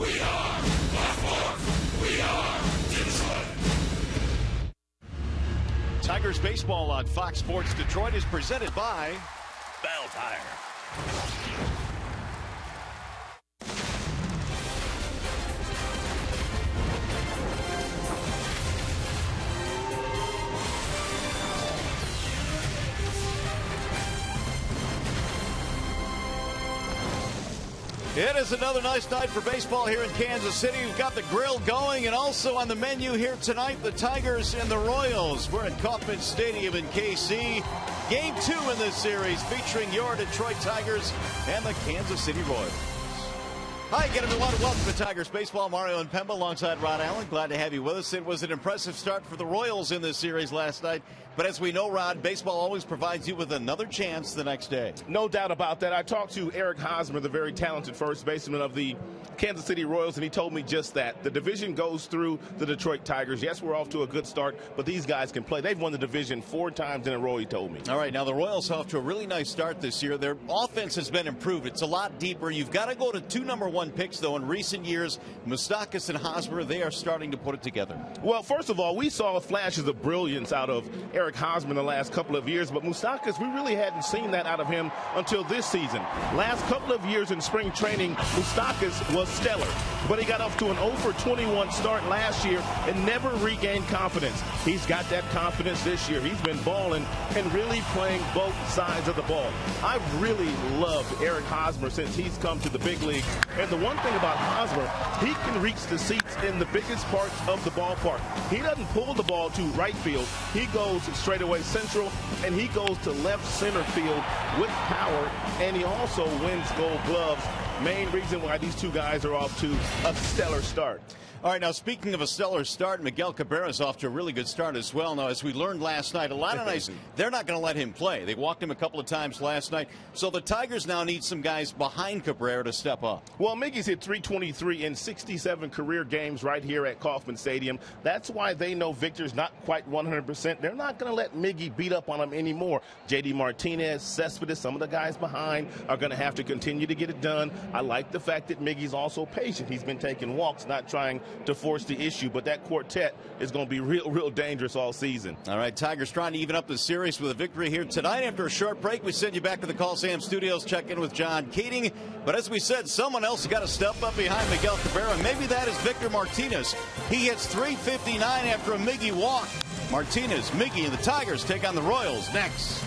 We are Baltimore. We are Detroit. Tigers baseball on Fox Sports Detroit is presented by Bell Tire. It is another nice night for baseball here in Kansas City. We've got the grill going, and also on the menu here tonight, the Tigers and the Royals. We're at Kauffman Stadium in KC. Game 2 in this series featuring your Detroit Tigers and the Kansas City Royals. Hi again, everyone. Welcome to Tigers Baseball. Mario and Pemba alongside Rod Allen. Glad to have you with us. It was an impressive start for the Royals in this series last night. But as we know, Rod, baseball always provides you with another chance the next day. No doubt about that. I talked to Eric Hosmer, the very talented first baseman of the Kansas City Royals, and he told me just that. The division goes through the Detroit Tigers. Yes, we're off to a good start, but these guys can play. They've won the division 4 times in a row, he told me. All right, now the Royals off to a really nice start this year. Their offense has been improved. It's a lot deeper. You've got to go to 2 number 1 picks, though, in recent years. Moustakas and Hosmer, they are starting to put it together. Well, first of all, we saw flashes of brilliance out of Eric Hosmer in the last couple of years, but Moustakas, we really hadn't seen that out of him until this season. Last couple of years in spring training, Moustakas was stellar, but he got off to an 0-for-21 start last year and never regained confidence. He's got that confidence this year. He's been balling and really playing both sides of the ball. I've really loved Eric Hosmer since he's come to the big league, and the one thing about Hosmer, he can reach the seats in the biggest parts of the ballpark. He doesn't pull the ball to right field. He goes straight away central, and he goes to left center field with power, and he also wins Gold Gloves. Main reason why these two guys are off to a stellar start. All right, now speaking of a stellar start, Miguel Cabrera's off to a really good start as well. Now, as we learned last night, a lot of nights they're not going to let him play. They walked him a couple of times last night. So the Tigers now need some guys behind Cabrera to step up. Well, Miggy's hit .323 in 67 career games right here at Kauffman Stadium. That's why they know Victor's not quite 100%. They're not going to let Miggy beat up on him anymore. J.D. Martinez, Cespedes, some of the guys behind are going to have to continue to get it done. I like the fact that Miggy's also patient. He's been taking walks, not trying to force the issue, but that quartet is going to be real dangerous all season. All right, Tigers trying to even up the series with a victory here tonight. After a short break, we send you back to the Call Sam Studios, check in with John Keating. But as we said, someone else has got to step up behind Miguel Cabrera. Maybe that is Victor Martinez. He hits .359 after a Miggy walk. Martinez, Miggy, and the Tigers take on the Royals next.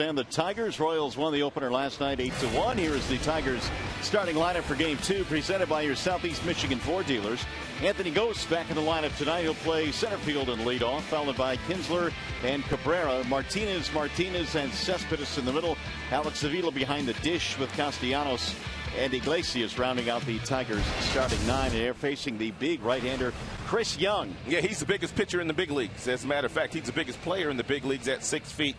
And the Tigers. Royals won the opener last night 8-1. Here is the Tigers starting lineup for game 2, presented by your Southeast Michigan Ford dealers. Anthony Ghost back in the lineup tonight. He'll play center field and lead off, followed by Kinsler and Cabrera. Martinez, and Cespedes in the middle. Alex Avila behind the dish with Castellanos and Iglesias rounding out the Tigers starting 9. And they're facing the big right-hander Chris Young. Yeah, he's the biggest pitcher in the big leagues. As a matter of fact, he's the biggest player in the big leagues at 6 feet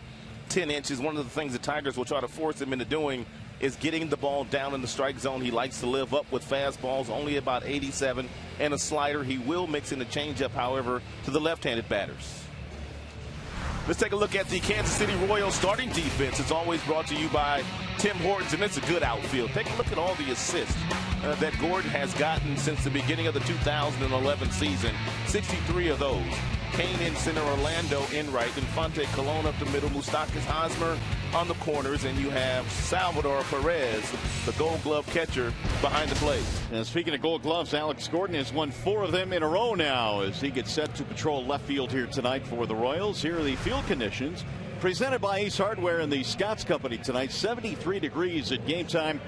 10 inches. One of the things the Tigers will try to force him into doing is getting the ball down in the strike zone. He likes to live up with fastballs, only about 87, and a slider. He will mix in a changeup, however, to the left-handed batters. Let's take a look at the Kansas City Royals starting defense. It's always brought to you by Tim Hortons, and it's a good outfield. Take a look at all the assists that Gordon has gotten since the beginning of the 2011 season. 63 of those came in center, Orlando in right, Infante Colon up the middle, Moustakas Hosmer on the corners, and you have Salvador Perez, the Gold Glove catcher, behind the plate. And speaking of Gold Gloves, Alex Gordon has won 4 of them in a row now as he gets set to patrol left field here tonight for the Royals. Here are the field conditions presented by Ace Hardware and the Scotts Company tonight. 73 degrees at game time.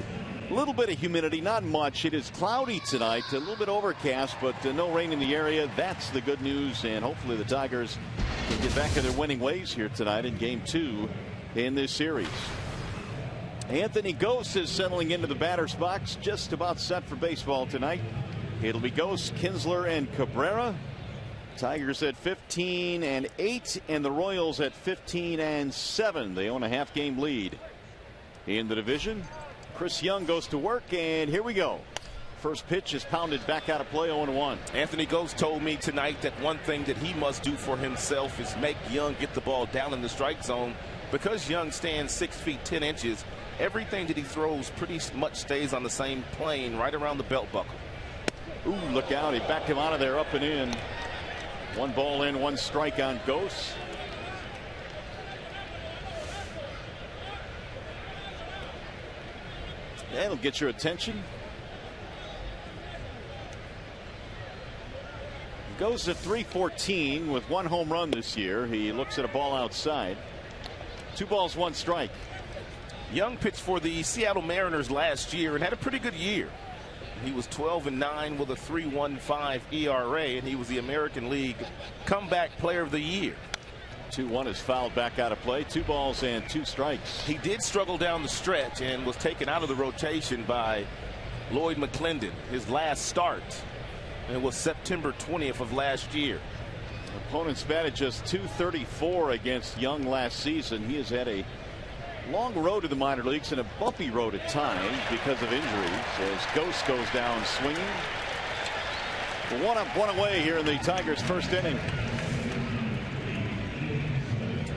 A little bit of humidity, not much. It is cloudy tonight, a little bit overcast, but no rain in the area. That's the good news, and hopefully the Tigers can get back to their winning ways here tonight in game 2 in this series. Anthony Ghost is settling into the batter's box, just about set for baseball tonight. It'll be Ghost, Kinsler, and Cabrera. Tigers at 15-8, and the Royals at 15-7. They own a half-game lead in the division. Chris Young goes to work, and here we go. First pitch is pounded back out of play, 0-1. Anthony Ghost told me tonight that one thing that he must do for himself is make Young get the ball down in the strike zone. Because Young stands 6 feet 10 inches, everything that he throws pretty much stays on the same plane right around the belt buckle. Ooh, look out. He backed him out of there, up and in. 1 ball in, 1 strike on Ghost. That'll get your attention. Goes to .314 with 1 home run this year. He looks at a ball outside. 2 balls, 1 strike. Young pitched for the Seattle Mariners last year and had a pretty good year. He was 12-9 with a 3.15 ERA, and he was the American League Comeback Player of the Year. 2-1 is fouled back out of play. 2 balls and 2 strikes. He did struggle down the stretch and was taken out of the rotation by Lloyd McClendon. His last start, and it was September 20th of last year. Opponents batted just .234 against Young last season. He has had a long road to the minor leagues and a bumpy road at times because of injuries as Ghost goes down swinging. 1 up, 1 away here in the Tigers' first inning.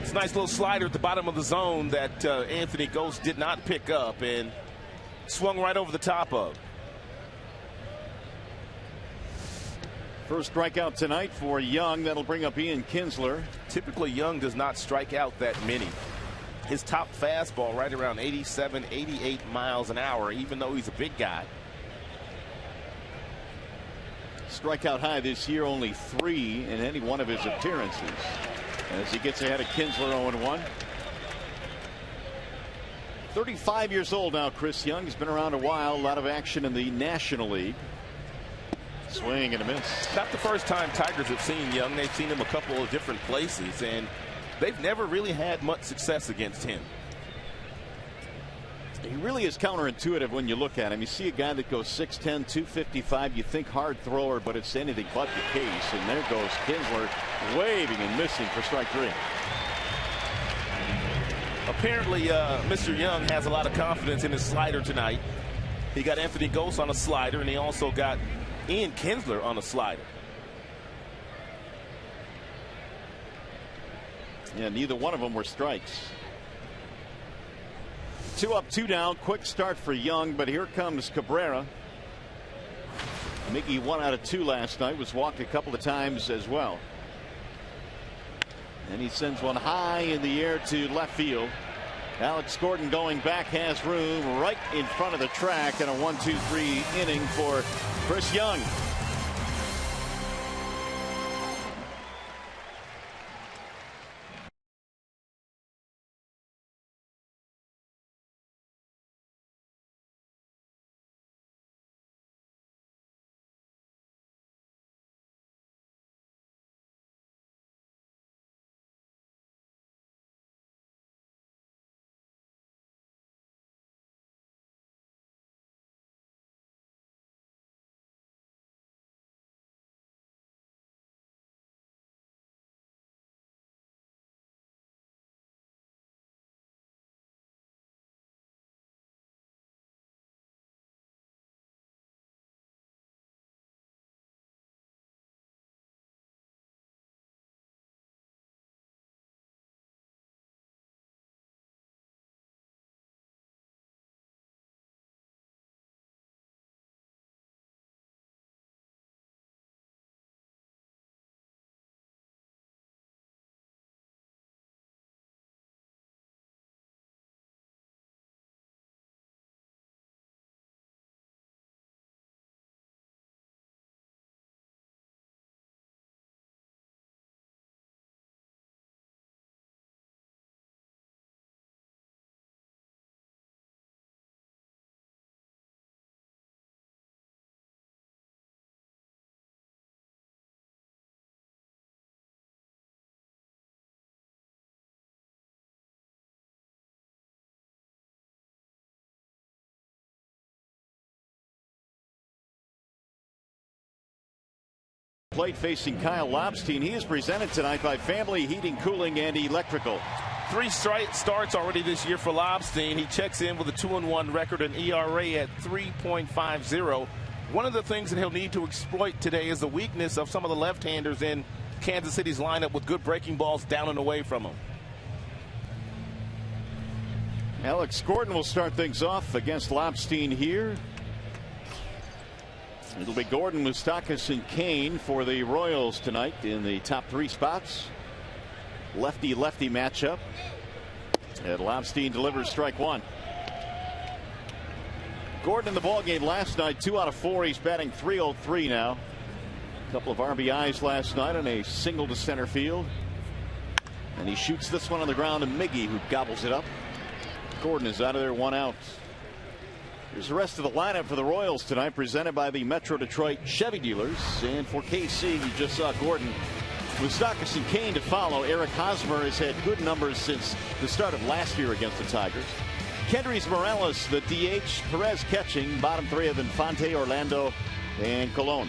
It's a nice little slider at the bottom of the zone that Anthony Ghost did not pick up and swung right over the top of. First strikeout tonight for Young. That'll bring up Ian Kinsler. Typically, Young does not strike out that many. His top fastball right around 87, 88 miles an hour, even though he's a big guy. Strikeout high this year, only 3 in any one of his appearances. As he gets ahead of Kinsler, 0-1. 35 years old now, Chris Young. He's been around a while. A lot of action in the National League. Swing and a miss. Not the first time Tigers have seen Young. They've seen him a couple of different places, and they've never really had much success against him. He really is counterintuitive when you look at him. You see a guy that goes 6'10", 255. You think hard thrower, but it's anything but the case. And there goes Kinsler waving and missing for strike 3. Apparently, Mr. Young has a lot of confidence in his slider tonight. He got Anthony Ghost on a slider, and he also got Ian Kinsler on a slider. Yeah, neither one of them were strikes. 2 up, 2 down. Quick start for Young, but here comes Cabrera. Mickey 1 out of 2 last night. Was walked a couple of times as well. And he sends one high in the air to left field. Alex Gordon going back, has room right in front of the track, and a 1-2-3 inning for Chris Young. plate facing Kyle Lobstein. He is presented tonight by Family Heating, Cooling, and Electrical. 3 straight starts already this year for Lobstein. He checks in with a 2-1 record, an ERA at 3.50. One of the things that he'll need to exploit today is the weakness of some of the left-handers in Kansas City's lineup with good breaking balls down and away from him. Alex Gordon will start things off against Lobstein here. It'll be Gordon, Moustakas, and Kane for the Royals tonight in the top 3 spots. Lefty-lefty matchup. And Lobstein delivers strike 1. Gordon in the ballgame last night, 2 out of 4. He's batting .303 now. A couple of RBIs last night and a single to center field. And he shoots this one on the ground to Miggy, who gobbles it up. Gordon is out of there, 1 out. Here's the rest of the lineup for the Royals tonight, presented by the Metro Detroit Chevy dealers. And for KC, you just saw Gordon, Moustakas, and Kane to follow. Eric Hosmer has had good numbers since the start of last year against the Tigers. Kendrys Morales, the DH. Perez catching. Bottom 3 of Infante, Orlando, and Colon.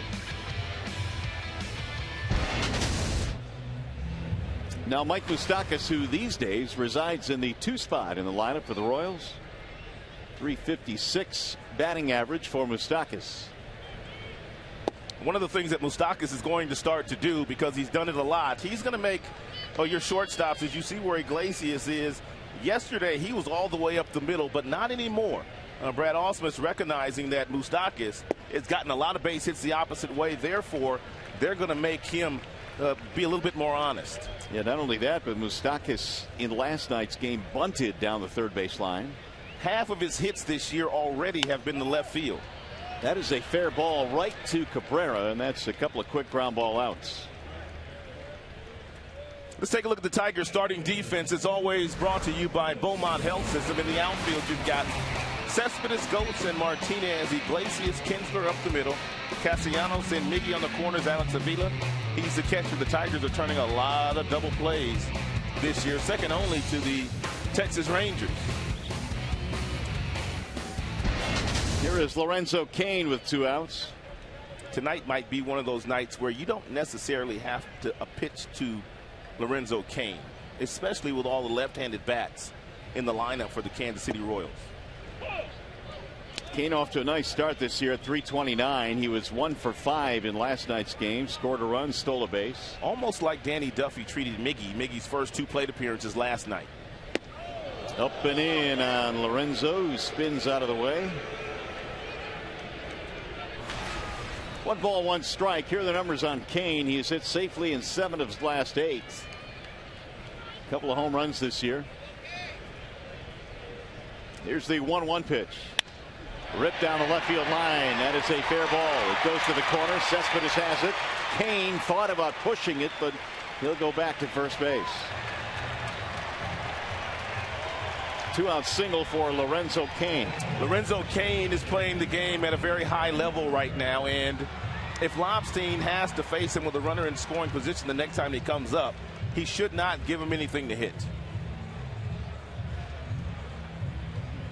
Now Mike Moustakas, who these days resides in the 2 spot in the lineup for the Royals. .356 batting average for Moustakas. One of the things that Moustakas is going to start to do, because he's done it a lot, he's going to make your shortstops, as you see where Iglesias is. Yesterday he was all the way up the middle, but not anymore. Brad Ausmus recognizing that Moustakas has gotten a lot of base hits the opposite way. Therefore, they're going to make him be a little bit more honest. Yeah, not only that, but Moustakas in last night's game bunted down the third base line. Half of his hits this year already have been to left field. That is a fair ball right to Cabrera, and that's a couple of quick ground ball outs. Let's take a look at the Tigers starting defense. It's always brought to you by Beaumont Health System. In the outfield, you've got Cespedes, Goetz, and Martinez. Iglesias, Kinsler up the middle. Castellanos and Miggy on the corners. Alex Avila, he's the catcher. The Tigers are turning a lot of double plays this year, second only to the Texas Rangers. Here is Lorenzo Cain with 2 outs. Tonight might be one of those nights where you don't necessarily have to pitch to Lorenzo Cain, especially with all the left-handed bats in the lineup for the Kansas City Royals. Cain off to a nice start this year at .329. He was 1 for 5 in last night's game. Scored a run, stole a base. Almost like Danny Duffy treated Miggy. Miggy's first 2 plate appearances last night. Up and in on Lorenzo, who spins out of the way. 1 ball, 1 strike. Here are the numbers on Cain. He has hit safely in 7 of his last 8. A couple of home runs this year. Here's the 1-1 pitch. Ripped down the left field line. That is a fair ball. It goes to the corner. Cespedes has it. Cain thought about pushing it, but he'll go back to first base. 2-out single for Lorenzo Cain. Lorenzo Cain is playing the game at a very high level right now, and if Lobstein has to face him with a runner in scoring position the next time he comes up, he should not give him anything to hit.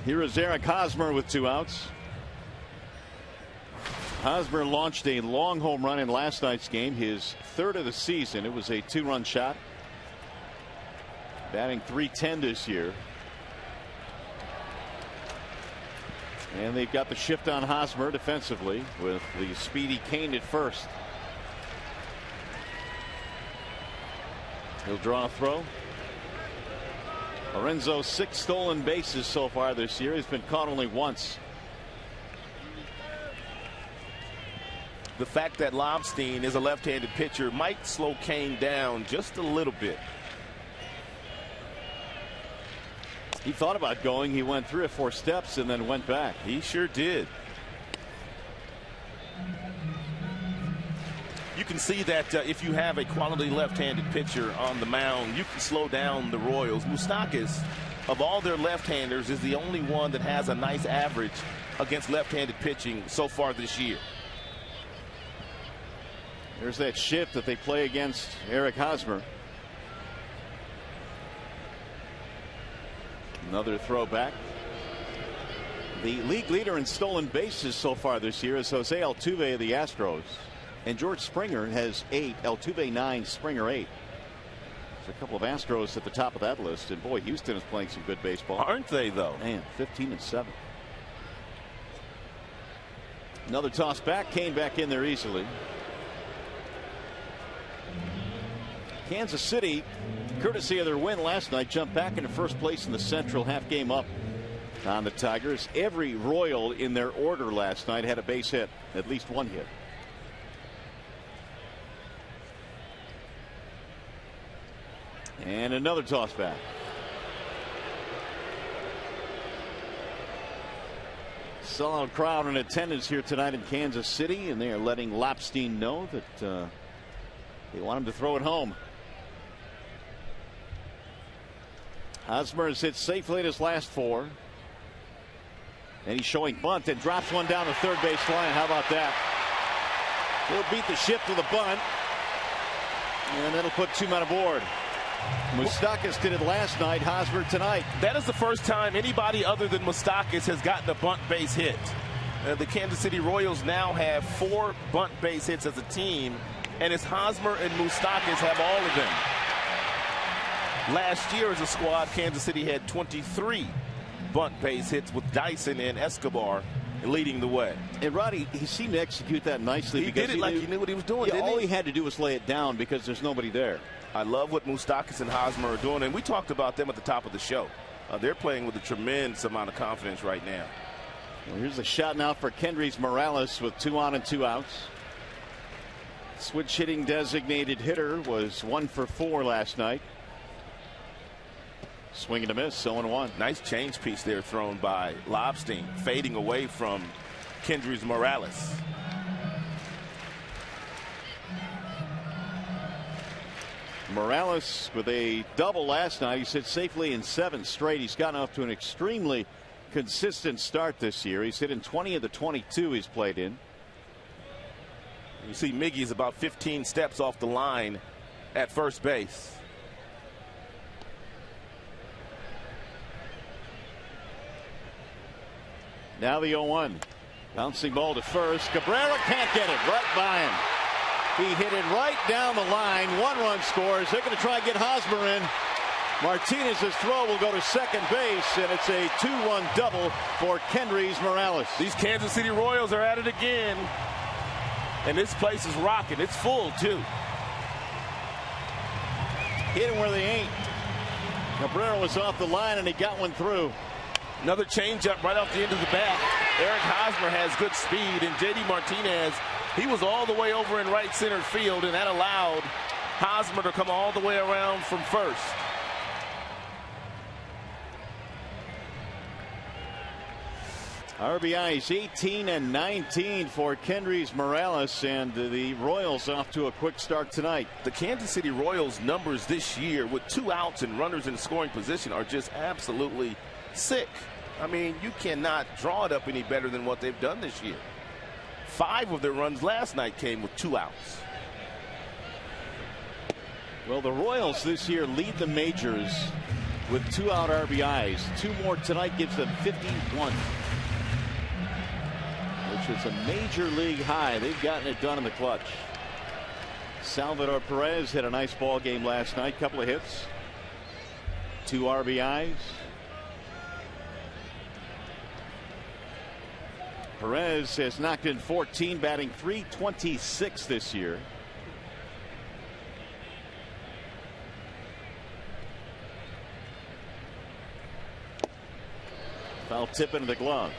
Here is Eric Hosmer with 2 outs. Hosmer launched a long home run in last night's game, his 3rd of the season. It was a 2-run shot. Batting .310 this year. And they've got the shift on Hosmer defensively with the speedy Cain at first. He'll draw a throw. Lorenzo 6 stolen bases so far this year. He's been caught only once. The fact that Lobstein is a left-handed pitcher might slow Cain down just a little bit. He thought about going. He went 3 or 4 steps and then went back. He sure did. You can see that if you have a quality left-handed pitcher on the mound, you can slow down the Royals. Moustakas, of all their left-handers, is the only one that has a nice average against left-handed pitching so far this year. There's that shift that they play against Eric Hosmer. Another throwback. The league leader in stolen bases so far this year is Jose Altuve of the Astros. And George Springer has 8. Altuve 9. Springer 8. There's a couple of Astros at the top of that list. And boy, Houston is playing some good baseball. Aren't they, though? Man, 15-7. Another toss back. Kane back in there easily. Kansas City, courtesy of their win last night, jumped back into first place in the Central, half game up on the Tigers. Every Royal in their order last night had a base hit, at least one hit. And another toss back. Solid crowd in attendance here tonight in Kansas City, and they are letting Lopstein know that they want him to throw it home. Hosmer has hit safely at his last 4. And he's showing bunt and drops one down the third base line. How about that? He'll beat the shift with a bunt. And that'll put 2 men aboard. Moustakas did it last night. Hosmer tonight. That is the first time anybody other than Moustakas has gotten a bunt base hit. The Kansas City Royals now have 4 bunt base hits as a team. And it's Hosmer and Moustakas have all of them. Last year as a squad, Kansas City had 23 bunt base hits with Dyson and Escobar leading the way. And Roddy, he seemed to execute that nicely. He did it like he knew what he was doing. Yeah, all he had to do was lay it down because there's nobody there. I love what Moustakas and Hosmer are doing, and we talked about them at the top of the show. They're playing with a tremendous amount of confidence right now. Well, here's a shot now for Kendrys Morales with 2 on and 2 outs. Switch hitting designated hitter was 1 for 4 last night. Swing and a miss, 0-1. Nice change piece there thrown by Lobstein, fading away from Kendrys Morales. Morales with a double last night. He's hit safely in 7 straight. He's gotten off to an extremely consistent start this year. He's hit in 20 of the 22 he's played in. You see Miggy's about 15 steps off the line at first base. Now the 0-1. Bouncing ball to first. Cabrera can't get it. Right by him. He hit it right down the line. 1-run scores. They're going to try and get Hosmer in. Martinez's throw will go to second base, and it's a 2-run double for Kendrys Morales. These Kansas City Royals are at it again. And this place is rocking. It's full, too. Hit him where they ain't. Cabrera was off the line, and he got one through. Another changeup right off the end of the bat. Eric Hosmer has good speed, and J.D. Martinez, he was all the way over in right center field, and that allowed Hosmer to come all the way around from first. RBIs 18 and 19 for Kendrys Morales, and the Royals off to a quick start tonight. The Kansas City Royals numbers this year with 2 outs and runners in scoring position are just absolutely sick. I mean, you cannot draw it up any better than what they've done this year. 5 of their runs last night came with 2 outs. Well, the Royals this year lead the majors with 2-out RBIs. 2 more tonight gives them 51, which is a major league high. They've gotten it done in the clutch. Salvador Perez had a nice ball game last night. Couple of hits, 2 RBIs. Perez has knocked in 14, batting .326 this year. Foul tip into the glove.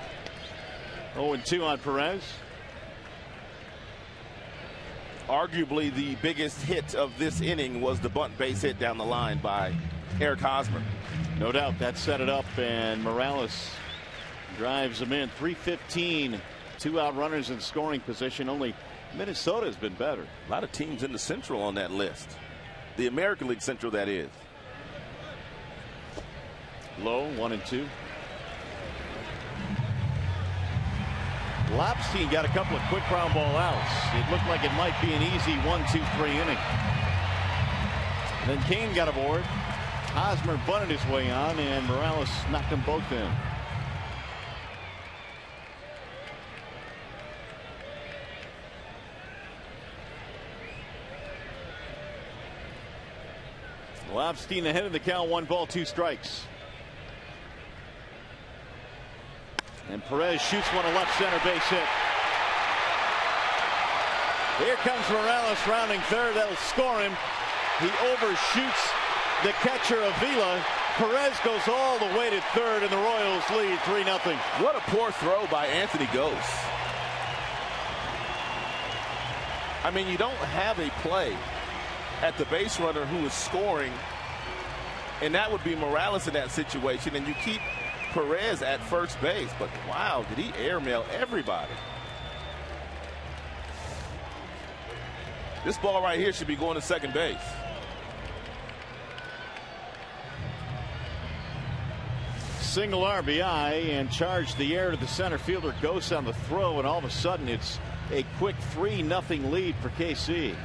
0-2 on Perez. Arguably the biggest hit of this inning was the bunt base hit down the line by Eric Hosmer. No doubt that set it up, and Morales drives him in. 315, 2-out runners in scoring position. Only Minnesota has been better. A lot of teams in the Central on that list. The American League Central, that is. Low, 1-2. Lopstein got a couple of quick ground ball outs. It looked like it might be an easy 1-2-3 inning. Then Kane got aboard. Hosmer bunted his way on, and Morales knocked them both in. Lobstein ahead of the count, 1 ball, 2 strikes. And Perez shoots one to left center, base hit. Here comes Morales rounding third. That'll score him. He overshoots the catcher Avila. Perez goes all the way to third, and the Royals lead 3-0. What a poor throw by Anthony Gose. I mean, you don't have a play at the base runner who is scoring, and that would be Morales in that situation, and you keep Perez at first base. But wow, did he airmail everybody? This ball right here should be going to second base. Single RBI and charged the air to the center fielder. Gose on the throw, and all of a sudden it's a quick 3-0 lead for KC.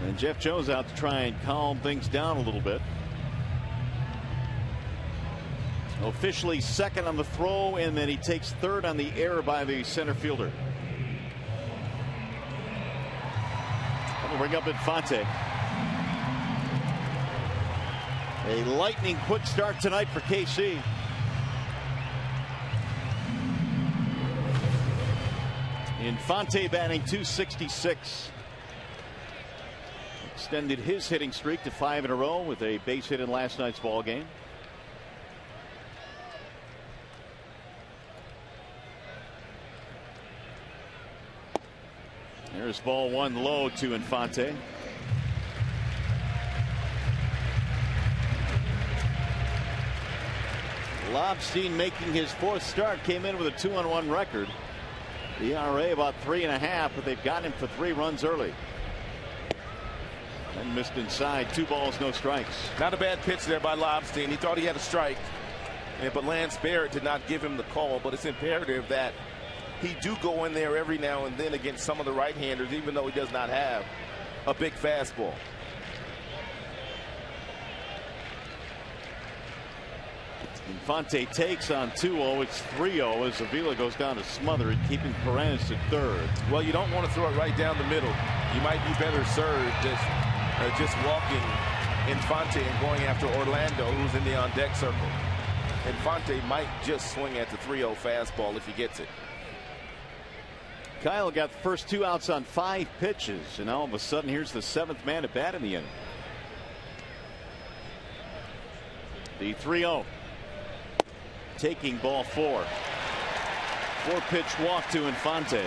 And Jeff Jones out to try and calm things down a little bit. Officially second on the throw, and then he takes third on the error by the center fielder. That'll bring up Infante. A lightning quick start tonight for KC. Infante batting .266. Extended his hitting streak to 5 in a row with a base hit in last night's ball game. There's ball 1 low to Infante. Lobstein making his 4th start, came in with a 2-on-1 record. The ERA about 3.5, but they've got him for 3 runs early. And missed inside. 2 balls, no strikes. Not a bad pitch there by Lobstein. He thought he had a strike, but Lance Barrett did not give him the call. But it's imperative that he do go in there every now and then against some of the right-handers, even though he does not have a big fastball. Infante takes on 2-0. It's 3-0 as Avila goes down to smother it, keeping Perez to third. Well, you don't want to throw it right down the middle. You might be better served just walking Infante and going after Orlando, who's in the on-deck circle. Infante might just swing at the 3-0 fastball if he gets it. Kyle got the first 2 outs on 5 pitches, and all of a sudden here's the 7th man at bat in the inning. The 3-0. Taking ball 4. 4-pitch walk to Infante.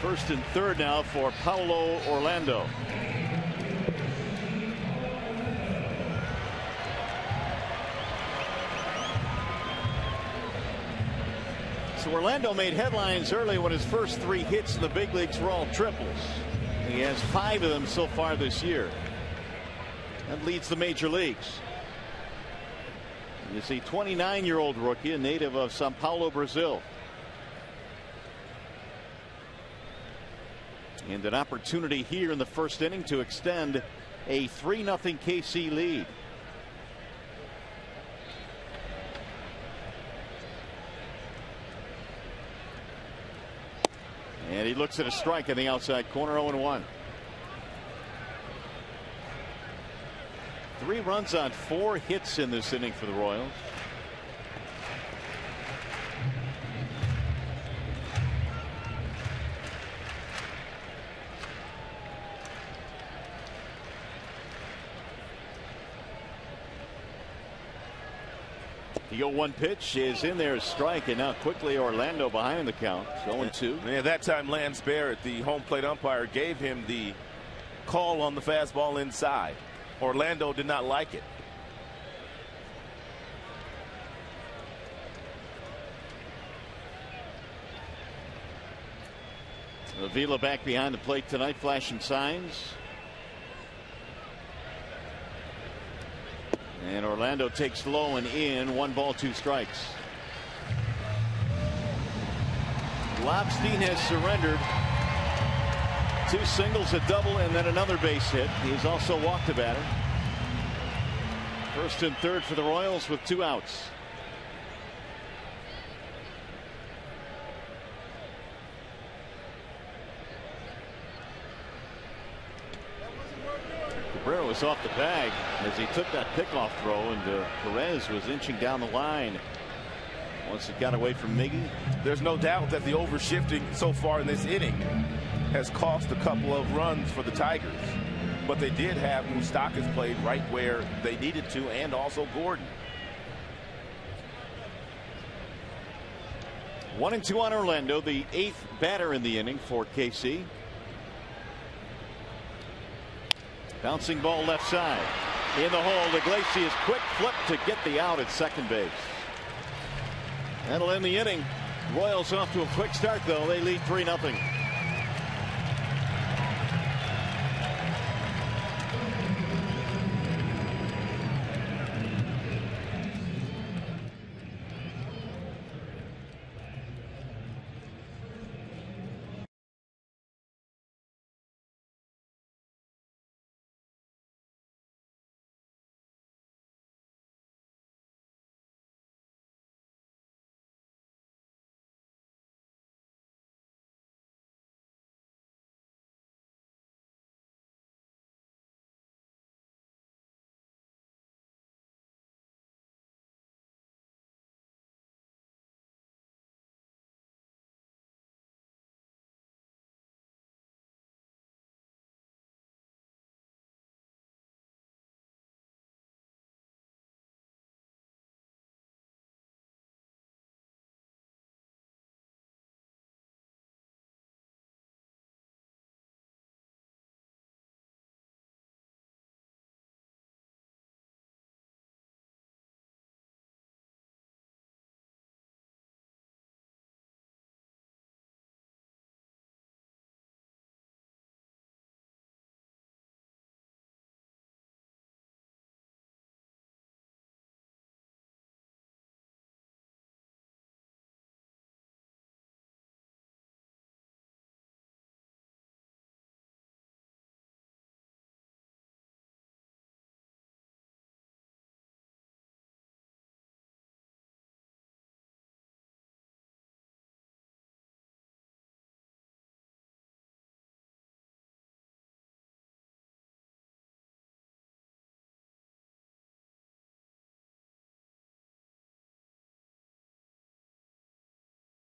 First and third now for Paulo Orlando. So Orlando made headlines early when his first 3 hits in the big leagues were all triples. He has 5 of them so far this year. That leads the major leagues. He's a 29-year-old rookie, a native of Sao Paulo, Brazil. And an opportunity here in the first inning to extend a 3-0 KC lead. And he looks at a strike in the outside corner, 0-1. 3 runs on 4 hits in this inning for the Royals. The 0-1 pitch is in there, strike, and now quickly Orlando behind the count. 0-2. Yeah, that time Lance Barrett, the home plate umpire, gave him the call on the fastball inside. Orlando did not like it. Avila back behind the plate tonight, flashing signs. And Orlando takes low and in. 1 ball, 2 strikes. Lobstein has surrendered. 2 singles, a double, and then another base hit. He's also walked a batter. First and third for the Royals with 2 outs. Cabrera was off the bag as he took that pickoff throw, and Perez was inching down the line once it got away from Miggy. There's no doubt that the overshifting so far in this inning has cost a couple of runs for the Tigers, but they did have Moustakas played right where they needed to, and also Gordon. 1-2 on Orlando, the 8th batter in the inning for KC. Bouncing ball left side. In the hole, Iglesias quick flip to get the out at second base. That'll end the inning. Royals off to a quick start, though. They lead 3-0.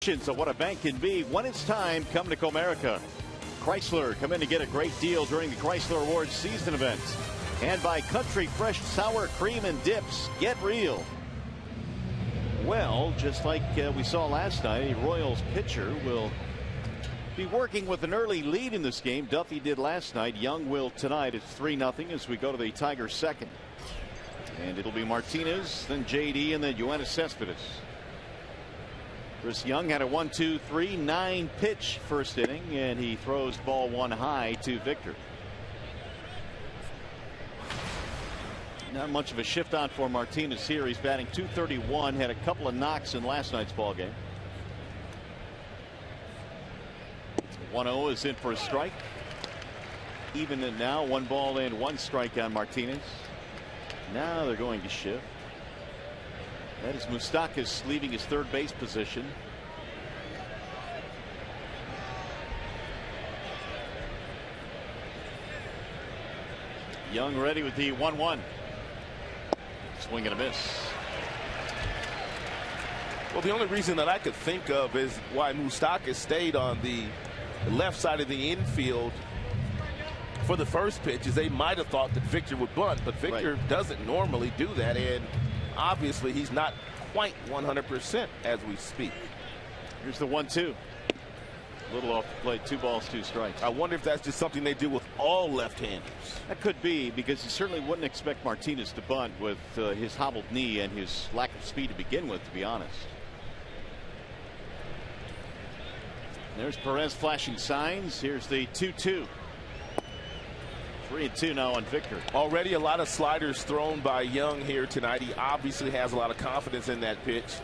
Of what a bank can be when it's time. Come to Comerica. Chrysler, come in to get a great deal during the Chrysler Awards season event. And by Country Fresh Sour Cream and Dips. Get real. Well, just like we saw last night, a Royals pitcher will be working with an early lead in this game. Duffy did last night. Young will tonight. It's 3-0 as we go to the Tigers' second. And it'll be Martinez, then JD, and then Yoenis Cespedes. Chris Young had a 1-2-3-9 pitch first inning, and he throws ball one high to Victor. Not much of a shift on for Martinez here. He's batting .231, had a couple of knocks in last night's ball game. 1-0 is in for a strike. Even it now, 1 ball and 1 strike on Martinez. Now they're going to shift. That is Moustakas leaving his third base position. Young ready with the 1-1. Swing and a miss. Well, the only reason that I could think of is why Moustakas stayed on the left side of the infield for the first pitch is they might have thought that Victor would bunt, but Victor doesn't normally do that, and obviously he's not quite 100% as we speak. Here's the 1-2. A little off the plate. 2 balls, 2 strikes. I wonder if that's just something they do with all left-handers. That could be, because you certainly wouldn't expect Martinez to bunt with his hobbled knee and his lack of speed to begin with, to be honest. There's Perez flashing signs. Here's the 2-2. 3-2 now on Victor. Already a lot of sliders thrown by Young here tonight. He obviously has a lot of confidence in that pitch.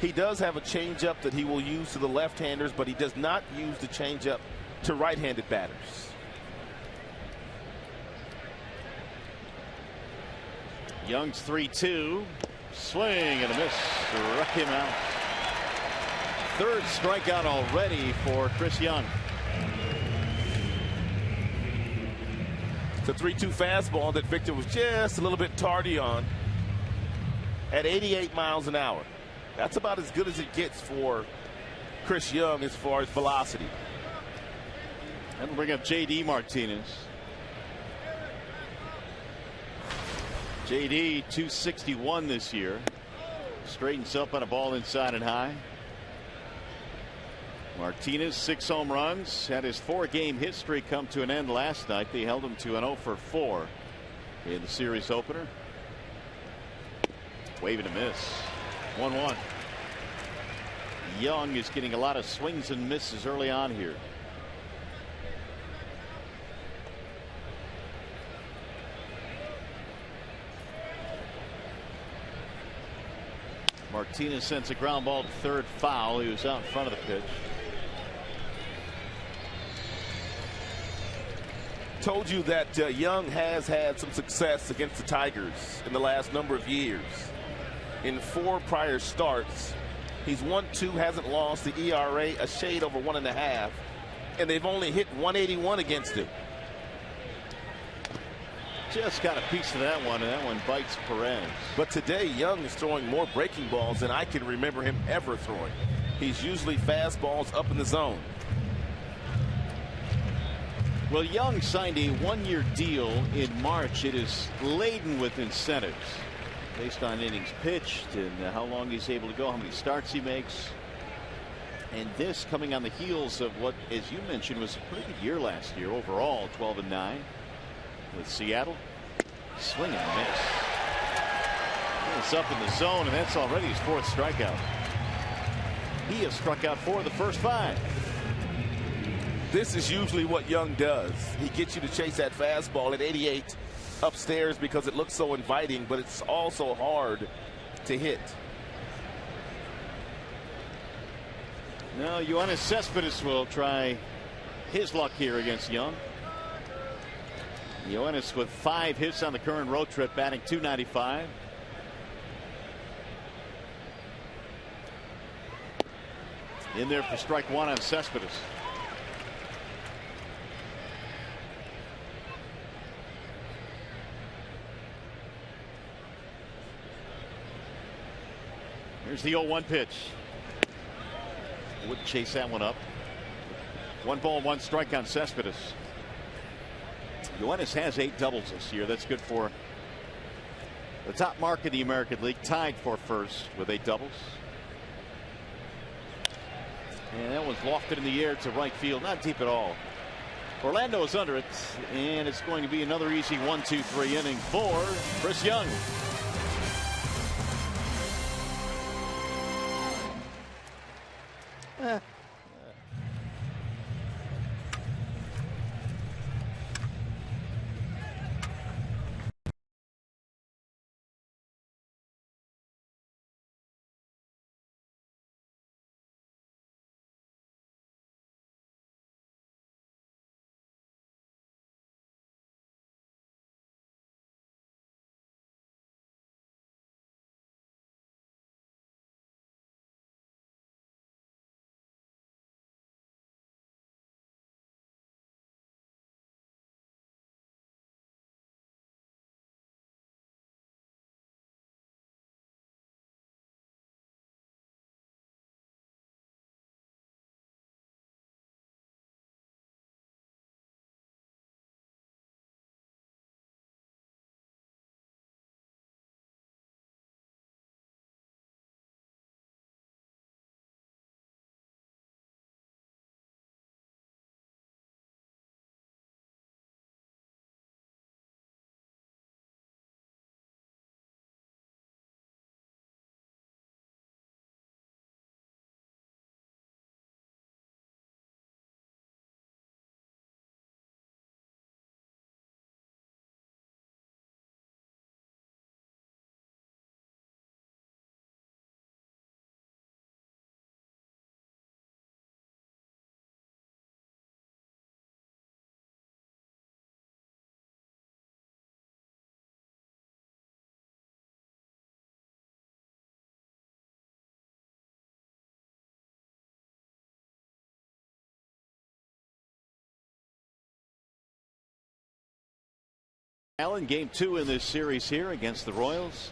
He does have a changeup that he will use to the left-handers, but he does not use the changeup to right-handed batters. Young's 3-2. Swing and a miss. Struck him out. Third strikeout already for Chris Young. It's a 3-2 fastball that Victor was just a little bit tardy on at 88 miles an hour. That's about as good as it gets for Chris Young as far as velocity. That'll bring up J.D. Martinez. J.D. 261 this year. Straightens up on a ball inside and high. Martinez 6 home runs. Had his 4-game hit streak come to an end last night. They held him to an 0 for 4 in the series opener. Waving a miss. 1-1. Young is getting a lot of swings and misses early on here. Martinez sends a ground ball to third, foul. He was out in front of the pitch. Told you that Young has had some success against the Tigers in the last number of years. In 4 prior starts, he's won 2, hasn't lost. The ERA a shade over 1.5, and they've only hit 181 against him. Just got a piece of that one, and that one bites Perez. But today, Young is throwing more breaking balls than I can remember him ever throwing. He's usually fastballs up in the zone. Well, Young signed a 1-year deal in March. It is laden with incentives based on innings pitched and how long he's able to go, how many starts he makes. And this coming on the heels of what, as you mentioned, was a pretty good year last year overall, 12-9 with Seattle. Swing and a miss. It's up in the zone, and that's already his 4th strikeout. He has struck out 4 of the first 5. This is usually what Young does. He gets you to chase that fastball at 88 upstairs because it looks so inviting, but it's also hard to hit. Now, Yoenis Cespedes will try his luck here against Young. Yoenis with 5 hits on the current road trip, batting .295. In there for strike 1 on Cespedes. Here's the 0-1 pitch. Wouldn't chase that one up. 1 ball, 1 strike on Cespedes. Yoenis has 8 doubles this year. That's good for the top mark in the American League, tied for first with 8 doubles. And that one's lofted in the air to right field, not deep at all. Orlando is under it, and it's going to be another easy 1-2-3 inning for Chris Young. Allen, game 2 in this series here against the Royals.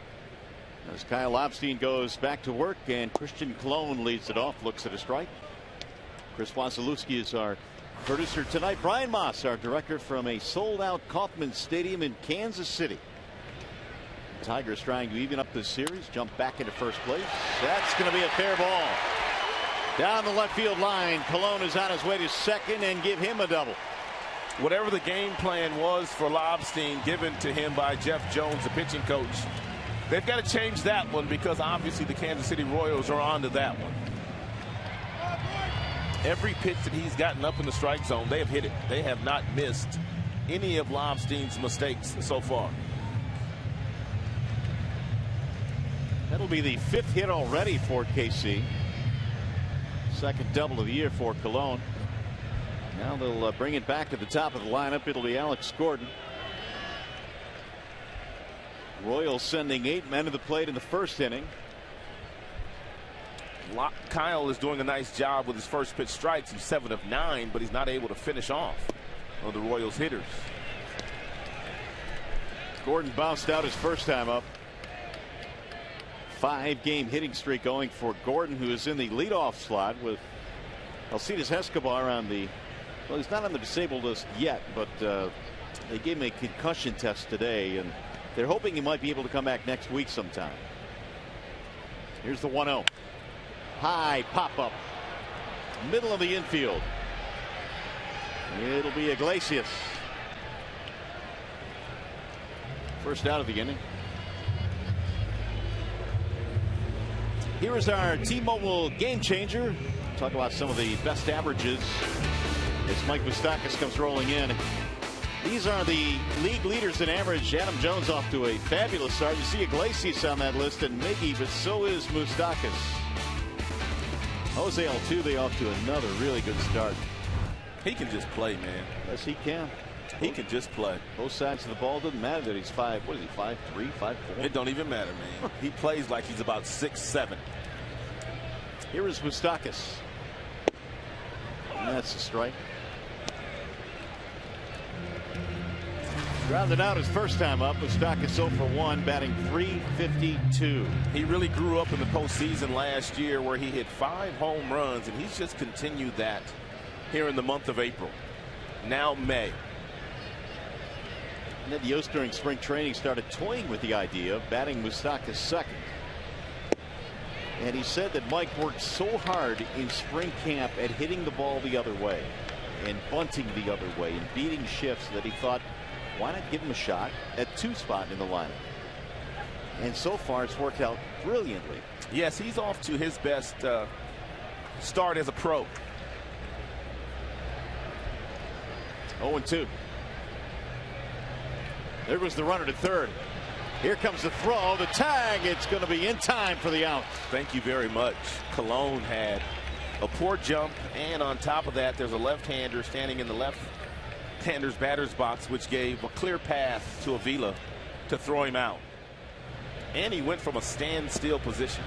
As Kyle Lobstein goes back to work and Christian Colon leads it off, looks at a strike. Chris Wasilewski is our producer tonight. Brian Moss, our director from a sold-out Kauffman Stadium in Kansas City. Tigers trying to even up this series, jump back into first place. That's going to be a fair ball. Down the left field line, Colon is on his way to second and give him a double. Whatever the game plan was for Lobstein given to him by Jeff Jones, the pitching coach, they've got to change that one because obviously the Kansas City Royals are on to that one. Every pitch that he's gotten up in the strike zone, they have hit it. They have not missed any of Lobstein's mistakes so far. That'll be the 5th hit already for KC. Second double of the year for Colon. Now they'll bring it back to the top of the lineup. It'll be Alex Gordon. Royals sending 8 men to the plate in the first inning. Kyle is doing a nice job with his first pitch strikes. He's 7 of 9, but he's not able to finish off on the Royals hitters. Gordon bounced out his first time up. 5-game hitting streak going for Gordon, who is in the leadoff slot with Alcides Escobar on the, well, he's not on the disabled list yet, but they gave him a concussion test today, and they're hoping he might be able to come back next week sometime. Here's the 1-0. High pop up, middle of the infield. It'll be Iglesias. First out of the inning. Here is our T-Mobile game changer. Talk about some of the best averages as Mike Moustakas comes rolling in. These are the league leaders in average. Adam Jones off to a fabulous start. You see Iglesias on that list and Miggy, but so is Moustakas. Jose Altuve off to another really good start. He can just play, man. Yes, he can. He can just play. Both sides of the ball. Doesn't matter that he's 5. What is he, 5'3", 5'4"? It don't even matter, man. He plays like he's about 6'7". Here is Moustakas. And that's a strike. Grounded out his first time up. Moustakas 0 for 1, batting .352. He really grew up in the postseason last year where he hit 5 home runs, and he's just continued that here in the month of April. Now May. Ned Yost during spring training started toying with the idea of batting Moustakas second. And he said that Mike worked so hard in spring camp at hitting the ball the other way and bunting the other way and beating shifts that he thought, why not give him a shot at 2 spot in the lineup? And so far it's worked out brilliantly. Yes, he's off to his best start as a pro. 0-2. There was the runner to third. Here comes the throw, the tag. It's going to be in time for the out. Thank you very much. Colon had a poor jump, and on top of that, there's a left-hander standing in the left-hander's batter's box, which gave a clear path to Avila to throw him out. And he went from a standstill position.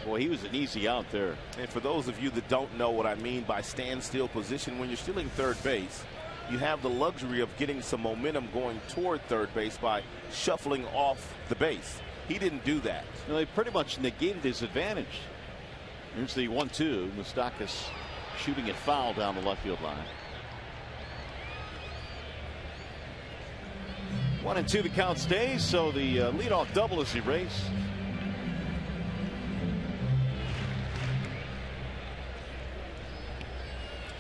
Boy, he was an easy out there. And for those of you that don't know what I mean by standstill position, when you're stealing third base, you have the luxury of getting some momentum going toward third base by shuffling off the base. He didn't do that. You know, they pretty much negated his advantage. Here's the 1-2. Moustakas shooting it foul down the left field line. 1-2 the count stays, so the leadoff double is erased.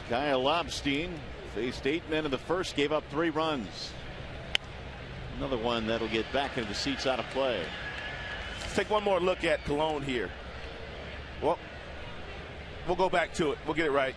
Kyle Lobstein faced 8 men in the first, gave up 3 runs. Another one that'll get back into the seats out of play. Let's take one more look at Colon here. Well, we'll go back to it. We'll get it right.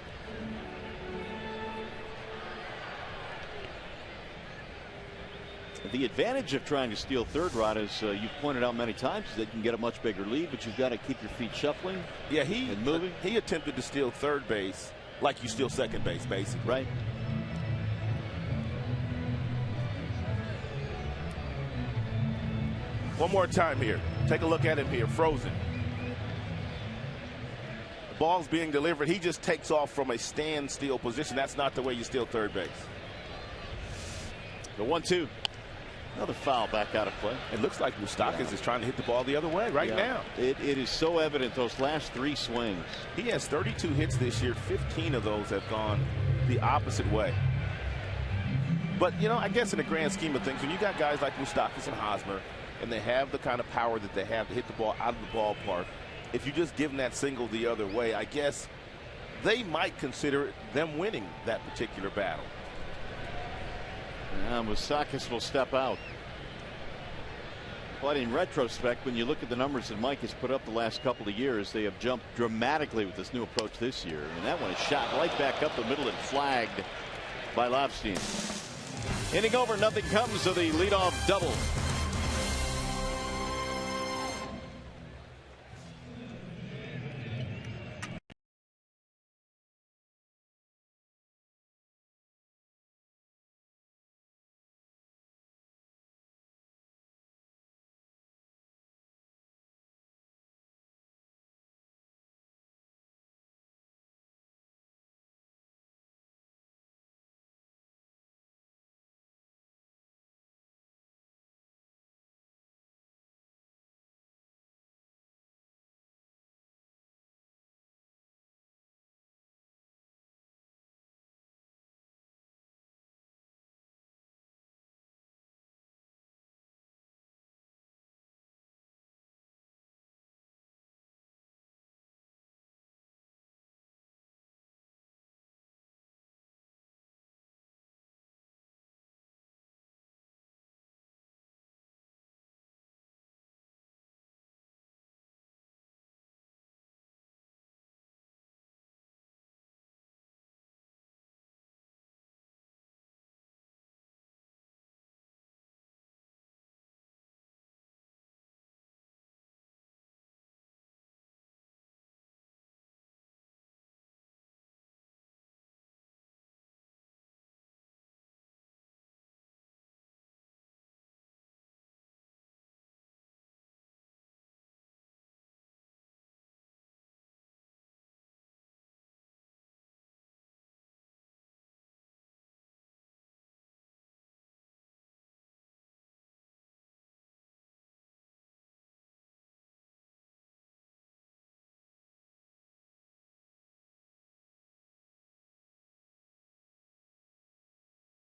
The advantage of trying to steal third, Rod, as you've pointed out many times, is that you can get a much bigger lead, but you've got to keep your feet shuffling. Yeah, and moving. He attempted to steal third base like you steal second base, basically. Right. One more time here. Take a look at him here, frozen. ball's being delivered, he just takes off from a standstill position. That's not the way you steal third base. The 1-2. Another foul back out of play. It looks like Moustakas is trying to hit the ball the other way now. It is so evident those last 3 swings. He has 32 hits this year. 15 of those have gone the opposite way. But, you know, I guess in the grand scheme of things, when you got guys like Moustakas and Hosmer, and they have the kind of power that they have to hit the ball out of the ballpark, if you just give them that single the other way, I guess they might consider them winning that particular battle. Moustakas will step out. But in retrospect, when you look at the numbers that Mike has put up the last couple of years, they have jumped dramatically with this new approach this year. And that one is shot right back up the middle and flagged by Lobstein. Inning over, nothing comes of the leadoff double.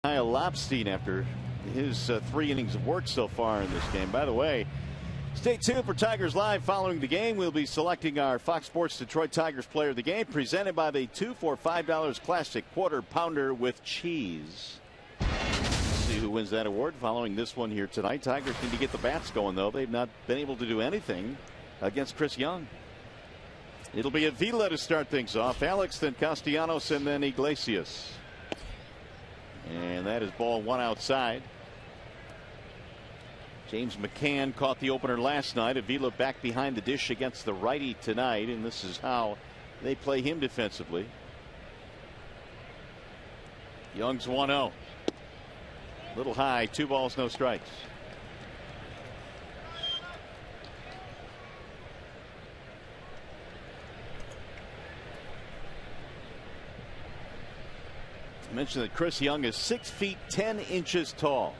Kyle Lobstein after his 3 innings of work so far in this game. By the way, stay tuned for Tigers Live following the game. We'll be selecting our Fox Sports Detroit Tigers player of the game, presented by the 2 for $5 Classic Quarter Pounder with Cheese. See who wins that award following this one here tonight. Tigers need to get the bats going, though. They've not been able to do anything against Chris Young. It'll be Avila to start things off. Alex, then Castellanos, and then Iglesias. And that is ball 1 outside. James McCann caught the opener last night. Avila back behind the dish against the righty tonight, and this is how they play him defensively. Young's 1-0. Little high, 2 balls, no strikes. I mentioned that Chris Young is 6 feet 10 inches tall.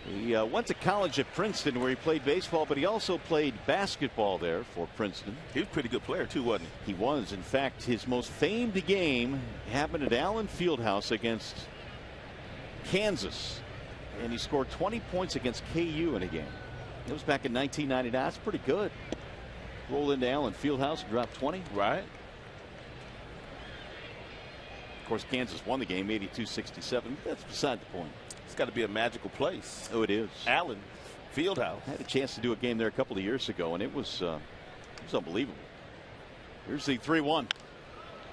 He went to college at Princeton where he played baseball, but he also played basketball there for Princeton. He was a pretty good player too, wasn't he? He was. In fact, his most famed game happened at Allen Fieldhouse against Kansas, and he scored 20 points against KU in a game. It was back in 1999. That's pretty good. Roll into Allen Fieldhouse and drop 20. Right. Of course, Kansas won the game 82-67. That's beside the point. It's got to be a magical place. Oh, it is. Allen Fieldhouse. I had a chance to do a game there a couple of years ago, and it was unbelievable. Here's the 3-1.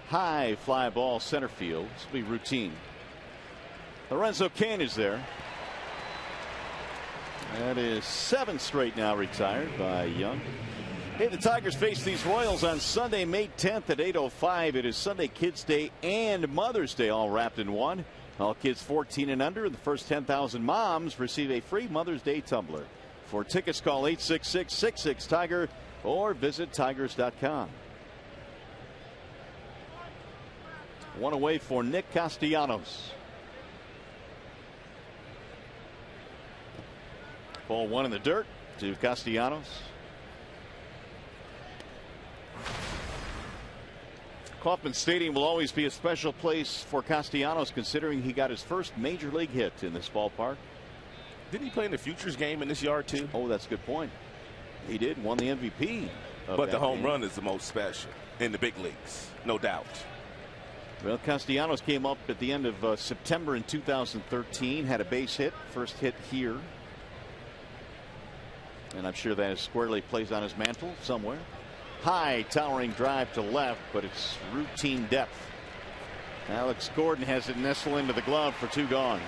High fly ball center field. This will be routine. Lorenzo Cain is there. That is 7 straight now retired by Young. Hey, the Tigers face these Royals on Sunday, May 10th at 8:05. It is Sunday Kids Day and Mother's Day all wrapped in one. All kids 14 and under, the first 10,000 moms receive a free Mother's Day tumbler. For tickets, call 866-66-TIGER or visit tigers.com. One away for Nick Castellanos. Ball one in the dirt to Castellanos. Kauffman Stadium will always be a special place for Castellanos, considering he got his first major league hit in this ballpark. Didn't he play in the Futures game in this yard too? Oh, that's a good point. He did. Won the MVP. But the home run is the most special in the big leagues, no doubt. Well, Castellanos came up at the end of September in 2013, had a base hit, first hit here. And I'm sure that is squarely placed on his mantle somewhere. High towering drive to left, but it's routine depth. Alex Gordon has it nestle into the glove for 2 gone.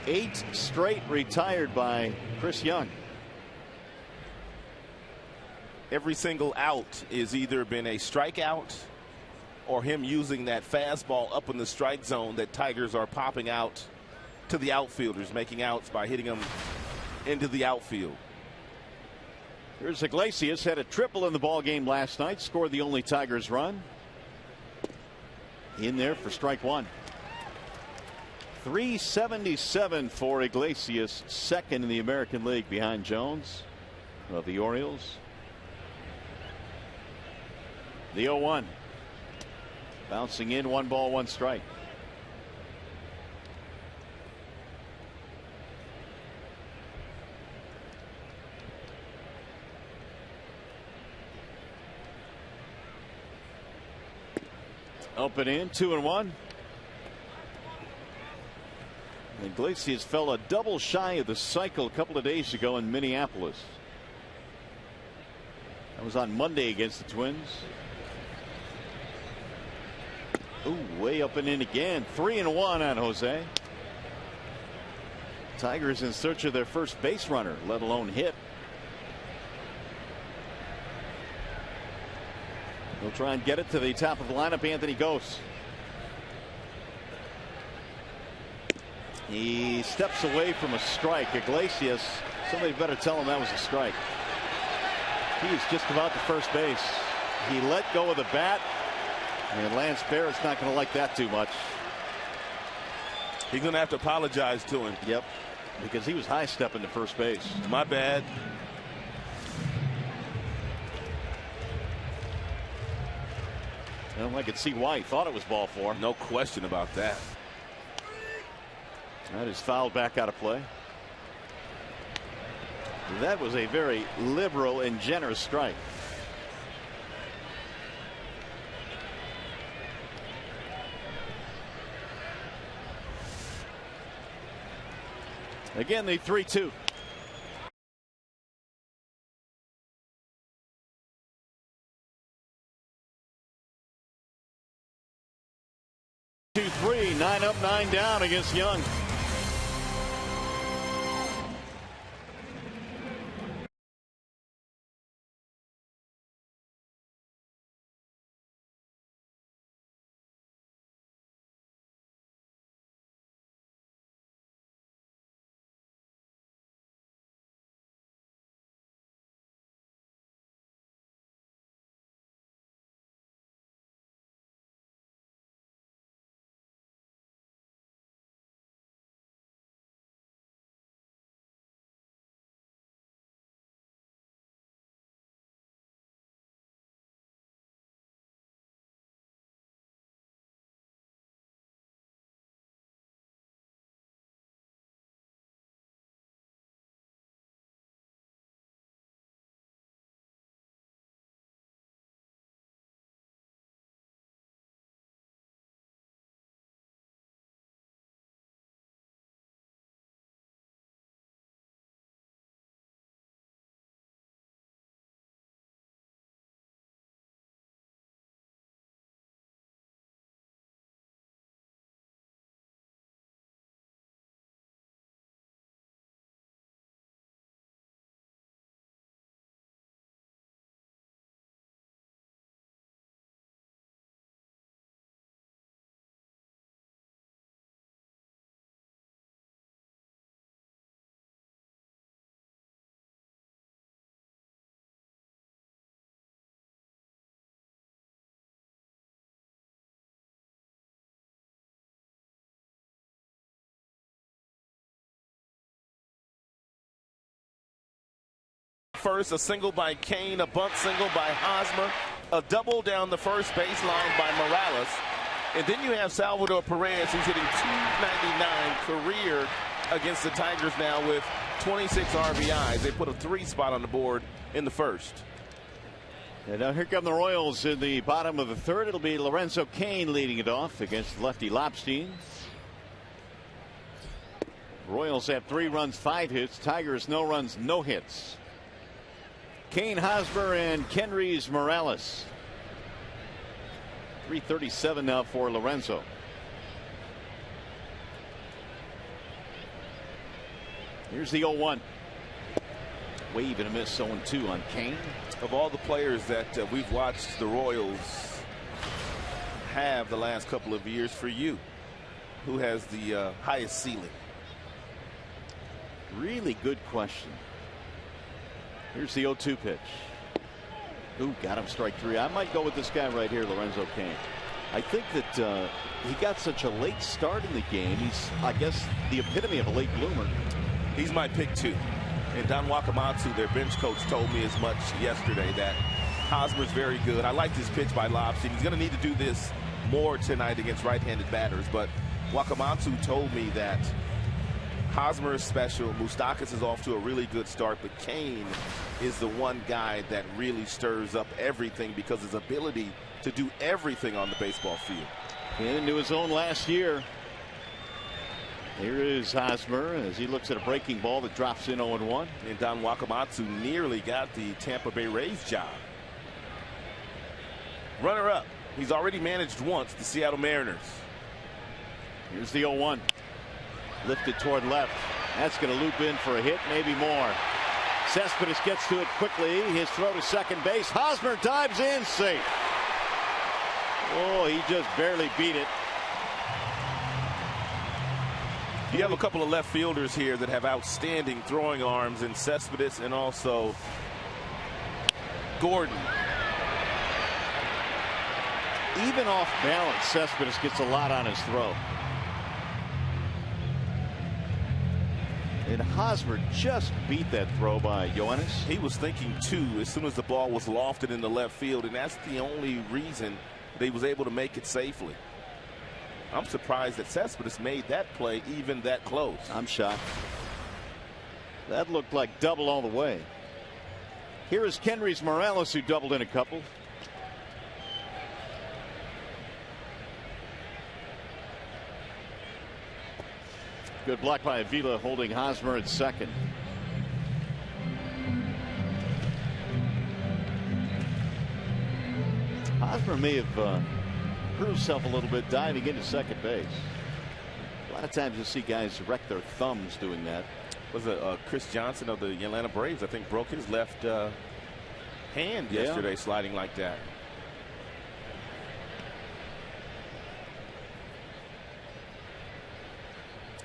8 straight retired by Chris Young. Every single out is either been a strikeout or him using that fastball up in the strike zone that Tigers are popping out to the outfielders, making outs by hitting them into the outfield. Here's Iglesias, had a triple in the ball game last night, scored the only Tigers run. In there for strike 1. 377 for Iglesias, second in the American League behind Jones of the Orioles. The 0-1. Bouncing in, 1 ball, 1 strike. Up and in, 2-1. Iglesias fell a double shy of the cycle a couple of days ago in Minneapolis. That was on Monday against the Twins. Ooh, way up and in again. 3-1 on Jose. Tigers in search of their first base runner, let alone hit. They'll try and get it to the top of the lineup. Anthony Gose. He steps away from a strike. Iglesias, somebody better tell him that was a strike. He is just about to first base. He let go of the bat. And Lance Barrett's not going to like that too much. He's going to have to apologize to him. Yep, because he was high stepping to first base. My bad. Well, I could see why he thought it was ball 4. No question about that. That is fouled back out of play. That was a very liberal and generous strike. Again, the 3-2. Two, 3, 9 up, 9 down against Young. first, a single by Kane, a bunt single by Hosmer, a double down the first baseline by Morales. And then you have Salvador Perez, who's hitting .299 career against the Tigers now with 26 RBIs. They put a 3 spot on the board in the first. And now here come the Royals in the bottom of the third. It'll be Lorenzo Cain leading it off against lefty Lobstein. Royals have 3 runs, 5 hits. Tigers no runs, no hits. Cain, Hosmer, and Kenrys Morales. 337 now for Lorenzo. Here's the 0-1. Wave and a miss. 0-2 on Cain. Of all the players that we've watched the Royals have the last couple of years, for you, who has the highest ceiling? Really good question. Here's the 0-2 pitch. Ooh, got him, strike 3. I might go with this guy right here, Lorenzo Cain. I think that he got such a late start in the game. He's, I guess, the epitome of a late bloomer. He's my pick, too. And Don Wakamatsu, their bench coach, told me as much yesterday that Hosmer's very good. I liked his pitch by Lobstein. He's going to need to do this more tonight against right-handed batters. But Wakamatsu told me that Hosmer is special. Moustakas is off to a really good start. But Cain is the one guy that really stirs up everything because his ability to do everything on the baseball field. Came into his own last year. Here is Hosmer as he looks at a breaking ball that drops in 0-1. And Don Wakamatsu nearly got the Tampa Bay Rays job. Runner up. He's already managed once, the Seattle Mariners. Here's the 0-1. Lifted toward left. That's going to loop in for a hit, maybe more. Cespedes gets to it quickly. His throw to second base. Hosmer dives in, safe. Oh, he just barely beat it. You have a couple of left fielders here that have outstanding throwing arms in Cespedes and also Gordon. Even off balance, Cespedes gets a lot on his throw. And Hosmer just beat that throw by Yoenis. He was thinking, too, as soon as the ball was lofted in the left field, and that's the only reason they was able to make it safely. I'm surprised that Cespedes made that play even that close. I'm shocked. That looked like double all the way. Here is Kenrys Morales, who doubled in a couple. Good block by Avila, holding Hosmer at second. Hosmer may have hurt himself a little bit diving into second base. A lot of times you'll see guys wreck their thumbs doing that. Was it Chris Johnson of the Atlanta Braves, I think, broke his left hand yesterday sliding like that.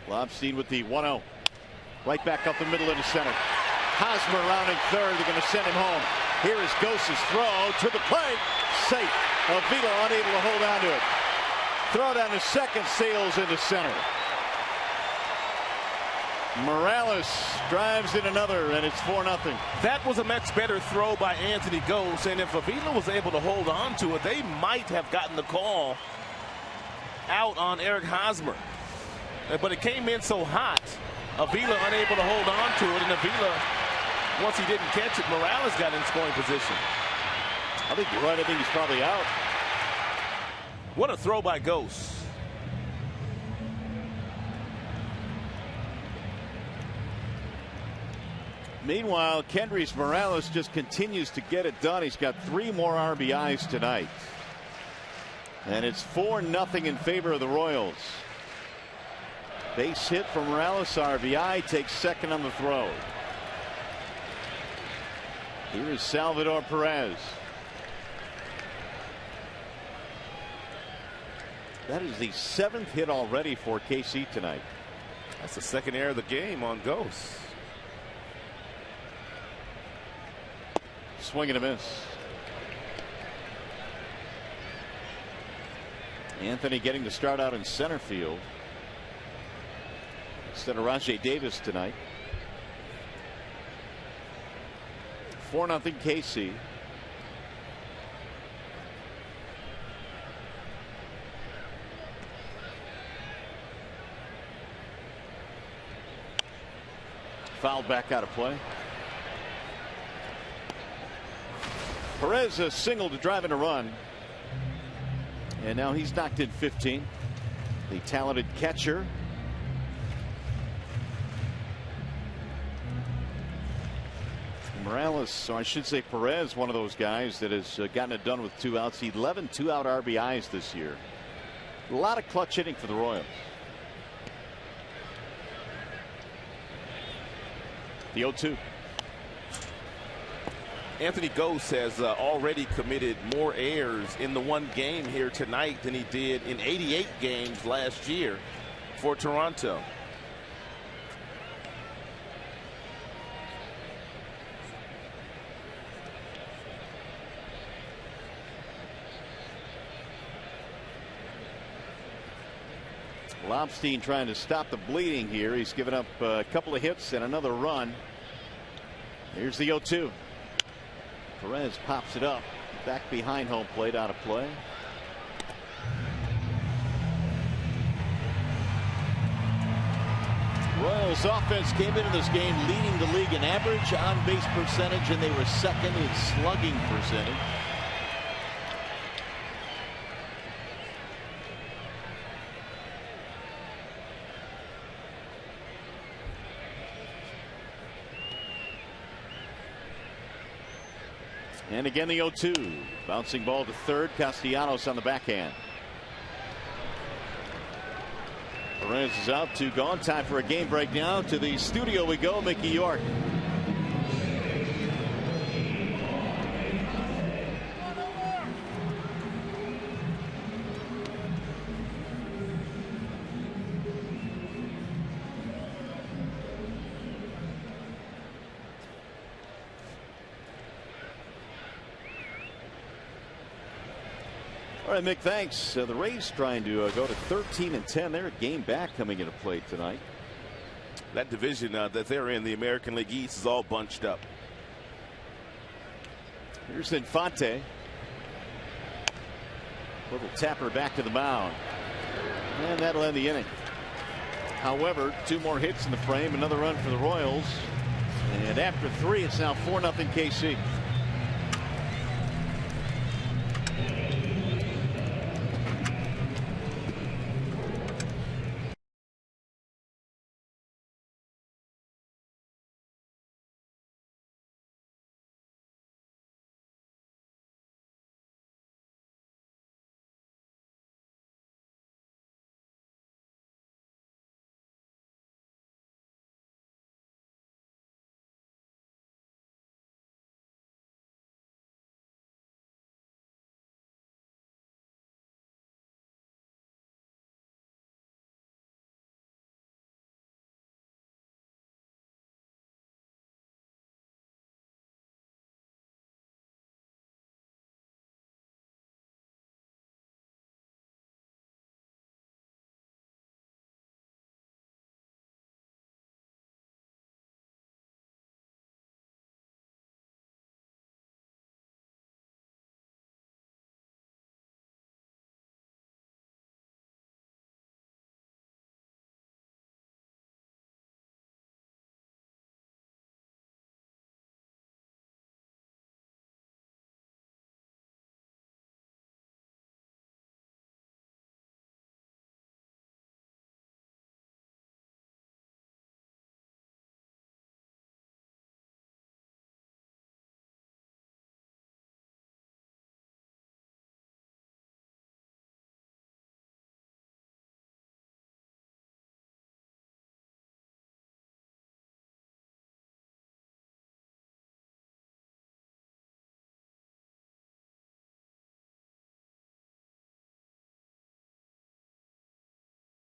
Lobstein with the 1-0. Right back up the middle into center. Hosmer rounding third. They're going to send him home. Here is Gos's throw to the plate. Safe. Avila unable to hold on to it. Throw down to second, sails into center. Morales drives in another, and it's 4-0. That was a much better throw by Anthony Gose, and if Avila was able to hold on to it, they might have gotten the call out on Eric Hosmer. But it came in so hot, Avila unable to hold on to it, and Avila, once he didn't catch it, Morales got in scoring position. I think you're right. I think he's probably out. What a throw by Gose. Meanwhile, Kenrys Morales just continues to get it done. He's got 3 more RBIs tonight. And it's 4-0 in favor of the Royals. Base hit from Morales, RBI, takes second on the throw. Here is Salvador Perez. That is the 7th hit already for KC tonight. That's the second error of the game on Gose. Swing and a miss. Anthony getting to start out in center field instead of Rajay Davis tonight. 4-0 KC. Fouled back out of play. Perez a single to drive in a run. And now he's knocked in 15. The talented catcher. Morales, or I should say Perez, one of those guys that has gotten it done with 2 outs. 11 2-out RBIs this year. A lot of clutch hitting for the Royals. The 0-2. Anthony Gose has already committed more errors in the one game here tonight than he did in 88 games last year for Toronto. Lobstein trying to stop the bleeding here. He's given up a couple of hits and another run. Here's the 0-2. Perez pops it up back behind home plate, out of play. Royals offense came into this game leading the league in average on base percentage, and they were second in slugging percentage. And again the 0-2. Bouncing ball to third. Castellanos on the backhand. Perez is out, 2 gone. Time for a game break now. To the studio we go. Mickey York. All right, Mick, thanks. The Rays trying to go to 13-10. They're a game back coming into play tonight. That division that they're in, the American League East, is all bunched up. Here's Infante. Little tapper back to the mound. And that'll end the inning. However, 2 more hits in the frame. Another run for the Royals. And after 3, it's now 4-0 KC.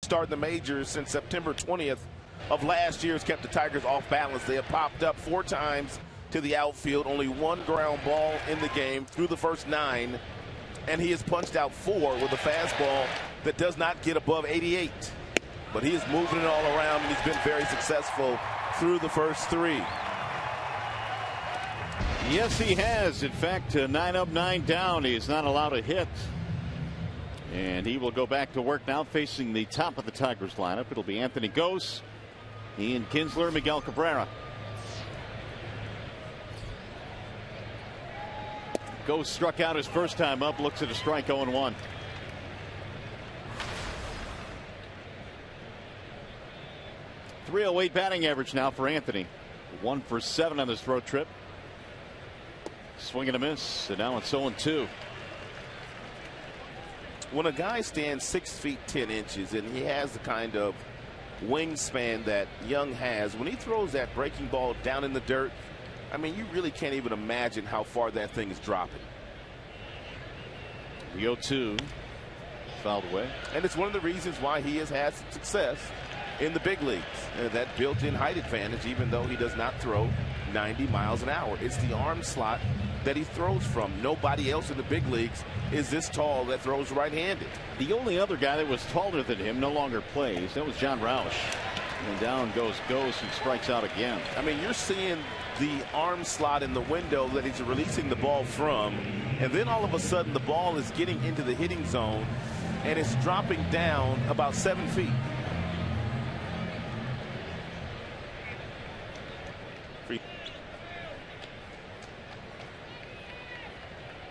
Starting the majors since September 20th of last year has kept the Tigers off balance. They have popped up 4 times to the outfield, only 1 ground ball in the game through the first 9, and he has punched out 4 with a fastball that does not get above 88. But he is moving it all around, and he's been very successful through the first 3. Yes, he has. In fact, 9 up, 9 down. He is not allowed a hit. And he will go back to work now facing the top of the Tigers lineup. It'll be Anthony Gose, Ian Kinsler, Miguel Cabrera. Gose struck out his first time up, looks at a strike, 0-1. .308 batting average now for Anthony. 1 for 7 on this road trip. Swing and a miss, and now it's 0-2. When a guy stands 6 feet 10 inches and he has the kind of wingspan that Young has, when he throws that breaking ball down in the dirt, I mean, you really can't even imagine how far that thing is dropping. The 0-2 fouled away. And it's one of the reasons why he has had some success in the big leagues. That built-in height advantage, even though he does not throw 90 miles an hour. It's the arm slot that he throws from. Nobody else in the big leagues is this tall that throws right-handed. The only other guy that was taller than him no longer plays. That was John Roush. And down goes Gose, who strikes out again. I mean, you're seeing the arm slot in the window that he's releasing the ball from, and then all of a sudden the ball is getting into the hitting zone and it's dropping down about 7 feet.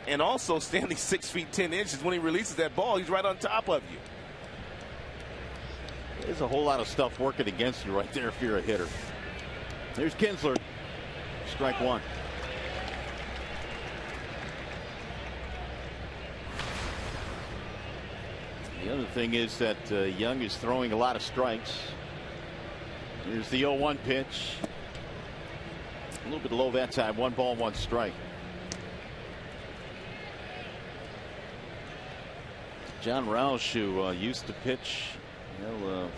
And also standing 6 feet 10 inches, when he releases that ball, he's right on top of you. There's a whole lot of stuff working against you right there if you're a hitter. There's Kinsler. Strike one. The other thing is that Young is throwing a lot of strikes. Here's the 0-1 pitch. A little bit low that time. 1 ball, 1 strike. John Roush, who used to pitch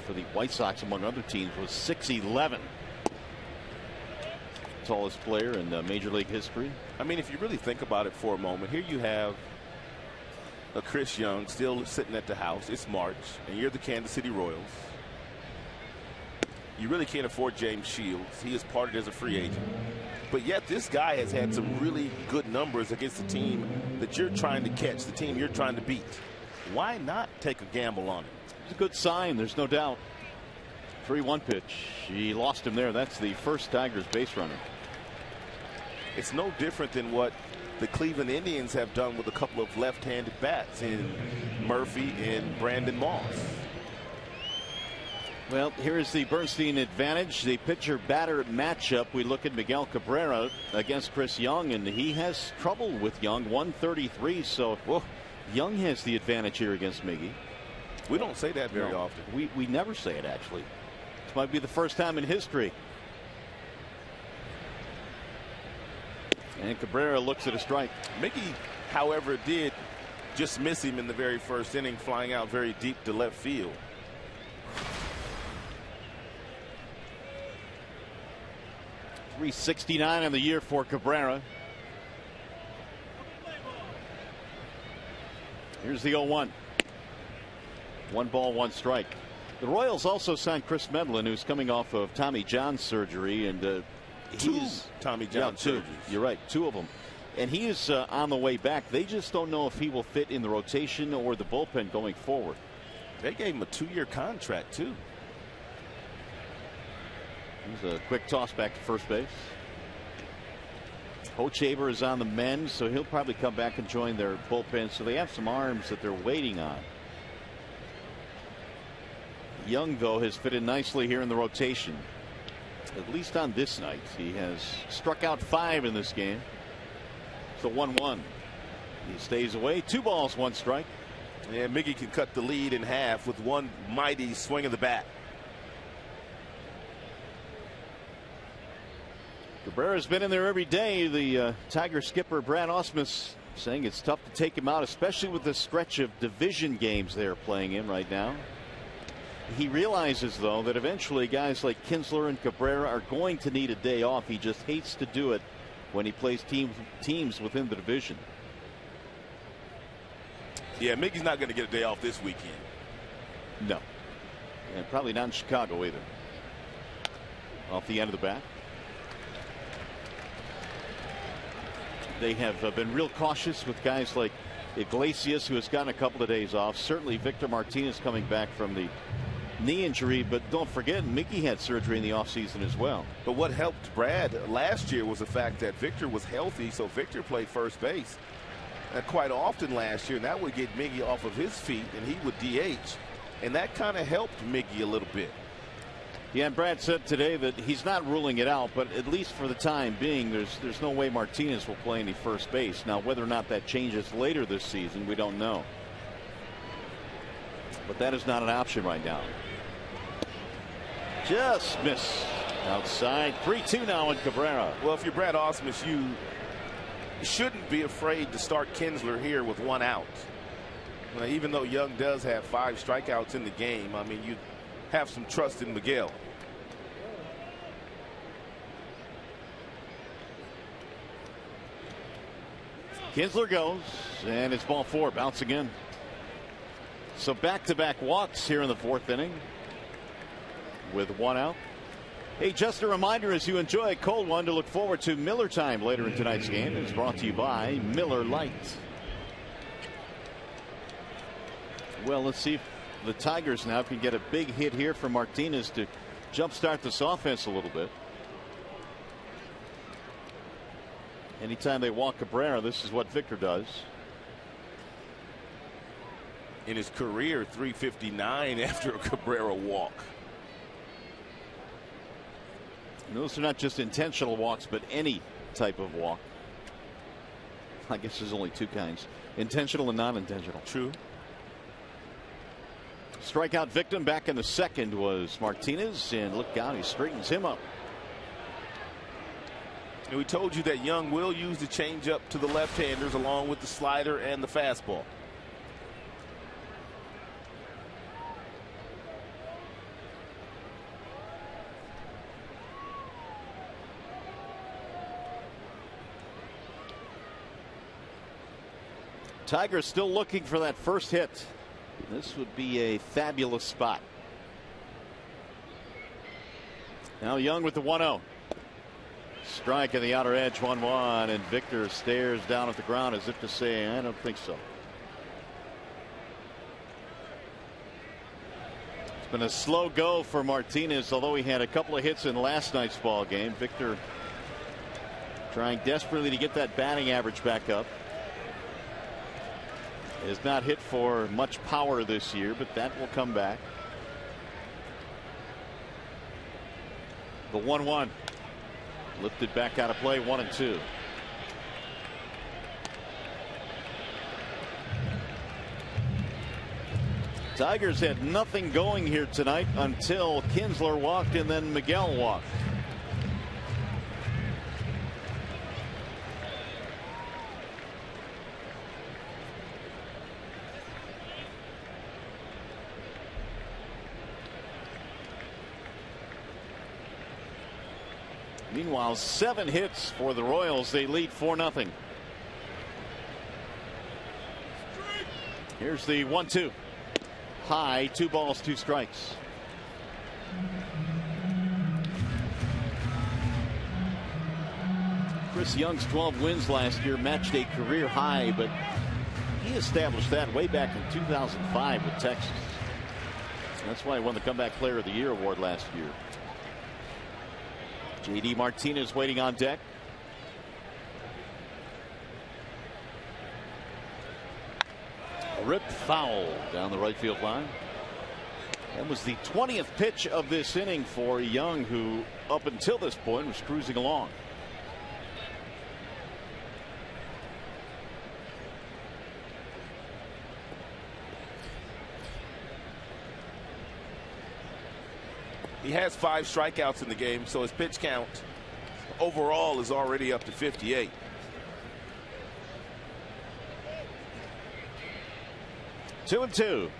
for the White Sox among other teams, was 6'11". Tallest player in Major League history. I mean, if you really think about it for a moment, here you have a Chris Young still sitting at the house. It's March, and you're the Kansas City Royals. You really can't afford James Shields. He is parted as a free agent. But yet this guy has had some really good numbers against the team that you're trying to catch, the team you're trying to beat. Why not take a gamble on it? It's a good sign, there's no doubt. 3-1 pitch. He lost him there. That's the first Tigers base runner. It's no different than what the Cleveland Indians have done with a couple of left-handed bats in Murphy and Brandon Moss. Well, here's the Bernstein advantage. The pitcher-batter matchup. We look at Miguel Cabrera against Chris Young, and he has trouble with Young. 133, so Young has the advantage here against Miggy. We don't say that very often. We never say it, actually. This might be the first time in history. And Cabrera looks at a strike. Miggy, however, did just miss him in the very first inning, flying out very deep to left field. .369 on the year for Cabrera. Here's the 0-1. 1 ball, 1 strike. The Royals also signed Chris Medlin, who's coming off of Tommy John surgery, and he's Tommy John surgeries. You're right, 2 of them, and he is on the way back. They just don't know if he will fit in the rotation or the bullpen going forward. They gave him a 2-year contract too. Here's a quick toss back to first base. Hochaber is on the mend, so he'll probably come back and join their bullpen. So they have some arms that they're waiting on. Young, though, has fitted nicely here in the rotation, at least on this night. He has struck out 5 in this game. So 1-1. He stays away. 2 balls, 1 strike. And Miggy can cut the lead in half with one mighty swing of the bat. Cabrera's been in there every day. The Tiger skipper Brad Ausmus saying it's tough to take him out, especially with the stretch of division games they're playing in right now. He realizes, though, that eventually guys like Kinsler and Cabrera are going to need a day off. He just hates to do it when he plays teams within the division. Yeah, Miggy's not going to get a day off this weekend. No. And probably not in Chicago either. Off the end of the bat. They have been real cautious with guys like Iglesias, who has gotten a couple of days off. Certainly Victor Martinez coming back from the knee injury, but don't forget Mickey had surgery in the offseason as well. But what helped Brad last year was the fact that Victor was healthy, so Victor played first base quite often last year, and that would get Miggy off of his feet, and he would DH, and that kind of helped Miggy a little bit. Yeah, and Brad said today that he's not ruling it out, but at least for the time being, there's no way Martinez will play any first base. Now, whether or not that changes later this season, we don't know. But that is not an option right now. Just miss outside. 3-2 now in Cabrera. Well, if you're Brad Ausmus, you shouldn't be afraid to start Kinsler here with 1 out. Even though Young does have 5 strikeouts in the game, I mean, you have some trust in Miguel. Kinsler goes, and it's ball 4. Bounce again. So back-to-back walks here in the 4th inning with 1 out. Hey, just a reminder, as you enjoy a cold one, to look forward to Miller Time later in tonight's game. It's brought to you by Miller Lite. Well, let's see if the Tigers now can get a big hit here from Martinez to jumpstart this offense a little bit. Anytime they walk Cabrera, this is what Victor does. In his career, 359 after a Cabrera walk. And those are not just intentional walks, but any type of walk. I guess there's only 2 kinds: intentional and non-intentional. True. Strikeout victim back in the 2nd was Martinez, and look out, he straightens him up. And we told you that Young will use the changeup to the left-handers along with the slider and the fastball. Tigers still looking for that first hit. This would be a fabulous spot. Now Young with the 1-0. Strike at the outer edge, 1-1, and Victor stares down at the ground as if to say, I don't think so. It's been a slow go for Martinez, although he had a couple of hits in last night's ball game. Victor trying desperately to get that batting average back up. Has not hit for much power this year, but that will come back. The 1-1 lifted back out of play, 1-2. Tigers had nothing going here tonight until Kinsler walked and then Miguel walked. Meanwhile, 7 hits for the Royals. They lead 4-0. Here's the 1-2. High, 2 balls, 2 strikes. Chris Young's 12 wins last year matched a career high, but he established that way back in 2005 with Texas. That's why he won the Comeback Player of the Year award last year. J.D. Martinez waiting on deck. Ripped foul down the right field line. That was the 20th pitch of this inning for Young, who up until this point was cruising along. He has 5 strikeouts in the game, so his pitch count overall is already up to 58. Two and two.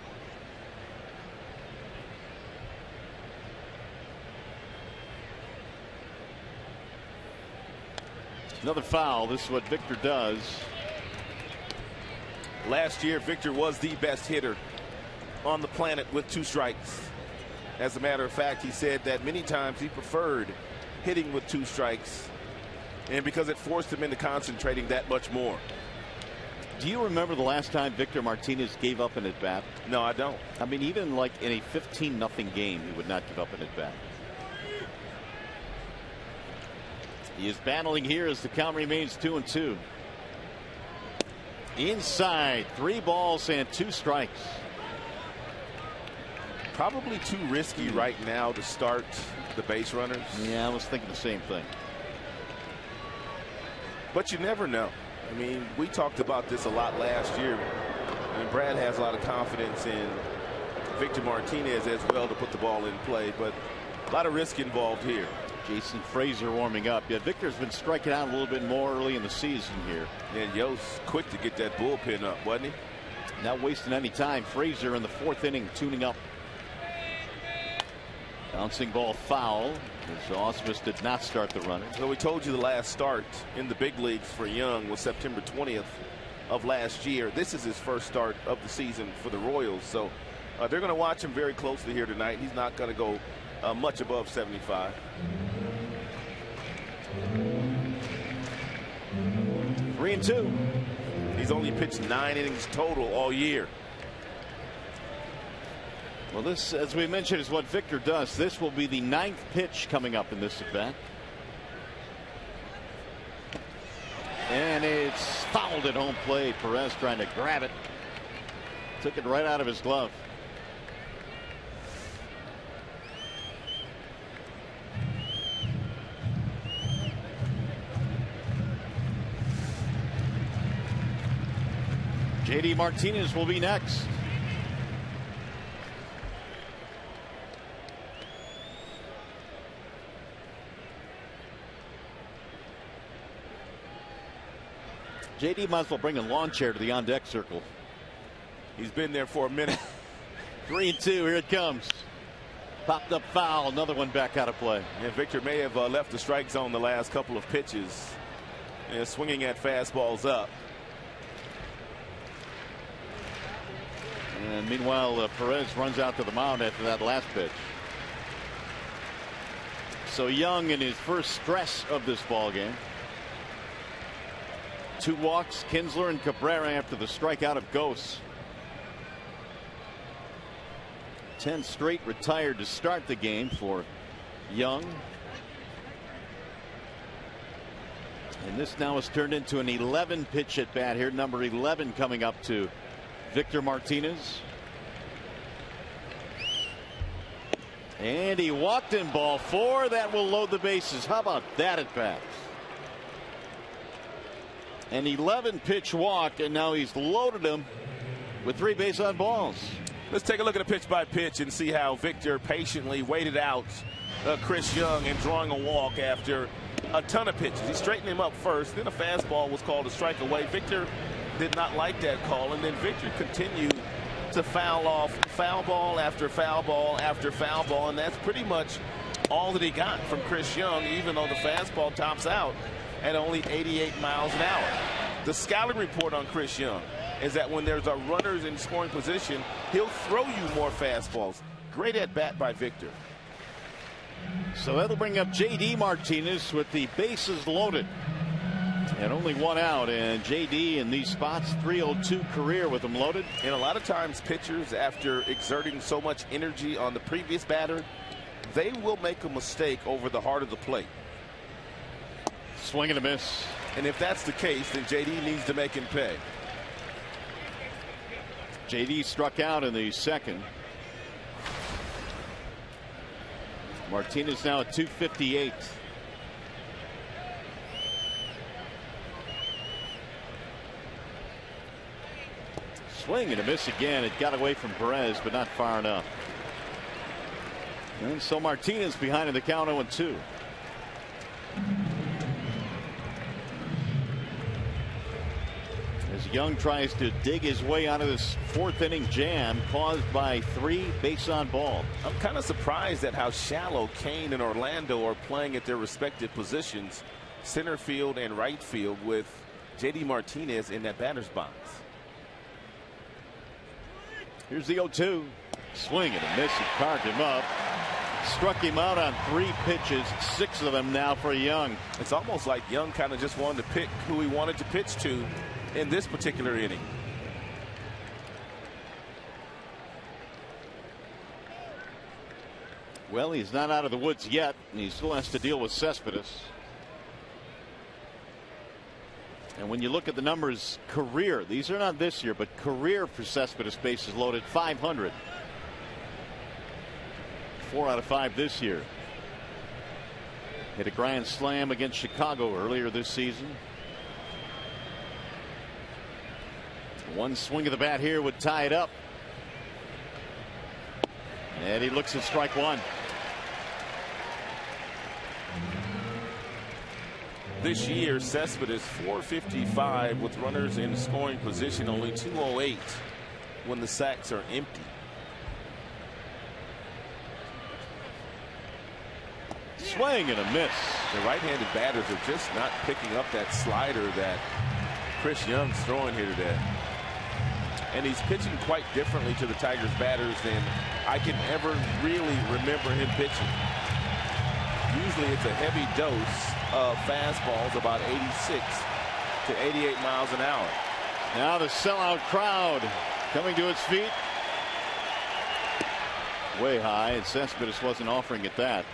Another foul. This is what Victor does. Last year, Victor was the best hitter on the planet with 2 strikes. As a matter of fact, he said that many times he preferred hitting with 2 strikes and because it forced him into concentrating that much more. Do you remember the last time Victor Martinez gave up an at-bat? No, I don't. I mean, even like in a 15-0 game, he would not give up an at-bat. He is battling here as the count remains 2-2. Inside, 3 balls and 2 strikes. Probably too risky right now to start the base runners. Yeah, I was thinking the same thing. But you never know. I mean, we talked about this a lot last year. And Brad has a lot of confidence in Victor Martinez as well to put the ball in play, but a lot of risk involved here. Jason Frazier warming up. Yeah, Victor's been striking out a little bit more early in the season here. And Yost quick to get that bullpen up, wasn't he? Not wasting any time. Frazier in the 4th inning tuning up. Bouncing ball foul. So Ausmus did not start the runner. So we told you the last start in the big leagues for Young was September 20th of last year. This is his first start of the season for the Royals. So they're going to watch him very closely here tonight. He's not going to go much above 75. 3-2. He's only pitched 9 innings total all year. Well, this, as we mentioned, is what Victor does. This will be the 9th pitch coming up in this at-bat. And it's fouled at home plate. Perez trying to grab it. Took it right out of his glove. JD Martinez will be next. JD might as well bring a lawn chair to the on-deck circle. He's been there for a minute. 3-2. Here it comes. Popped up foul. Another one back out of play. And Victor may have left the strike zone the last couple of pitches. And swinging at fastballs up. And meanwhile, Perez runs out to the mound after that last pitch. So Young in his first stress of this ball game. 2 walks, Kinsler and Cabrera after the strikeout of Gose. 10 straight retired to start the game for Young. And this now has turned into an 11 pitch at bat here. Number 11 coming up to Victor Martinez. And he walked in ball 4. That will load the bases. How about that at bat? An 11 pitch walk, and now he's loaded him with 3 base on balls. Let's take a look at a pitch by pitch and see how Victor patiently waited out Chris Young and drawing a walk after a ton of pitches. He straightened him up first, then a fastball was called a strike away. Victor did not like that call, and then Victor continued to foul off foul ball after foul ball after foul ball, and that's pretty much all that he got from Chris Young, even though the fastball tops out at only 88 miles an hour. The scouting report on Chris Young is that when there's a runners in scoring position, he'll throw you more fastballs. Great at bat by Victor. So that'll bring up JD Martinez with the bases loaded. And only 1 out, and JD in these spots, 302 career with them loaded. And a lot of times pitchers, after exerting so much energy on the previous batter, they will make a mistake over the heart of the plate. Swing and a miss. And if that's the case, then JD needs to make him pay. JD struck out in the 2nd. Martinez now at 258. Swing and a miss again. It got away from Perez, but not far enough. And so Martinez behind in the count 0-2. As Young tries to dig his way out of this 4th inning jam caused by 3 base on ball. I'm kind of surprised at how shallow Kane and Orlando are playing at their respective positions, center field and right field, with JD Martinez in that batter's box. Here's the 0-2. Swing and a miss. He carved him up. Struck him out on 3 pitches, 6 of them now for Young. It's almost like Young kind of just wanted to pick who he wanted to pitch to in this particular inning. Well, he's not out of the woods yet, and he still has to deal with Cespedes. And when you look at the numbers, career, these are not this year, but career for Cespedes, bases loaded, 500. 4 out of 5 this year. Hit a grand slam against Chicago earlier this season. One swing of the bat here would tie it up. And he looks at strike 1. This year, Cespedes 455 with runners in scoring position, only 208 when the sacks are empty. Swing and a miss. The right-handed batters are just not picking up that slider that Chris Young's throwing here today. And he's pitching quite differently to the Tigers batters than I can ever really remember him pitching. Usually it's a heavy dose of fastballs, about 86 to 88 miles an hour. Now the sellout crowd coming to its feet. Way high, and Cespedes wasn't offering it that.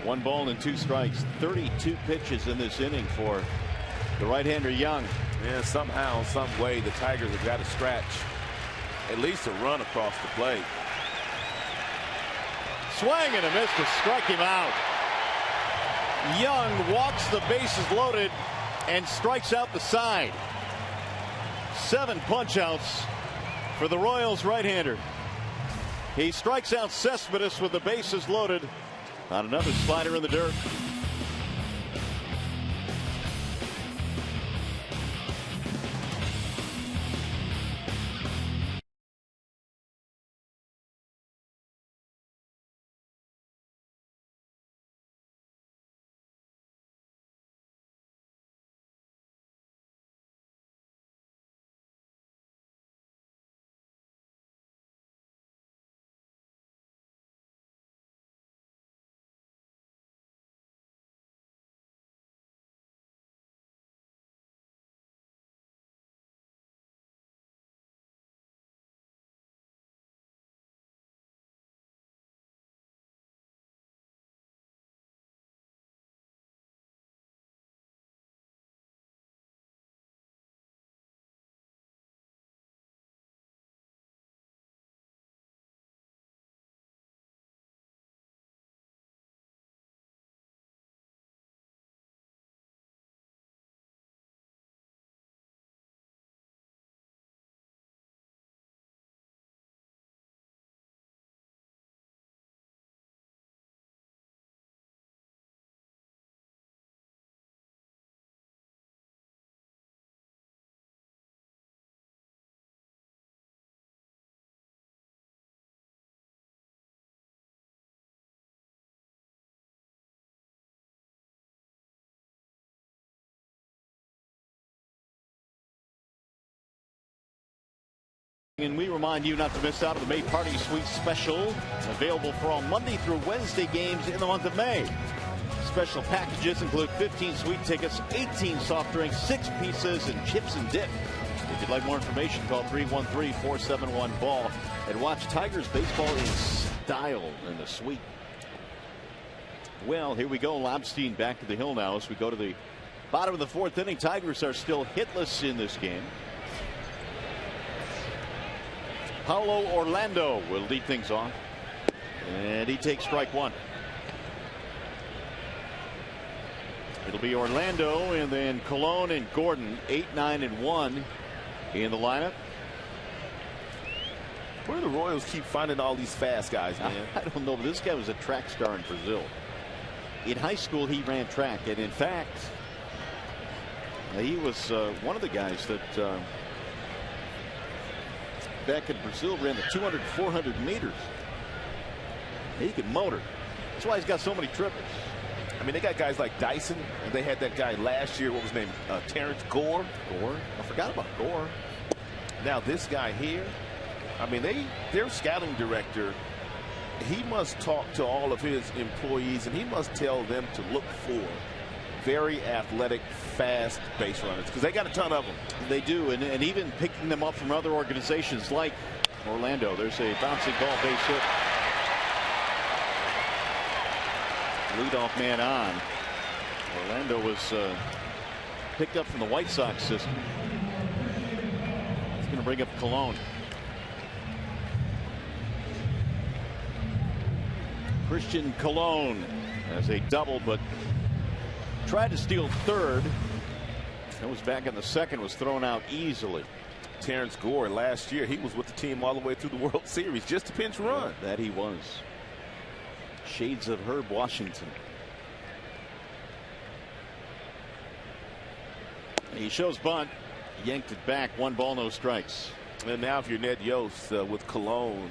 1 ball and 2 strikes. 32 pitches in this inning for the right-hander Young. Yeah, somehow, some way, the Tigers have got to scratch at least a run across the plate. Swing and a miss to strike him out. Young walks the bases loaded and strikes out the side. 7 punch outs for the Royals right-hander. He strikes out Cespedes with the bases loaded on another slider in the dirt. And we remind you not to miss out on the May Party Suite special, available for all Monday through Wednesday games in the month of May. Special packages include 15 suite tickets, 18 soft drinks, 6 pizzas, and chips and dip. If you'd like more information, call 313-471-BALL and watch Tigers baseball in style in the suite. Well, here we go. Lobstein back to the hill now as we go to the bottom of the 4th inning. Tigers are still hitless in this game. Paulo Orlando will lead things off, and he takes strike 1. It'll be Orlando and then Colon and Gordon, 8, 9, and 1 in the lineup. Where do the Royals keep finding all these fast guys, man? I don't know, but this guy was a track star in Brazil. In high school, he ran track, and in fact, he was one of the guys that back in Brazil ran the 200, 400 meters. He could motor. That's why he's got so many triples. I mean, they got guys like Dyson, and they had that guy last year. What was his name? Terrence Gore. I forgot about Gore. Now this guy here, I mean, their scouting director, he must talk to all of his employees, and he must tell them to look for very athletic, fast base runners, because they got a ton of them. They do, and even picking them up from other organizations like Orlando. There's a bouncing ball, base hit. Leadoff man on. Orlando was picked up from the White Sox system. He's going to bring up Colon. Christian Colon has a double, but tried to steal third. That was back in the second, was thrown out easily. Terrence Gore last year, he was with the team all the way through the World Series, just a pinch run. That he was. Shades of Herb Washington. He shows bunt, yanked it back, 1 ball, no strikes. And now if you're Ned Yost with Colon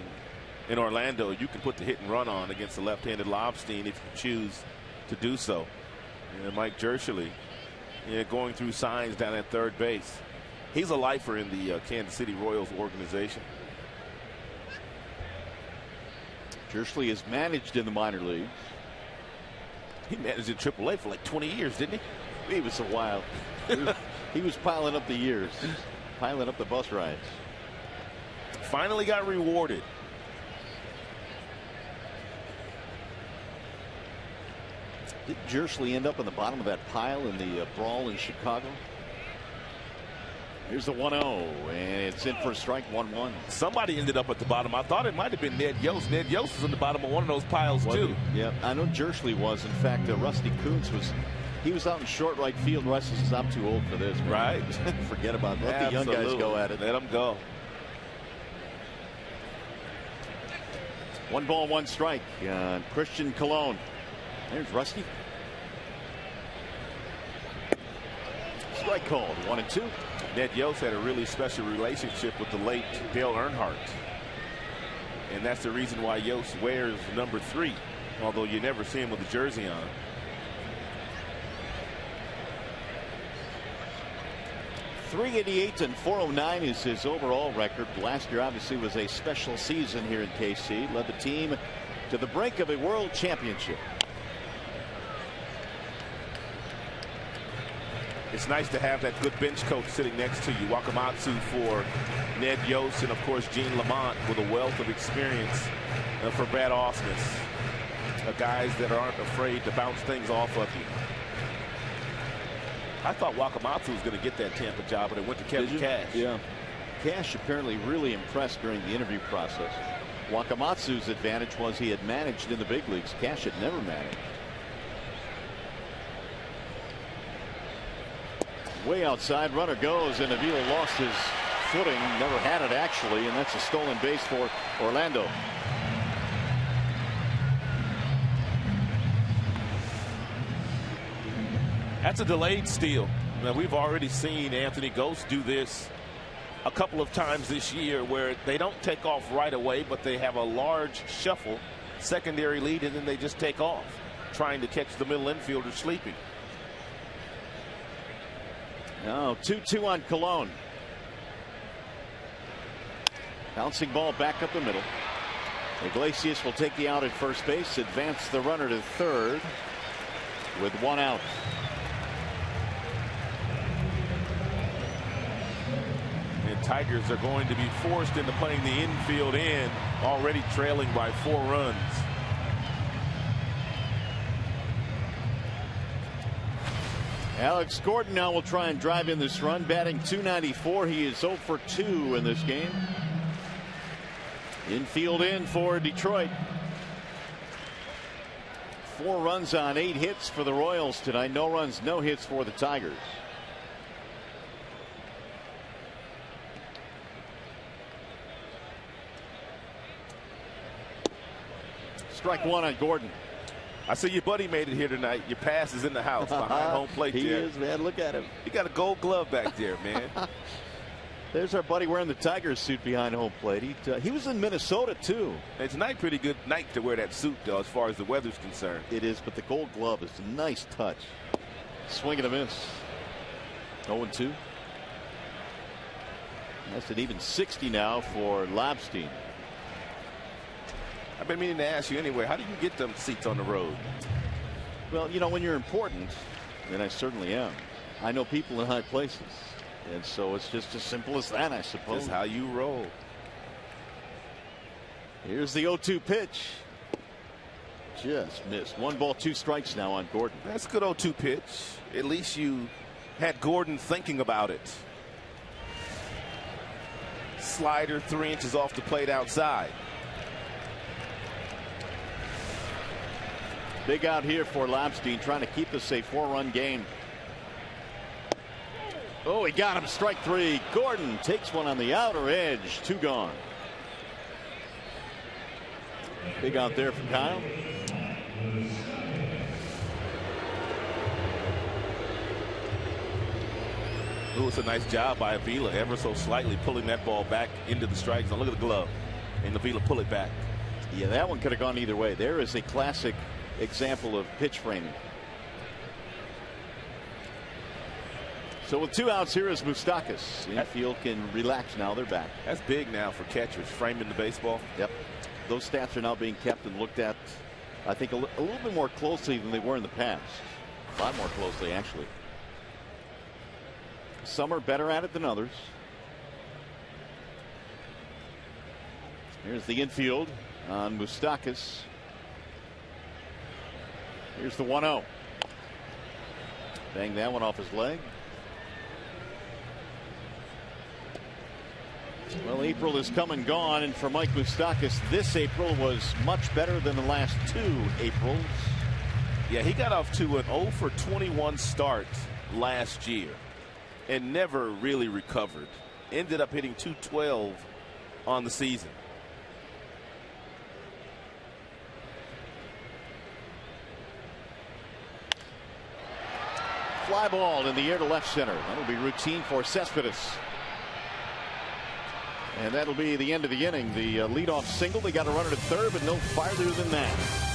in Orlando, you can put the hit and run on against the left-handed Lobstein if you choose to do so. And Mike Jerschele going through signs down at third base. He's a lifer in the Kansas City Royals organization. Jerschele is managed in the minor leagues. He managed in AAA for like 20 years, didn't he? He was a while. He was piling up the years, piling up the bus rides. Finally got rewarded. Did Jerschele end up in the bottom of that pile in the brawl in Chicago? Here's the 1-0, and it's in for a strike, 1-1. Somebody ended up at the bottom. I thought it might have been Ned Yost. Ned Yost was in the bottom of one of those piles, too. Yeah, I know Jerschele was. In fact, Rusty Kuntz was. He was out in short right field. Rusty says, "I'm too old for this." Man. Right. Forget about it. Let the young guys go at it. Let them go. 1 ball, 1 strike. Christian Colon. There's Rusty. Strike called. 1-2. Ned Yost had a really special relationship with the late Dale Earnhardt. And that's the reason why Yost wears number 3, although you never see him with the jersey on. .388 and .409 is his overall record. Last year obviously was a special season here in KC. Led the team to the brink of a world championship. It's nice to have that good bench coach sitting next to you. Wakamatsu for Ned Yost, and of course Gene Lamont with a wealth of experience for Brad Ausmus. Guys that aren't afraid to bounce things off of you. I thought Wakamatsu was going to get that Tampa job, but it went to Kevin Cash. Yeah. Cash apparently really impressed during the interview process. Wakamatsu's advantage was he had managed in the big leagues. Cash had never managed. Way outside, runner goes, and Avila lost his footing. Never had it actually, and that's a stolen base for Orlando. That's a delayed steal. Now, we've already seen Anthony Ghost do this a couple of times this year, where they don't take off right away, but they have a large shuffle, secondary lead, and then they just take off, trying to catch the middle infielder sleeping. Now 2-2 on Colon. Bouncing ball back up the middle. Iglesias will take the out at first base, advance the runner to third with 1 out. And Tigers are going to be forced into playing the infield in, already trailing by 4 runs. Alex Gordon now will try and drive in this run, batting .294. He is 0 for 2 in this game. Infield in for Detroit. 4 runs on 8 hits for the Royals tonight. No runs, no hits for the Tigers. Strike 1 on Gordon. I see your buddy made it here tonight. Your pass is in the house behind home plate. He there. is, man. Look at him. You got a gold glove back there, man. There's our buddy wearing the Tigers suit behind home plate. He was in Minnesota too. It's a pretty good night to wear that suit, though, as far as the weather's concerned. It is, but the gold glove is a nice touch. Swing and a miss. 0-2. That's an even 60 now for Lobstein. I've been meaning to ask you anyway, how do you get them seats on the road? Well, you know, when you're important, and I certainly am, I know people in high places. And so it's just as simple as that, I suppose. That's how you roll. Here's the 0-2 pitch. Just missed. 1 ball, 2 strikes now on Gordon. That's a good 0-2 pitch. At least you had Gordon thinking about it. Slider 3 inches off the plate outside. Big out here for Lobstein, trying to keep this a 4-run game. Oh, he got him. Strike 3. Gordon takes one on the outer edge. 2 gone. Big out there for Kyle. It was a nice job by Avila, ever so slightly pulling that ball back into the strike zone. Look at the glove, and Avila pull it back. Yeah, that one could have gone either way. There is a classic example of pitch framing. So with 2 outs, here is Moustakas. Infield can relax now. They're back. That's big now for catchers, framing the baseball. Yep. Those stats are now being kept and looked at, I think, a little bit more closely than they were in the past. A lot more closely, actually. Some are better at it than others. Here's the infield on Moustakas. Here's the 1-0. Bang that one off his leg. Well, April is come and gone, and for Mike Moustakas, this April was much better than the last 2 Aprils. Yeah, he got off to an 0-for-21 start last year and never really recovered. Ended up hitting .212 on the season. Fly ball in the air to left center. That'll be routine for Cespedes. And that'll be the end of the inning. The leadoff single. They got a runner to third, but no farther than that.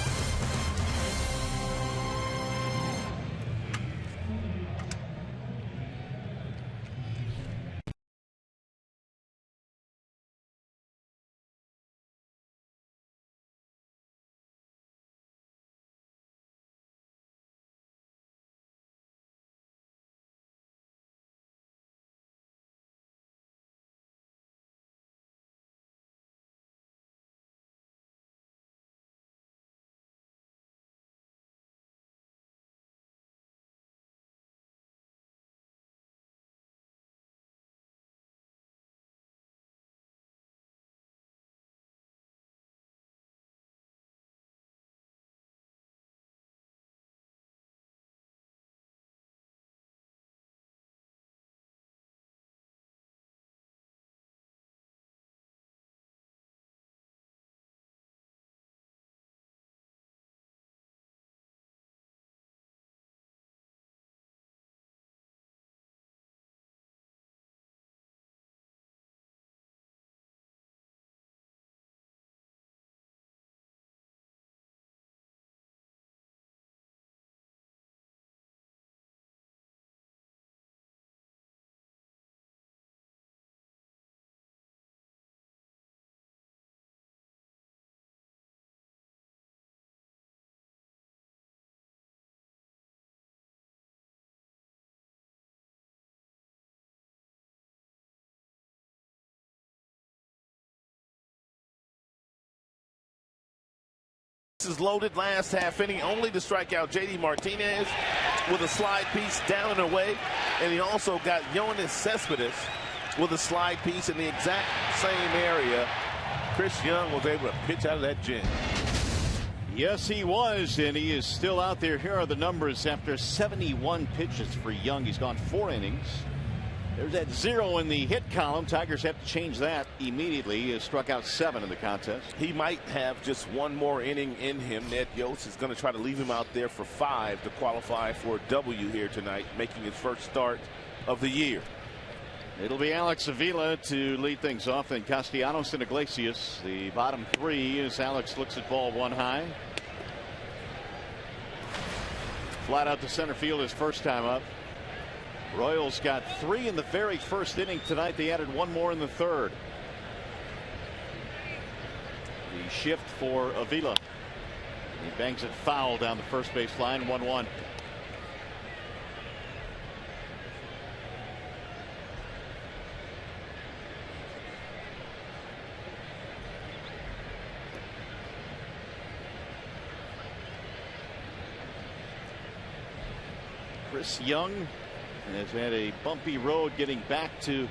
This is loaded last half inning, only to strike out J.D. Martinez with a slide piece down and away. And he also got Yoenis Cespedes with a slide piece in the exact same area. Chris Young was able to pitch out of that gym. Yes, he was, and he is still out there. Here are the numbers after 71 pitches for Young. He's gone 4 innings. There's that 0 in the hit column. Tigers have to change that immediately. He has struck out 7 in the contest. He might have just 1 more inning in him. Ned Yost is going to try to leave him out there for 5 to qualify for a W here tonight, making his first start of the year. It'll be Alex Avila to lead things off, and Castellanos and Iglesias. The bottom 3 as Alex looks at ball 1 high. Flat out to center field his first time up. Royals got 3 in the very first inning tonight. They added 1 more in the third. The shift for Avila. He bangs it foul down the first base line. 1-1. Chris Young has had a bumpy road getting back to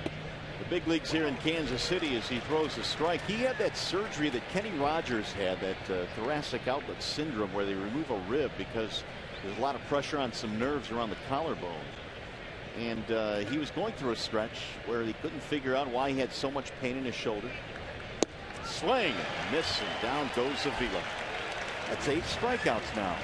the big leagues here in Kansas City as he throws a strike. He had that surgery that Kenny Rogers had, that thoracic outlet syndrome, where they remove a rib because there's a lot of pressure on some nerves around the collarbone. And he was going through a stretch where he couldn't figure out why he had so much pain in his shoulder. Swing and miss, and down goes Avila. That's 8 strikeouts now.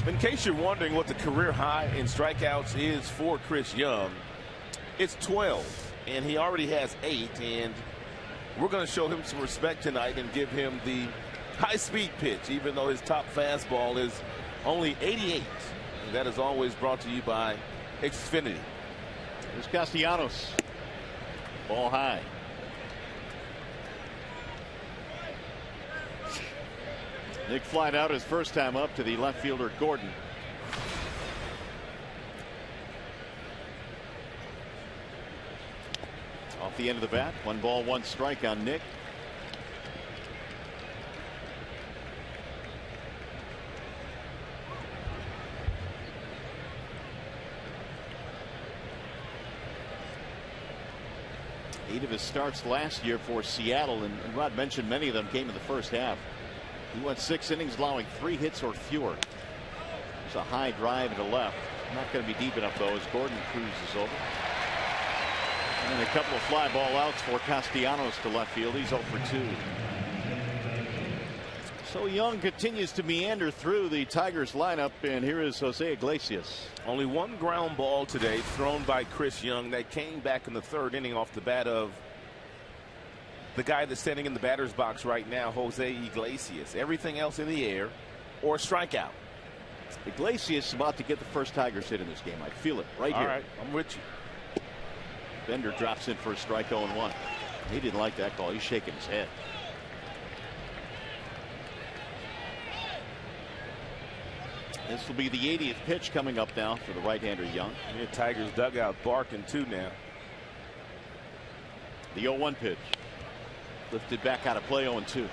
In case you're wondering what the career high in strikeouts is for Chris Young, it's 12, and he already has 8, and we're going to show him some respect tonight and give him the high-speed pitch, even though his top fastball is only 88. And that is always brought to you by Xfinity. Here's Castellanos. Ball high. Nick flied out his first time up to the left fielder Gordon. Off the end of the bat. 1 ball, 1 strike on Nick. Eight of his starts last year for Seattle, and Rod mentioned many of them came in the first half. He went 6 innings, allowing 3 hits or fewer. There's a high drive to left. Not going to be deep enough, though, as Gordon cruises over. And a couple of fly ball outs for Castellanos to left field. He's 0 for 2. So Young continues to meander through the Tigers lineup, and here is Jose Iglesias. Only 1 ground ball today thrown by Chris Young that came back in the 3rd inning off the bat of the guy that's standing in the batter's box right now, Jose Iglesias. Everything else in the air or strikeout. Iglesias is about to get the first Tigers hit in this game. I feel it right here. All right, I'm with you. Bender drops in for a strike, 0-1. He didn't like that call. He's shaking his head. This will be the 80th pitch coming up now for the right-hander Young. Yeah, Tigers dugout barking too now. The 0-1 pitch. Lifted back out of play, 0-2.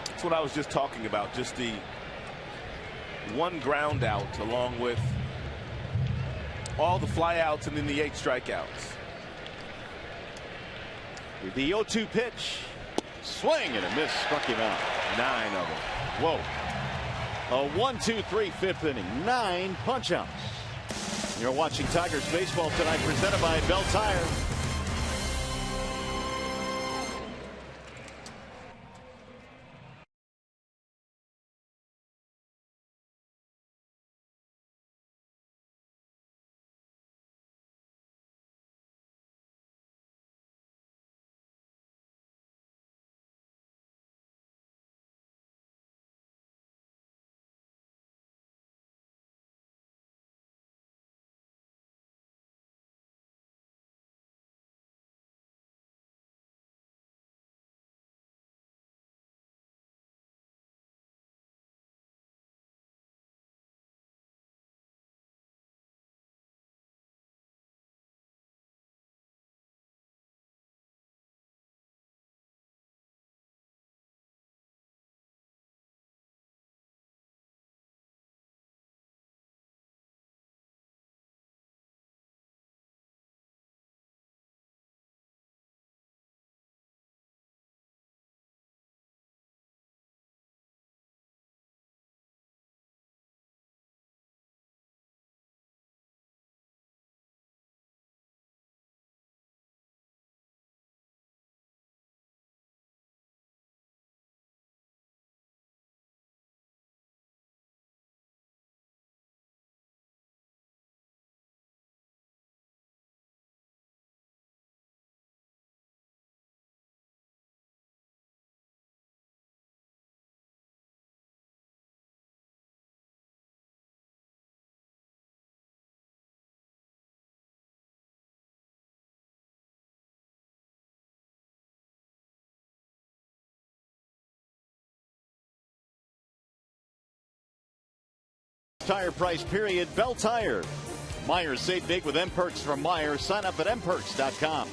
That's what I was just talking about. Just the 1 ground out along with all the flyouts and then the 8 strikeouts. The 0-2 pitch. Swing and a miss. Struck him out. 9 of them. Whoa. A 1-2-3 5th inning. 9 punch outs. You're watching Tigers baseball tonight, presented by Bell Tire. Tire price period. Bell Tire. Myers, save big with M-Perks from Myers. Sign up at mperks.com.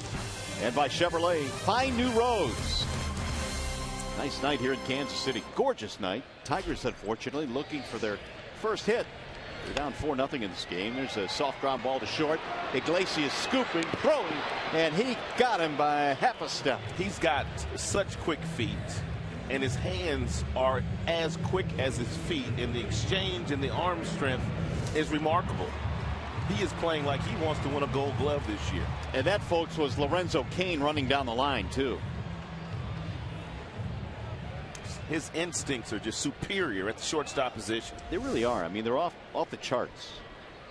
And by Chevrolet, find new roads. Nice night here in Kansas City. Gorgeous night. Tigers, unfortunately, looking for their first hit. They're down 4-0 in this game. There's a soft ground ball to short. Iglesias scooping, throwing, and he got him by half a step. He's got such quick feet, and his hands are as quick as his feet, and the exchange and the arm strength is remarkable. He is playing like he wants to win a Gold Glove this year. And that, folks, was Lorenzo Cain running down the line, too. His instincts are just superior at the shortstop position. They really are. I mean, they're off the charts.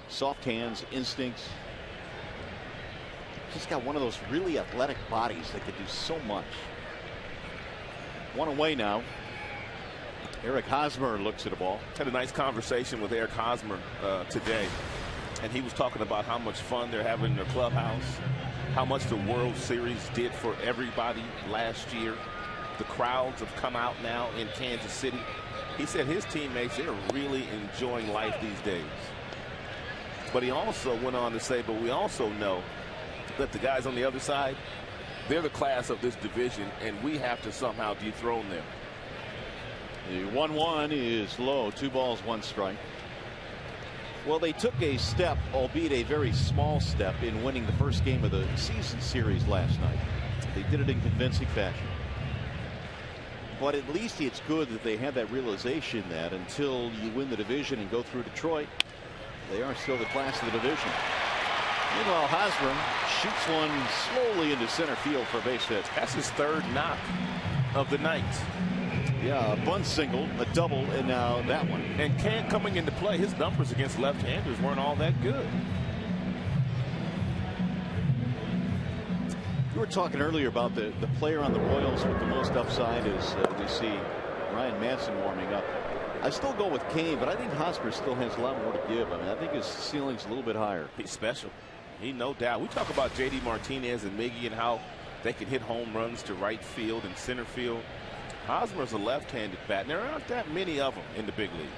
Soft hands, instincts. Just got one of those really athletic bodies that could do so much. One away now. Eric Hosmer looks at the ball. Had a nice conversation with Eric Hosmer today, and he was talking about how much fun they're having in their clubhouse, how much the World Series did for everybody last year. The crowds have come out now in Kansas City. He said his teammates, they're really enjoying life these days. But he also went on to say, but we also know that the guys on the other side, they're the class of this division, and we have to somehow dethrone them. The 1-1 is low. 2 balls, 1 strike. Well, they took a step, albeit a very small step, in winning the first game of the season series last night. They did it in convincing fashion. But at least it's good that they had that realization that until you win the division and go through Detroit, they are still the class of the division. Meanwhile, Hosmer shoots one slowly into center field for a base hit. That's his 3rd knock of the night. Yeah, a bunt single, a double, and now that one. And Can coming into play, his numbers against left-handers weren't all that good. We were talking earlier about the player on the Royals with the most upside as we see Ryan Madson warming up. I still go with Cain, but I think Hosmer still has a lot more to give. I mean, I think his ceiling's a little bit higher. He's special. He no doubt. We talk about J.D. Martinez and Miggy and how they can hit home runs to right field and center field. Hosmer's a left-handed bat, and there aren't that many of them in the big leagues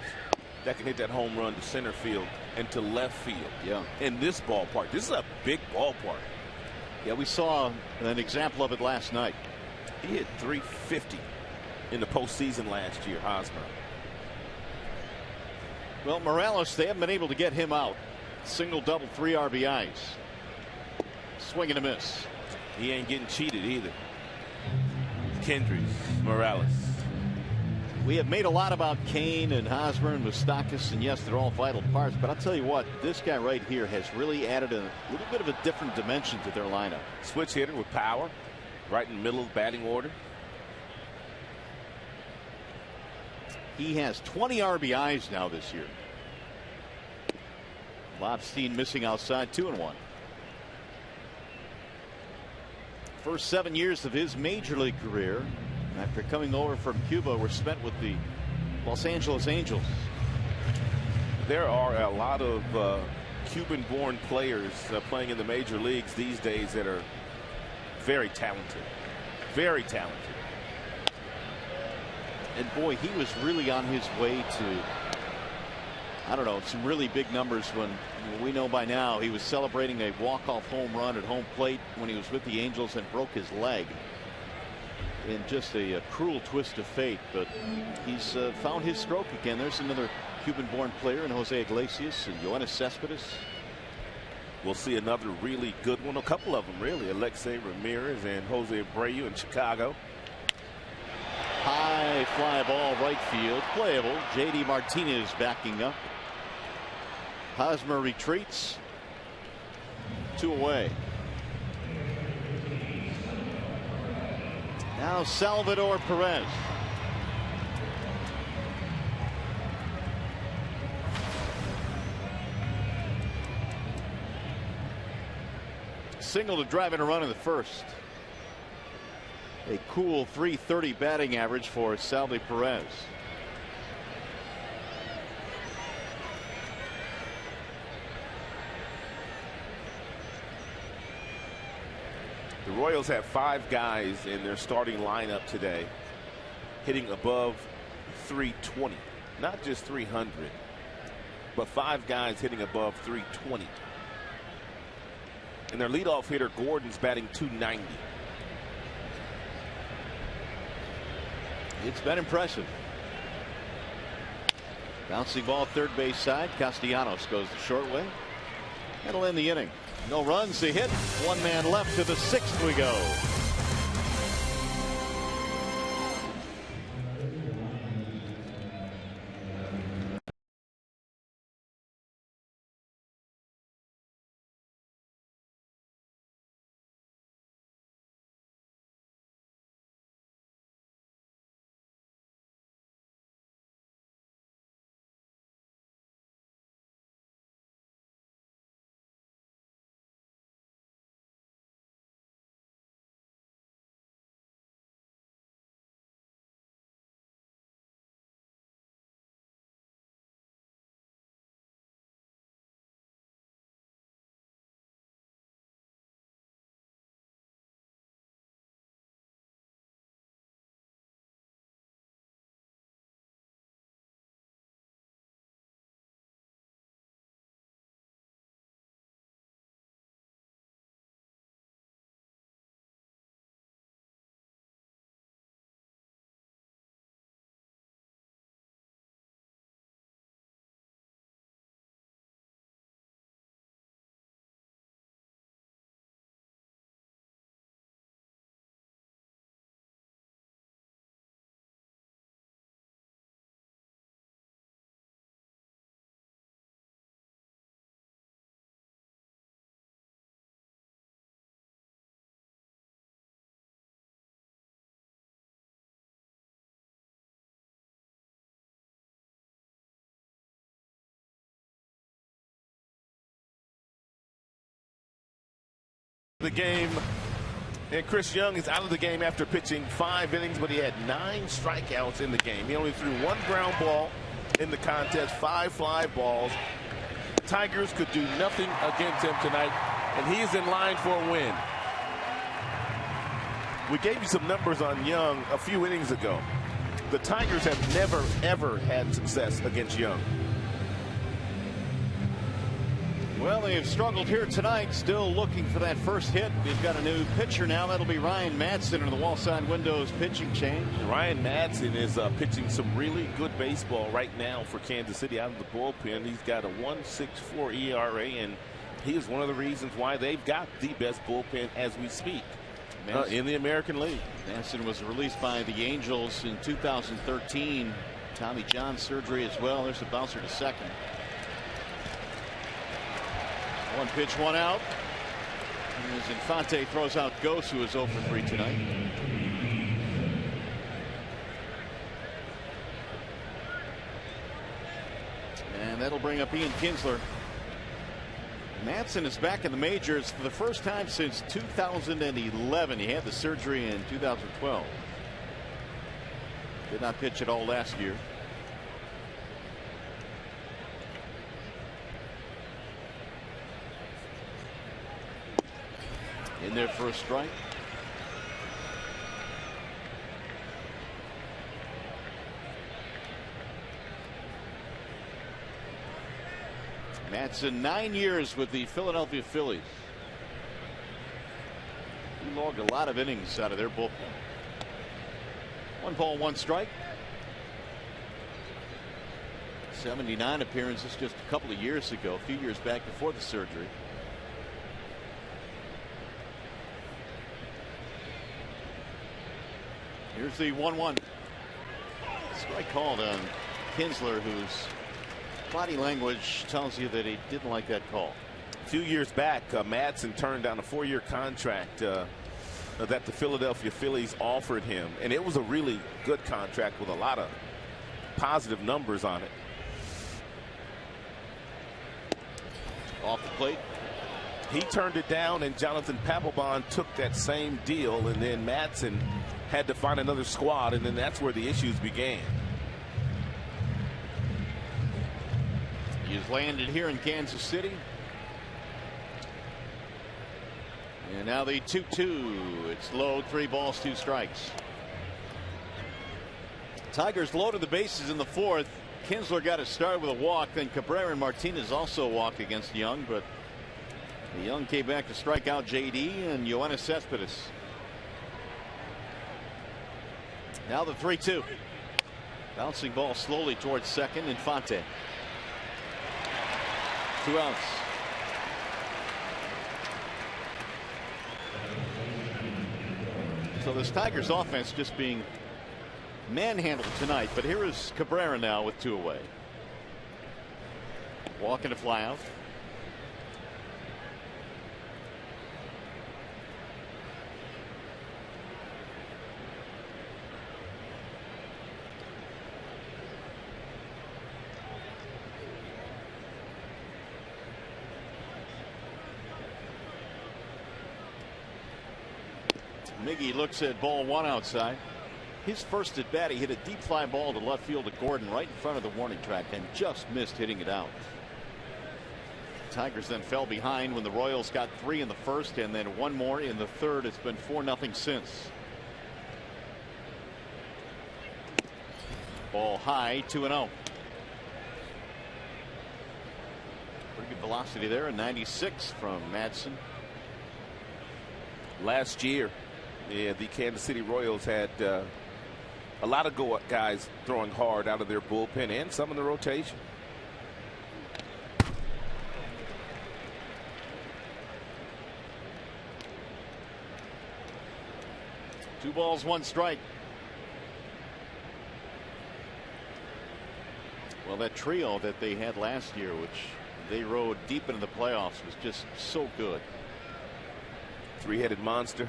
that can hit that home run to center field and to left field. Yeah. In this ballpark. This is a big ballpark. Yeah, we saw an example of it last night. He hit .350 in the postseason last year, Hosmer. Well, Morales, they haven't been able to get him out. Single, double, 3 RBIs. Swing and a miss. He ain't getting cheated either. Kendrys, Morales. We have made a lot about Cain and Hosmer and Moustakas, and yes, they're all vital parts, but I'll tell you what, this guy right here has really added a little bit of a different dimension to their lineup. Switch hitter with power, right in the middle of the batting order. He has 20 RBIs now this year. Lobstein missing outside, 2-1. First 7 years of his major league career after coming over from Cuba were spent with the Los Angeles Angels. There are a lot of Cuban-born players playing in the major leagues these days that are very talented. Very talented. And boy, he was really on his way to, I don't know, some really big numbers when we know by now he was celebrating a walk-off home run at home plate when he was with the Angels and broke his leg in just a cruel twist of fate. But he's found his stroke again. There's another Cuban-born player in Jose Iglesias and Yoenis Cespedes. We'll see another really good one. A couple of them, really. Alexei Ramirez and Jose Abreu in Chicago. High fly ball right field, playable. J.D. Martinez backing up. Hosmer retreats. 2 away. Now Salvador Perez. Single to drive in a run in the first. A cool .330 batting average for Salvi Perez. The Royals have 5 guys in their starting lineup today hitting above .320, not just .300. but 5 guys hitting above 320. And their leadoff hitter Gordon's batting .290. It's been impressive. Bouncing ball third base side. Castellanos goes the short way. That'll end the inning. No runs, the hit. 1 man left. To the 6th we go. The game, and Chris Young is out of the game after pitching 5 innings, but he had 9 strikeouts in the game. He only threw 1 ground ball in the contest, 5 fly balls. The Tigers could do nothing against him tonight, and he is in line for a win. We gave you some numbers on Young a few innings ago. The Tigers have never, ever had success against Young. Well, they've struggled here tonight, still looking for that first hit. They've got a new pitcher now. That'll be Ryan Madson in the wall side windows pitching change. Ryan Madson is pitching some really good baseball right now for Kansas City out of the bullpen. He's got a 1.64 ERA, and he is one of the reasons why they've got the best bullpen as we speak in the American League. Madson was released by the Angels in 2013. Tommy John surgery as well. There's a bouncer to second. 1 pitch, 1 out. As Infante throws out Ghost, who is 0 for 3 tonight. And that'll bring up Ian Kinsler. Madson is back in the majors for the first time since 2011. He had the surgery in 2012. Did not pitch at all last year. In there for a strike. Madson 9 years with the Philadelphia Phillies. He logged a lot of innings out of their bullpen. 1 ball, 1 strike. 79 appearances just a couple of years ago, a few years back before the surgery. Here's the 1-1. Strike called on Kinsler, whose body language tells you that he didn't like that call. A few years back, Madson turned down a 4-year contract that the Philadelphia Phillies offered him, and it was a really good contract with a lot of positive numbers on it. Off the plate. He turned it down, and Jonathan Papelbon took that same deal, and then Madson had to find another squad, and then that's where the issues began. He's landed here in Kansas City. And now the 2-2. It's low, 3 balls, 2 strikes. Tigers loaded the bases in the 4th. Kinsler got it started with a walk. Then Cabrera and Martinez also walked against Young, but Young came back to strike out JD and Yoenis Cespedes. Now the 3-2. Bouncing ball slowly towards second. Infante. 2 outs. So this Tigers offense just being manhandled tonight, but here is Cabrera now with 2 away. Walk and a fly out. Miggy looks at ball 1 outside. His first at bat, he hit a deep fly ball to left field to Gordon right in front of the warning track and just missed hitting it out. Tigers then fell behind when the Royals got 3 in the first and then 1 more in the third. It's been 4-0 since. Ball high, 2-0. Pretty good velocity there, a 96 from Madsen. Last year, the Kansas City Royals had a lot of guys throwing hard out of their bullpen and some in the rotation. Two balls, 1 strike. Well, that trio that they had last year, which they rode deep into the playoffs, was just so good. 3-headed monster.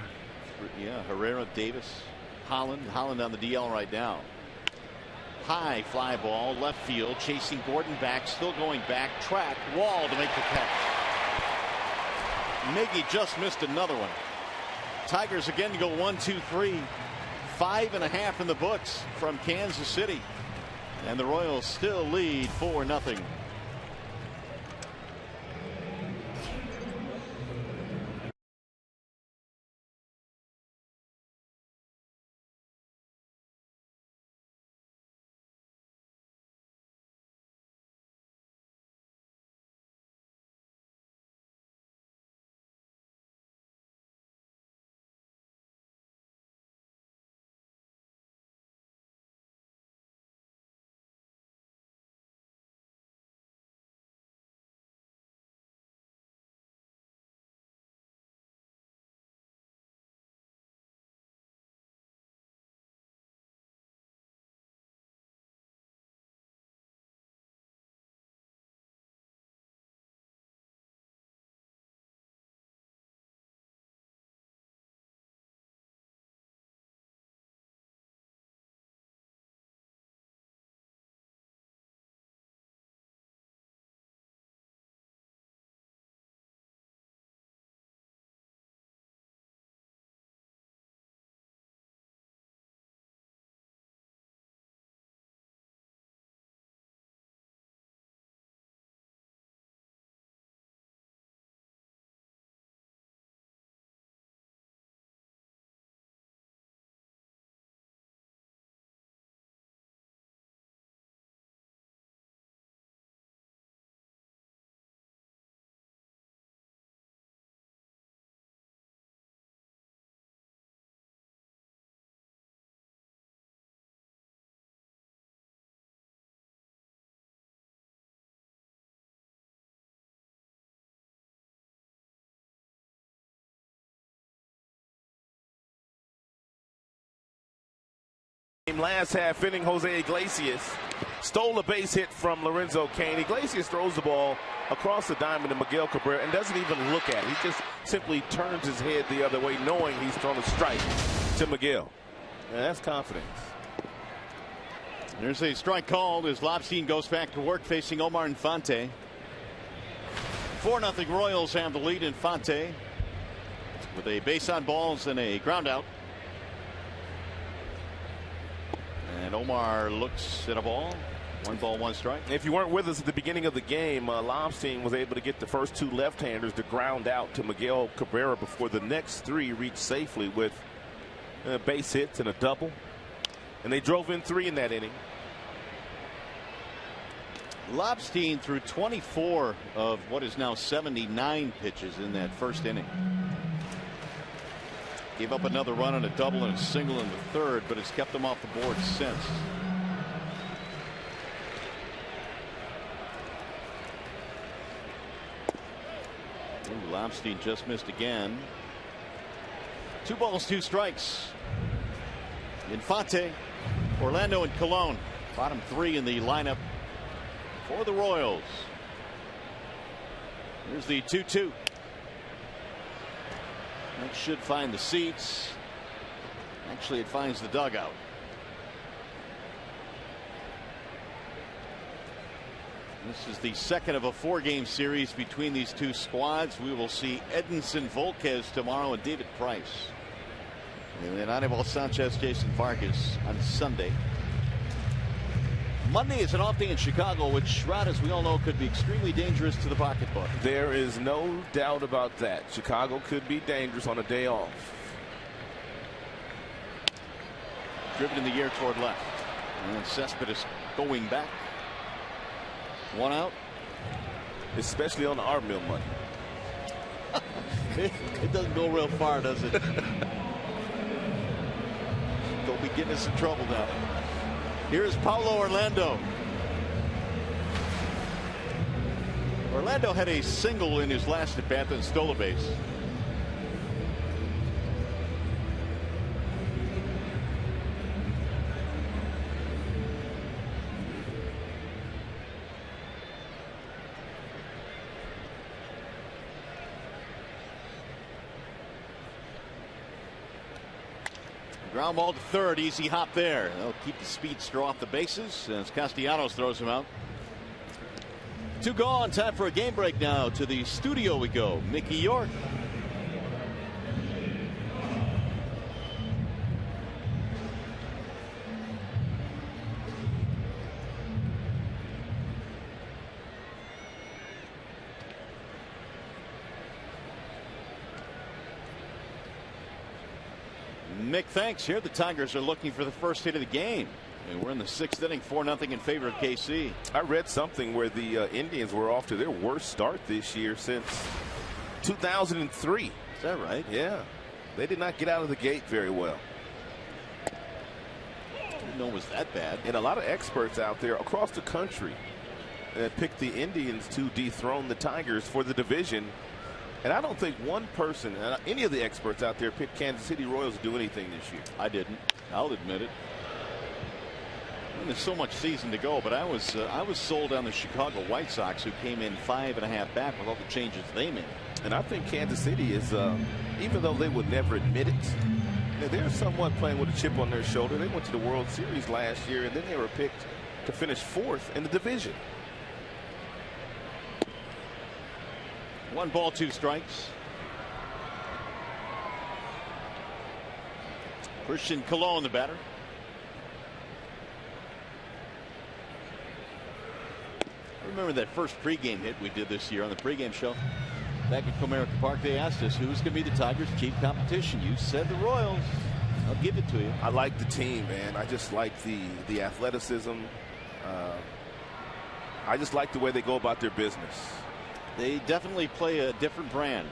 Yeah, Herrera, Davis, Holland on the DL right now. High fly ball, left field, chasing Gordon back, still going back, track, Wall to make the catch. Miggy just missed another one. Tigers again to go 1-2-3. 5.5 in the books from Kansas City. And the Royals still lead 4-0. Last half inning, Jose Iglesias stole a base hit from Lorenzo Cain. Iglesias throws the ball across the diamond to Miguel Cabrera and doesn't even look at it. He just simply turns his head the other way, knowing he's thrown a strike to Miguel. And that's confidence. There's a strike called as Lobstein goes back to work facing Omar Infante. 4-0 Royals have the lead. Infante with a base on balls and a ground out. And Omar looks at a ball. 1 ball, 1 strike. If you weren't with us at the beginning of the game, Lobstein was able to get the first 2 left-handers to ground out to Miguel Cabrera before the next 3 reached safely with base hits and a double. And they drove in 3 in that inning. Lobstein threw 24 of what is now 79 pitches in that first inning. Gave up another run on a double and a single in the third, but has kept them off the board since. Ooh, Lobstein just missed again. 2 balls, 2 strikes. Infante, Orlando, and Colon. Bottom 3 in the lineup for the Royals. Here's the 2-2. That should find the seats. Actually, it finds the dugout. This is the second of a 4-game series between these two squads. We will see Edinson Volquez tomorrow and David Price. And then Anibal Sanchez, Jason Vargas on Sunday. Monday is an off day in Chicago, which, Rod, as we all know, could be extremely dangerous to the pocketbook. There is no doubt about that. Chicago could be dangerous on a day off. Driven in the air toward left. And Cespedes going back. 1 out. Especially on the art mill money. It doesn't go real far, does it? Don't be getting us in trouble now. Here's Paulo Orlando. Orlando had a single in his last at bat and stole a base. Ground ball to third. Easy hop there. They'll keep the speedster off the bases as Castellanos throws him out. 2 gone. Time for a game break now. To the studio we go. Mickey York. Mick, thanks. Here the Tigers are looking for the first hit of the game. And we're in the 6th inning, 4-0 in favor of KC. I read something where the Indians were off to their worst start this year since 2003. Is that right? Yeah. They did not get out of the gate very well. Didn't know it was that bad. And a lot of experts out there across the country picked the Indians to dethrone the Tigers for the division. And I don't think one person, any of the experts out there, picked Kansas City Royals to do anything this year. I didn't. I'll admit it. And there's so much season to go, but I was sold on the Chicago White Sox, who came in 5.5 back with all the changes they made. And I think Kansas City is, even though they would never admit it, they're somewhat playing with a chip on their shoulder. They went to the World Series last year, and then they were picked to finish 4th in the division. 1 ball, 2 strikes. Christian Colon, the batter. I remember that first pregame hit we did this year on the pregame show back at Comerica Park. They asked us who's going to be the Tigers' chief competition. You said the Royals. I'll give it to you. I like the team, man. I just like the athleticism. I just like the way they go about their business. They definitely play a different brand.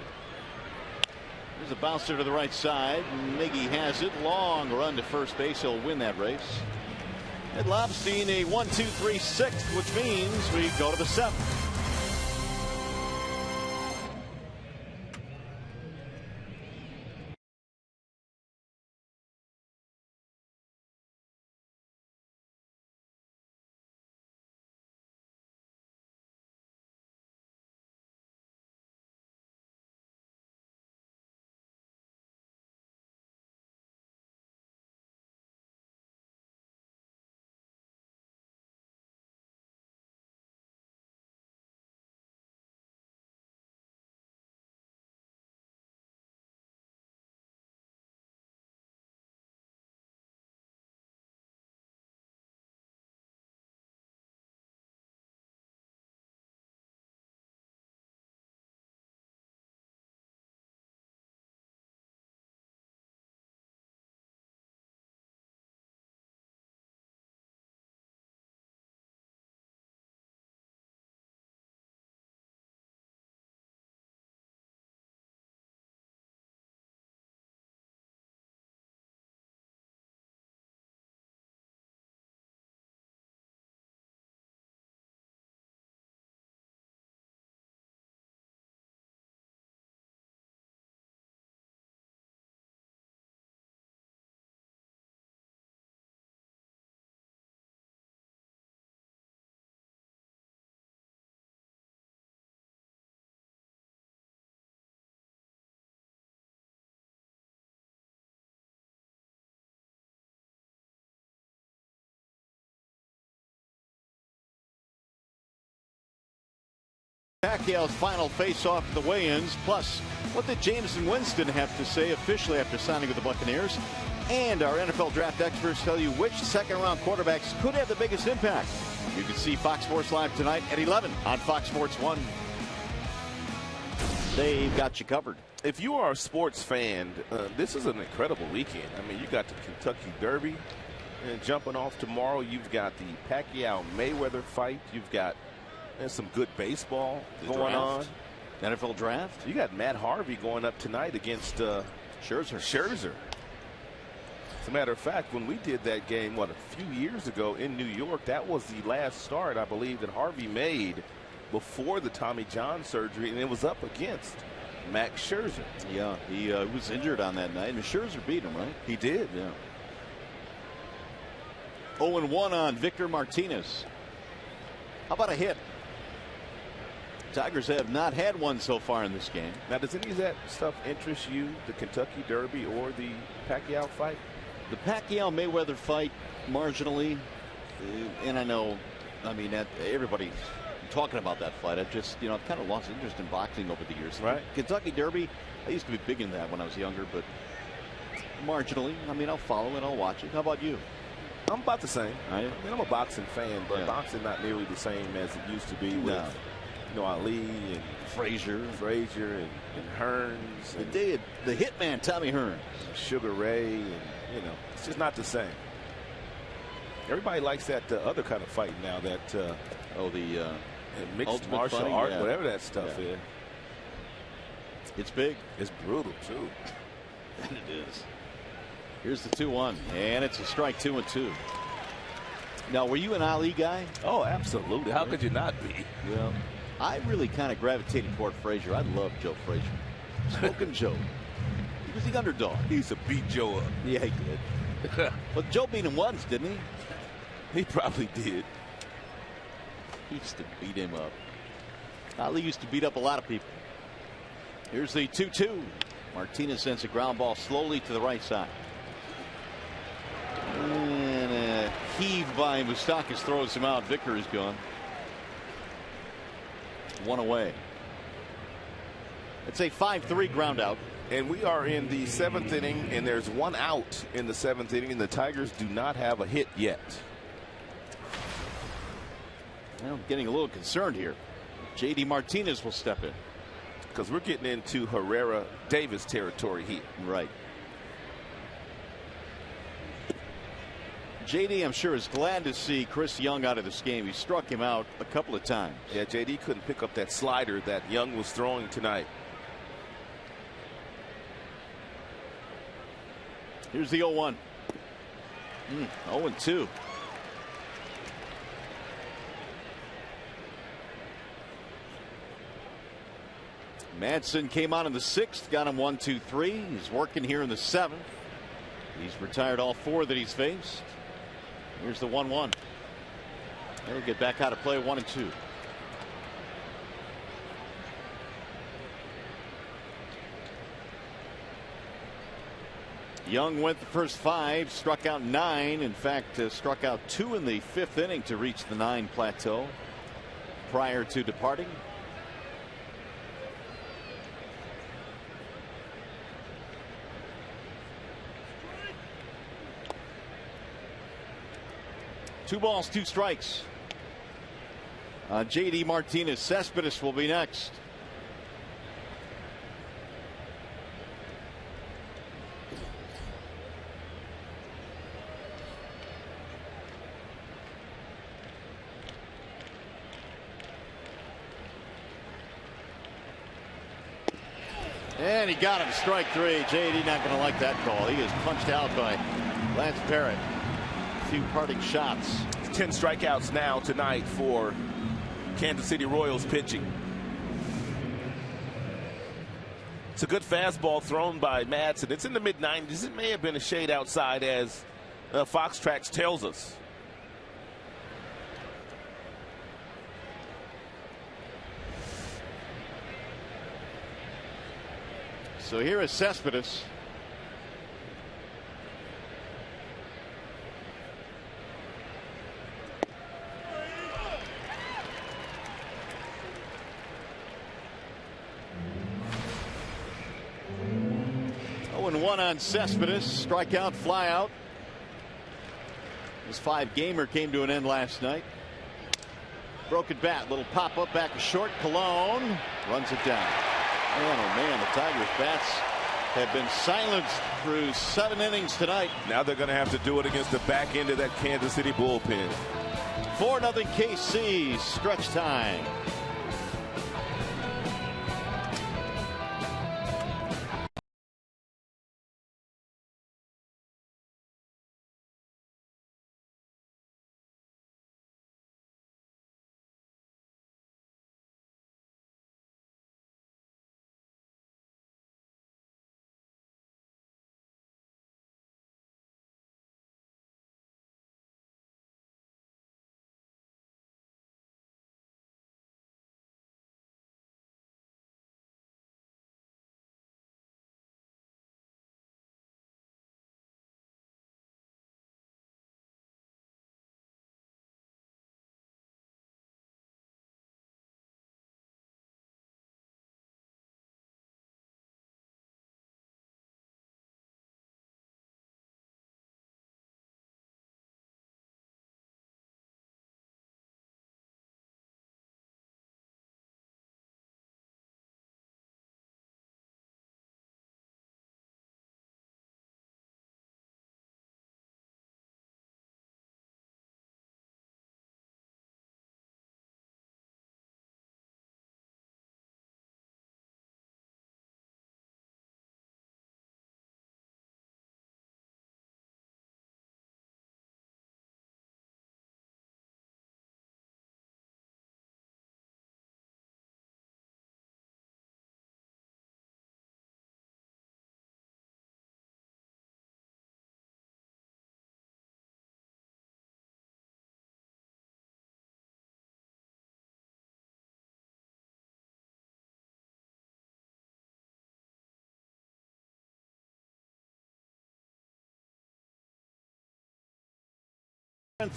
There's a bouncer to the right side. Miggy has it. Long run to first base. He'll win that race. Ed Lobstein a 1-2-3 6th, which means we go to the 7th. Pacquiao's final face-off at the weigh-ins. Plus, what did Jameson Winston have to say officially after signing with the Buccaneers? And our NFL draft experts tell you which second-round quarterbacks could have the biggest impact. You can see Fox Sports Live tonight at 11 on Fox Sports 1. They've got you covered. If you are a sports fan, this is an incredible weekend. I mean, you got the Kentucky Derby and jumping off tomorrow. You've got the Pacquiao-Mayweather fight. You've got some good baseball going on. NFL draft. You got Matt Harvey going up tonight against Scherzer. As a matter of fact, when we did that game, a few years ago in New York, that was the last start, I believe, that Harvey made before the Tommy John surgery, and it was up against Max Scherzer. Yeah, he was injured on that night, and Scherzer beat him, right? He did. Yeah. 0-1 on Victor Martinez. How about a hit? Tigers have not had one so far in this game. Now, does any of that stuff interest you, the Kentucky Derby or the Pacquiao fight? The Pacquiao-Mayweather fight, marginally. And I know, I mean, everybody's talking about that fight. I've just, I've kind of lost interest in boxing over the years. Right. Kentucky Derby, I used to be big in that when I was younger, but marginally. I mean, I'll follow it, I'll watch it. How about you? I'm about the same. I mean, I'm a boxing fan, but boxing not nearly the same as it used to be with, Ali and Frazier and Hearns. And the hitman Tommy Hearns. Sugar Ray, and it's just not the same. Everybody likes that other kind of fight now, that the mixed martial art, whatever that stuff is. It's big. It's brutal too. And it is. Here's the 2-1, and it's a strike. 2-2. Now, were you an Ali guy? Oh, absolutely. How could you not be? Yeah. I really kind of gravitated toward Frazier. I love Joe Frazier. Smoking Joe. He was the underdog. He used to beat Joe up. Yeah, he did. But Joe beat him once, didn't he? He probably did. He used to beat him up. Ali used to beat up a lot of people. Here's the 2-2. Martinez sends a ground ball slowly to the right side. And a heave by Moustakas throws him out. Vicker is gone. One away. It's a 5-3 ground out. And we are in the 7th inning, and there's one out in the 7th inning, and the Tigers do not have a hit yet. Well, I'm getting a little concerned here. J.D. Martinez will step in. Because we're getting into Herrera-Davis territory here. Right. J.D., I'm sure, is glad to see Chris Young out of this game. He struck him out a couple of times. Yeah, J.D. couldn't pick up that slider that Young was throwing tonight. Here's the 0-1. 0-2. Madsen came on in the 6th, got him 1-2-3. He's working here in the 7th. He's retired all 4 that he's faced. Here's the 1-1. He'll get back out of play. 1-2. Young went the first 5, struck out 9. In fact, struck out 2 in the 5th inning to reach the 9 plateau prior to departing. Two balls, 2 strikes. J.D. Martinez. Cespedes will be next. And he got him. Strike 3. J.D. not going to like that call. He is punched out by Lance Parrott. Few parting shots. 10 strikeouts now tonight for Kansas City Royals pitching. It's a good fastball thrown by Madsen. It's in the mid-90s. It may have been a shade outside, as Fox Tracks tells us. So here is Cespedes. 1 on Cespedes. Strikeout, fly out. This 5-gamer came to an end last night. Broken bat, little pop up back to short. Cologne runs it down. Man, oh man, the Tigers bats have been silenced through 7 innings tonight. Now they're going to have to do it against the back end of that Kansas City bullpen. 4-0 KC, stretch time.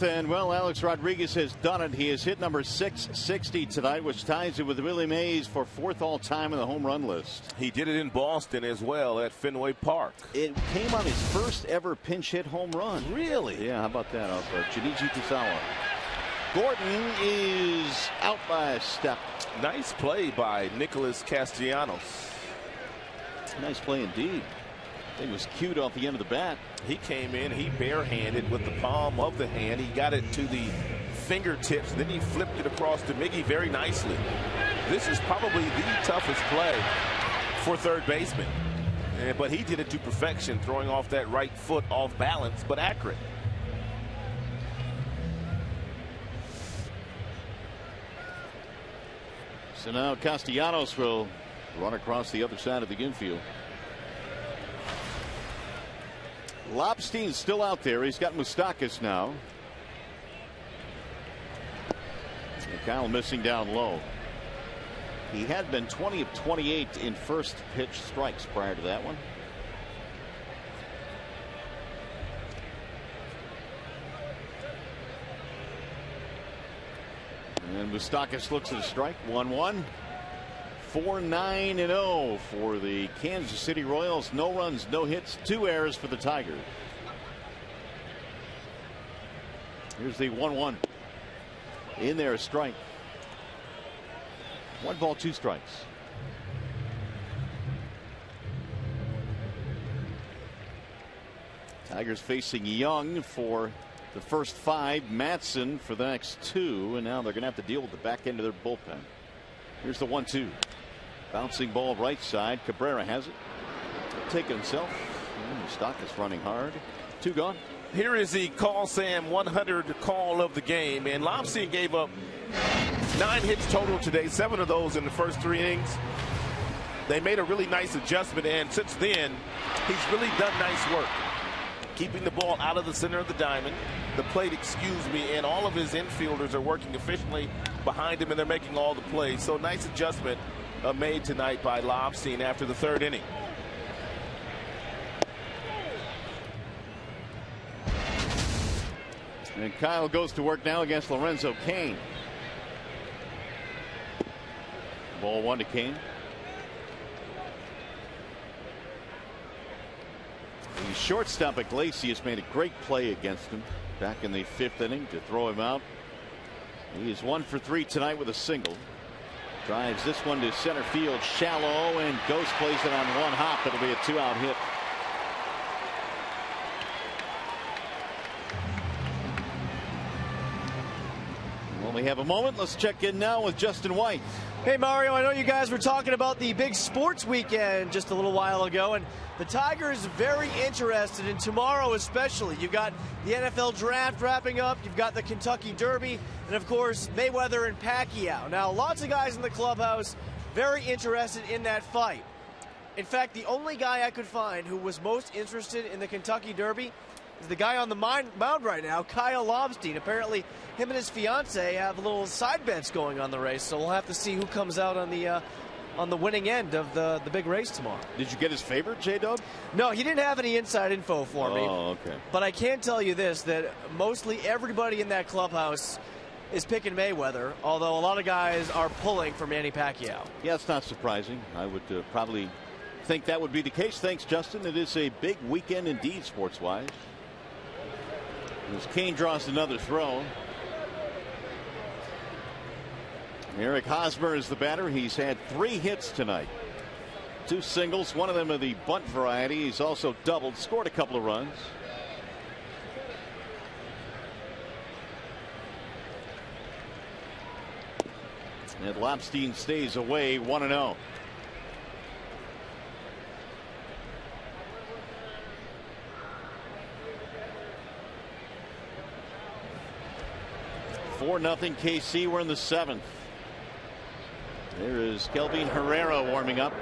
And well, Alex Rodriguez has done it. He has hit number 660 tonight, which ties it with Willie Mays for 4th all-time in the home run list. He did it in Boston as well at Fenway Park. It came on his first ever pinch hit home run. Really? Yeah, how about that off of Junichi Tazawa. Gordon is out by a step. Nice play by Nicholas Castellanos. Nice play indeed. It was cued off the end of the bat. He came in, he barehanded with the palm of the hand. He got it to the fingertips, then he flipped it across to Miggy very nicely. This is probably the toughest play for third baseman. But he did it to perfection, throwing off that right foot off balance, but accurate. So now Castellanos will run across the other side of the infield. Lobstein's still out there. He's got Moustakas now. And Kyle missing down low. He had been 20 of 28 in first pitch strikes prior to that one. And Moustakas looks at a strike. 1-1. 4-9-0 for the Kansas City Royals. No runs, no hits, 2 errors for the Tigers. Here's the 1-1. In there, a strike. 1 ball, 2 strikes. Tigers facing Young for the first 5, Matson for the next 2, and now they're going to have to deal with the back end of their bullpen. Here's the 1-2. Bouncing ball right side. Cabrera has it. Take it himself. Moustakas running hard. 2 gone. Here is the Call Sam 100 call of the game. And Lobstein gave up 9 hits total today. 7 of those in the first 3 innings. They made a really nice adjustment. And since then, he's really done nice work. Keeping the ball out of the center of the diamond. The plate, excuse me. And all of his infielders are working efficiently behind him. And they're making all the plays. So nice adjustment made tonight by Lobstein after the 3rd inning. And Kyle goes to work now against Lorenzo Cain. Ball 1 to Cain. The shortstop Iglesias made a great play against him back in the 5th inning to throw him out. He is 1 for 3 tonight with a single. Drives this one to center field shallow, and Ghost plays it on one hop. It'll be a 2-out hit. Well, we have a moment. Let's check in now with Justin White. Hey Mario, I know you guys were talking about the big sports weekend just a little while ago, and the Tigers very interested in tomorrow especially. You've got the NFL draft wrapping up, you've got the Kentucky Derby, and of course Mayweather and Pacquiao. Now lots of guys in the clubhouse very interested in that fight. In fact, the only guy I could find who was most interested in the Kentucky Derby is the guy on the mound right now, Kyle Lobstein. Apparently him and his fiance have little side bets going on the race, so we'll have to see who comes out on the winning end of the big race tomorrow. Did you get his favorite, J-Dub? No, he didn't have any inside info for me. Oh, okay. But I can tell you this, that mostly everybody in that clubhouse is picking Mayweather, although a lot of guys are pulling for Manny Pacquiao. Yeah, it's not surprising. I would probably think that would be the case. Thanks, Justin. It is a big weekend indeed, sports-wise. As Kane draws another throw. Eric Hosmer is the batter. He's had 3 hits tonight. 2 singles, one of them of the bunt variety. He's also doubled, scored a couple of runs. And Lobstein stays away, 1-0. Nothing KC. We're in the 7th. There is Kelvin Herrera warming up.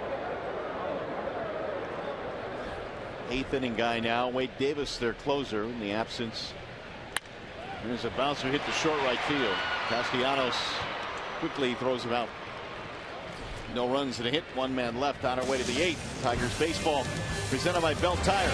8th inning guy now. Wade Davis, their closer, in the absence. There's a bouncer hit the short right field. Castellanos quickly throws him out. No runs and a hit. 1 man left on our way to the 8th. Tigers baseball presented by Belt Tire.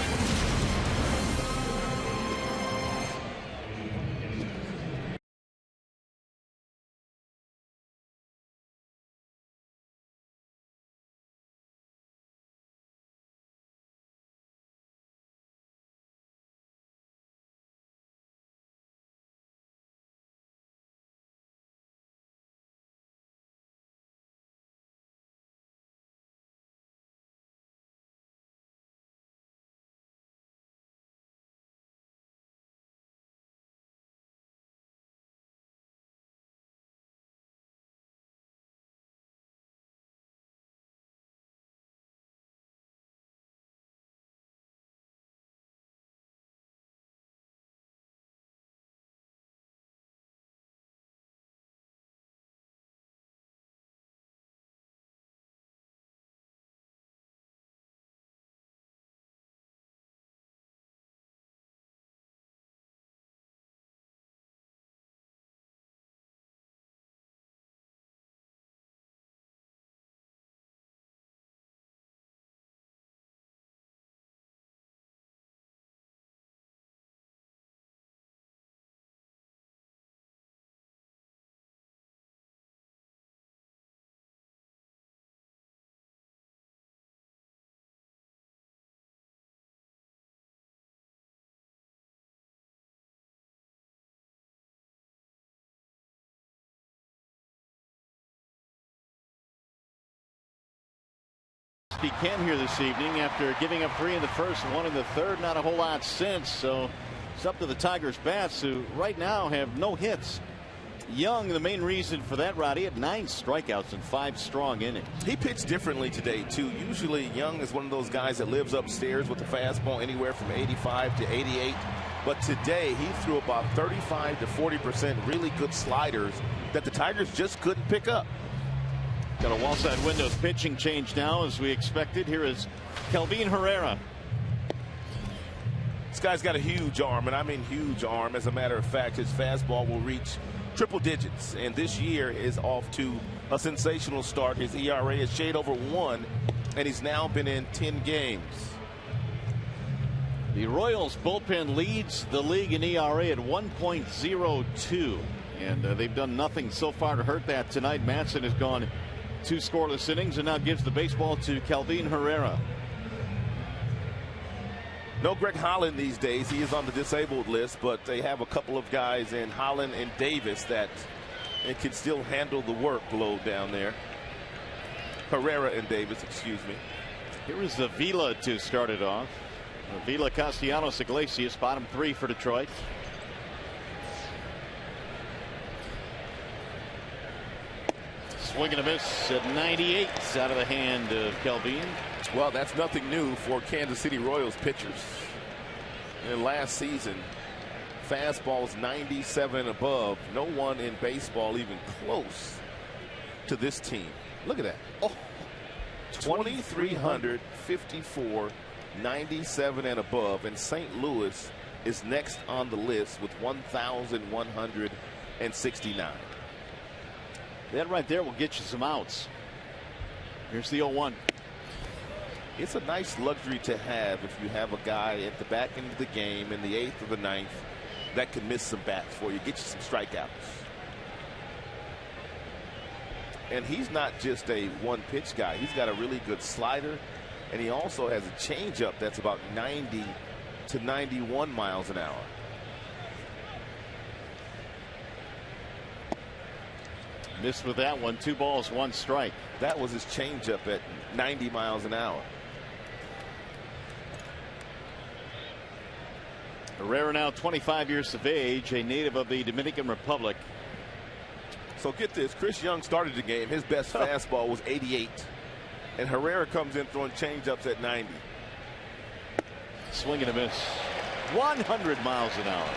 He came here this evening after giving up 3 in the first, 1 in the third. Not a whole lot since, so it's up to the Tigers bats, who right now have no hits. Young, the main reason for that, Roddy, had 9 strikeouts in 5 strong innings. He pitched differently today too. Usually Young is one of those guys that lives upstairs with the fastball anywhere from 85 to 88. But today he threw about 35 to 40% really good sliders that the Tigers just couldn't pick up. Got a wall side window pitching change now, as we expected. Here is Kelvin Herrera. This guy's got a huge arm, and I mean huge arm. As a matter of fact, his fastball will reach triple digits, and this year is off to a sensational start. His ERA is shade over 1, and he's now been in 10 games. The Royals bullpen leads the league in ERA at 1.02, and they've done nothing so far to hurt that tonight. Matson has gone 2 scoreless innings and now gives the baseball to Kelvin Herrera. No Greg Holland these days. He is on the disabled list, but they have a couple of guys in Holland and Davis that it can still handle the workload down there. Herrera and Davis, excuse me. Here is the Vila to start it off. Vila, Castellanos, Iglesias, bottom three for Detroit. Swing and a miss at 98 out of the hand of Kelvin. Well, that's nothing new for Kansas City Royals pitchers. In last season, fastballs 97 and above. No one in baseball even close to this team. Look at that. Oh, 2,354, 97 and above. And St. Louis is next on the list with 1,169. That right there will get you some outs. Here's the 0-1. It's a nice luxury to have if you have a guy at the back end of the game in the 8th or the 9th that can miss some bats for you, get you some strikeouts. And he's not just a one-pitch guy. He's got a really good slider, and he also has a changeup that's about 90 to 91 miles an hour. Missed with that one. 2 balls, 1 strike. That was his changeup at 90 miles an hour. Herrera now 25 years of age, a native of the Dominican Republic. So get this, Chris Young started the game. His best fastball was 88. And Herrera comes in throwing changeups at 90. Swing and a miss. 100 miles an hour.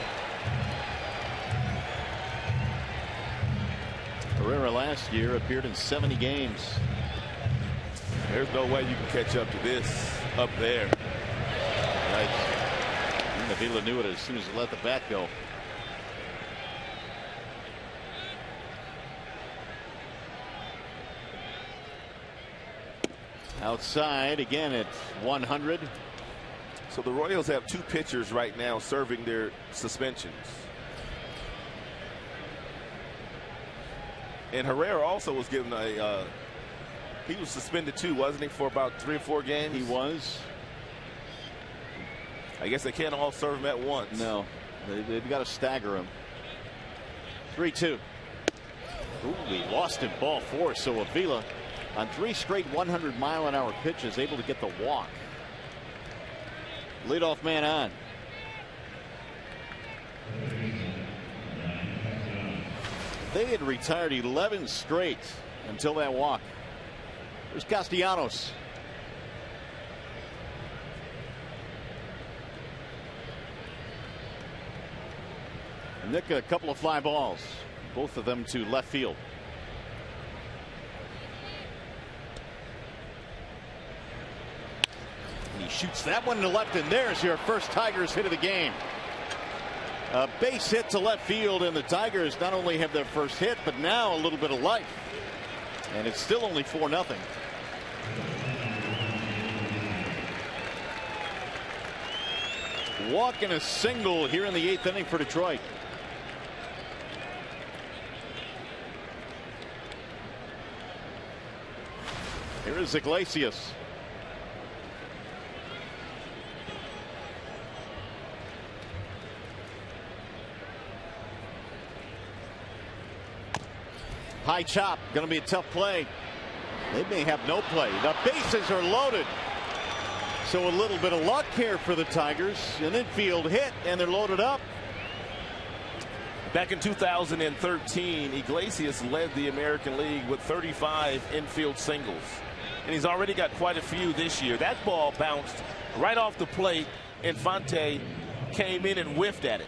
Herrera last year appeared in 70 games. There's no way you can catch up to this up there. Right. Vila knew it as soon as he let the bat go. Outside again at 100. So the Royals have 2 pitchers right now serving their suspensions. And Herrera also was given a he was suspended too, wasn't he, for about 3 or 4 games? He was. I guess they can't all serve him at once. No, they've got to stagger him. 3-2. Ooh, we lost him, ball 4. So Avila on 3 straight 100-mile-an-hour pitches able to get the walk. Leadoff man on. They had retired 11 straight until that walk. There's Castellanos. Nick, a couple of fly balls, both of them to left field. And he shoots that one to left, and there's your first Tigers hit of the game. A base hit to left field, and the Tigers not only have their first hit, but now a little bit of life. And it's still only 4-0. Walk and a single here in the 8th inning for Detroit. Here is Iglesias. High chop, going to be a tough play. They may have no play. The bases are loaded. So a little bit of luck here for the Tigers. An infield hit, and they're loaded up. Back in 2013, Iglesias led the American League with 35 infield singles. And he's already got quite a few this year. That ball bounced right off the plate. Infante came in and whiffed at it.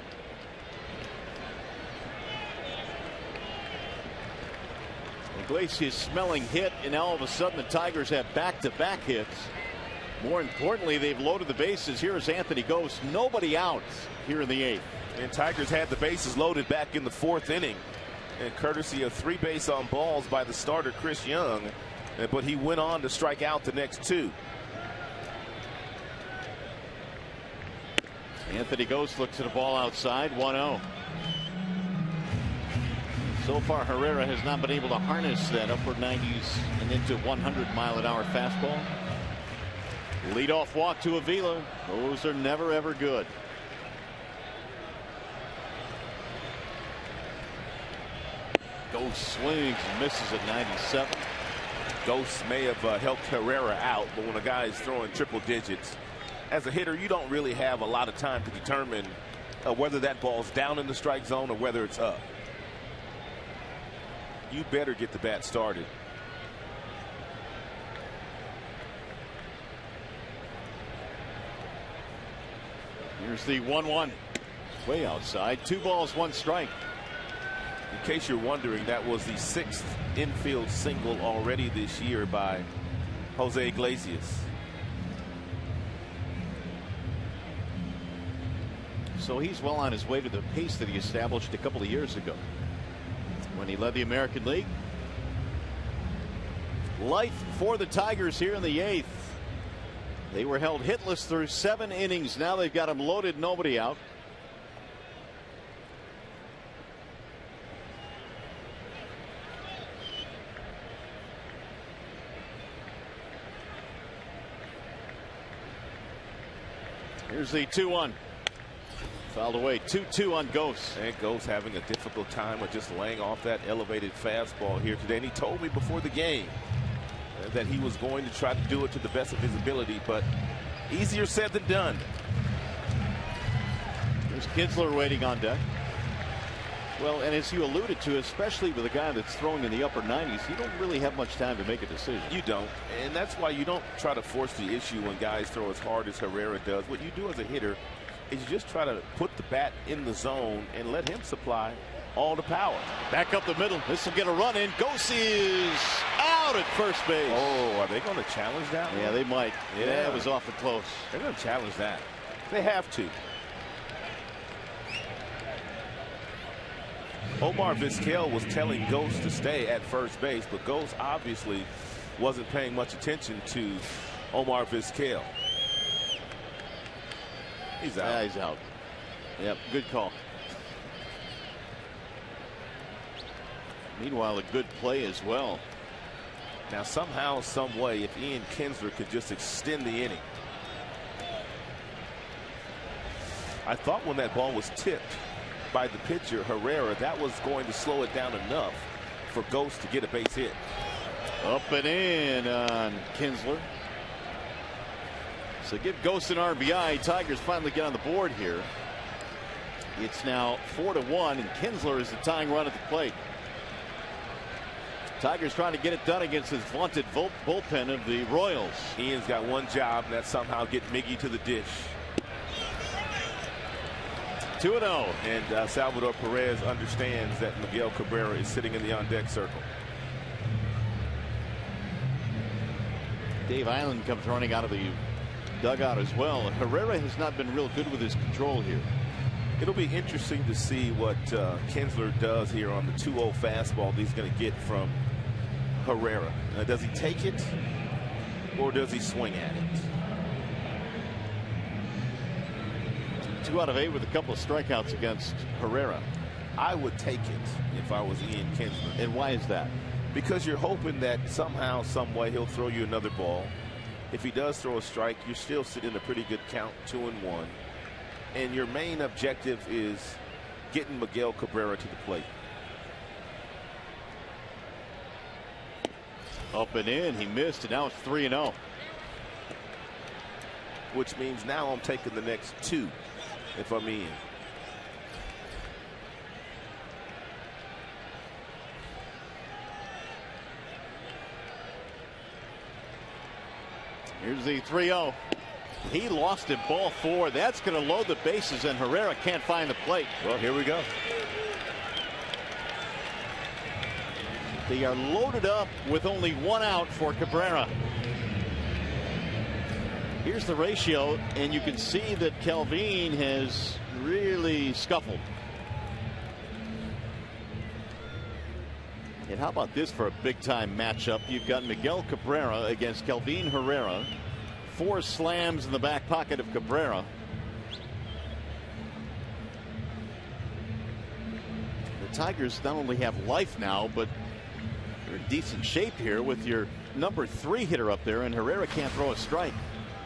Iglesias smelling hit, and now all of a sudden the Tigers have back-to-back hits. More importantly, they've loaded the bases. Here is Anthony Ghost. Nobody out here in the 8th. And Tigers had the bases loaded back in the 4th inning. And courtesy of 3 base on balls by the starter, Chris Young. But he went on to strike out the next 2. Anthony Ghost looks at a ball outside, 1-0. So far, Herrera has not been able to harness that upward 90s and into 100-mile-an-hour fastball. Leadoff walk to Avila. Those are never ever good. Ghost swings and misses at 97. Ghost may have helped Herrera out, but when a guy is throwing triple digits, as a hitter, you don't really have a lot of time to determine whether that ball's down in the strike zone or whether it's up. You better get the bat started. Here's the 1-1. Way outside. 2 balls, 1 strike. In case you're wondering, that was the 6th infield single already this year by Jose Iglesias. So he's well on his way to the pace that he established a couple of years ago when he led the American League. Life for the Tigers here in the 8th. They were held hitless through 7 innings. Now they've got them loaded, nobody out. Here's the 2-1. Fouled away. 2-2 on Ghost. And Ghost having a difficult time with just laying off that elevated fastball here today. And he told me before the game that he was going to try to do it to the best of his ability, but easier said than done. There's Kinsler waiting on deck. Well, and as you alluded to, especially with a guy that's throwing in the upper 90s, you don't really have much time to make a decision. You don't. And that's why you don't try to force the issue when guys throw as hard as Herrera does. What you do as a hitter is you just try to put the bat in the zone and let him supply all the power. Back up the middle. This will get a run in. Ghost is out at first base. Oh, are they going to challenge that one? Yeah, they might. Yeah, it was awfully close. They're going to challenge that. They have to. Omar Vizquel was telling Ghost to stay at first base, but Ghost obviously wasn't paying much attention to Omar Vizquel. He's out. Yeah, he's out. Yep, good call. Meanwhile, a good play as well. Now, somehow, some way, if Ian Kinsler could just extend the inning. I thought when that ball was tipped by the pitcher, Herrera, that was going to slow it down enough for Ghost to get a base hit. Up and in on Kinsler. So give Ghost an RBI. Tigers finally get on the board here. It's now 4-1, and Kinsler is the tying run at the plate. Tigers trying to get it done against this vaunted bullpen of the Royals. Ian's got one job, and that's somehow get Miggy to the dish. 2-0. And Salvador Perez understands that Miguel Cabrera is sitting in the on-deck circle. Dave Island comes running out of the dugout as well. Herrera has not been real good with his control here. It'll be interesting to see what Kinsler does here on the 2-0 fastball that he's going to get from Herrera. Does he take it or does he swing at it? 2 out of 8 with a couple of strikeouts against Herrera. I would take it if I was Ian Kinsler. And why is that? Because you're hoping that somehow, some way, he'll throw you another ball. If he does throw a strike, you're still sitting in a pretty good count, 2-1. And your main objective is getting Miguel Cabrera to the plate. Up and in. He missed, and now it's 3-0. Which means now I'm taking the next 2 if I'm Ian. Here's the 3-0. He lost it, ball 4. That's going to load the bases, and Herrera can't find the plate. Well, here we go. They are loaded up with only 1 out for Cabrera. Here's the ratio, and you can see that Calvin has really scuffled. And how about this for a big-time matchup? You've got Miguel Cabrera against Calvin Herrera. 4 slams in the back pocket of Cabrera. The Tigers not only have life now, but they're in decent shape here with your number 3 hitter up there, and Herrera can't throw a strike.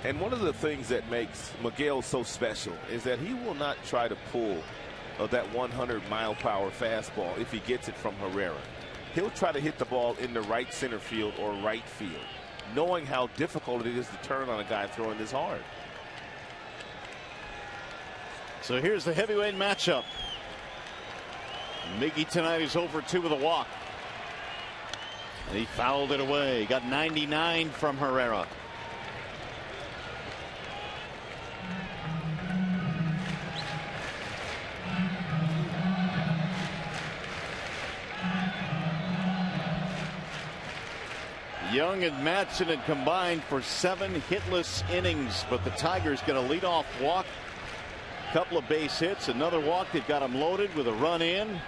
And one of the things that makes Miguel so special is that he will not try to pull that 100-mile-per-hour fastball if he gets it from Herrera. He'll try to hit the ball in the right center field or right field, knowing how difficult it is to turn on a guy throwing this hard. So here's the heavyweight matchup. Miggy tonight is over 2 with a walk. And he fouled it away. He got 99 from Herrera. Young and Madsen had combined for 7 hitless innings, but the Tigers get a leadoff walk, a couple of base hits, another walk that got them loaded with a run in.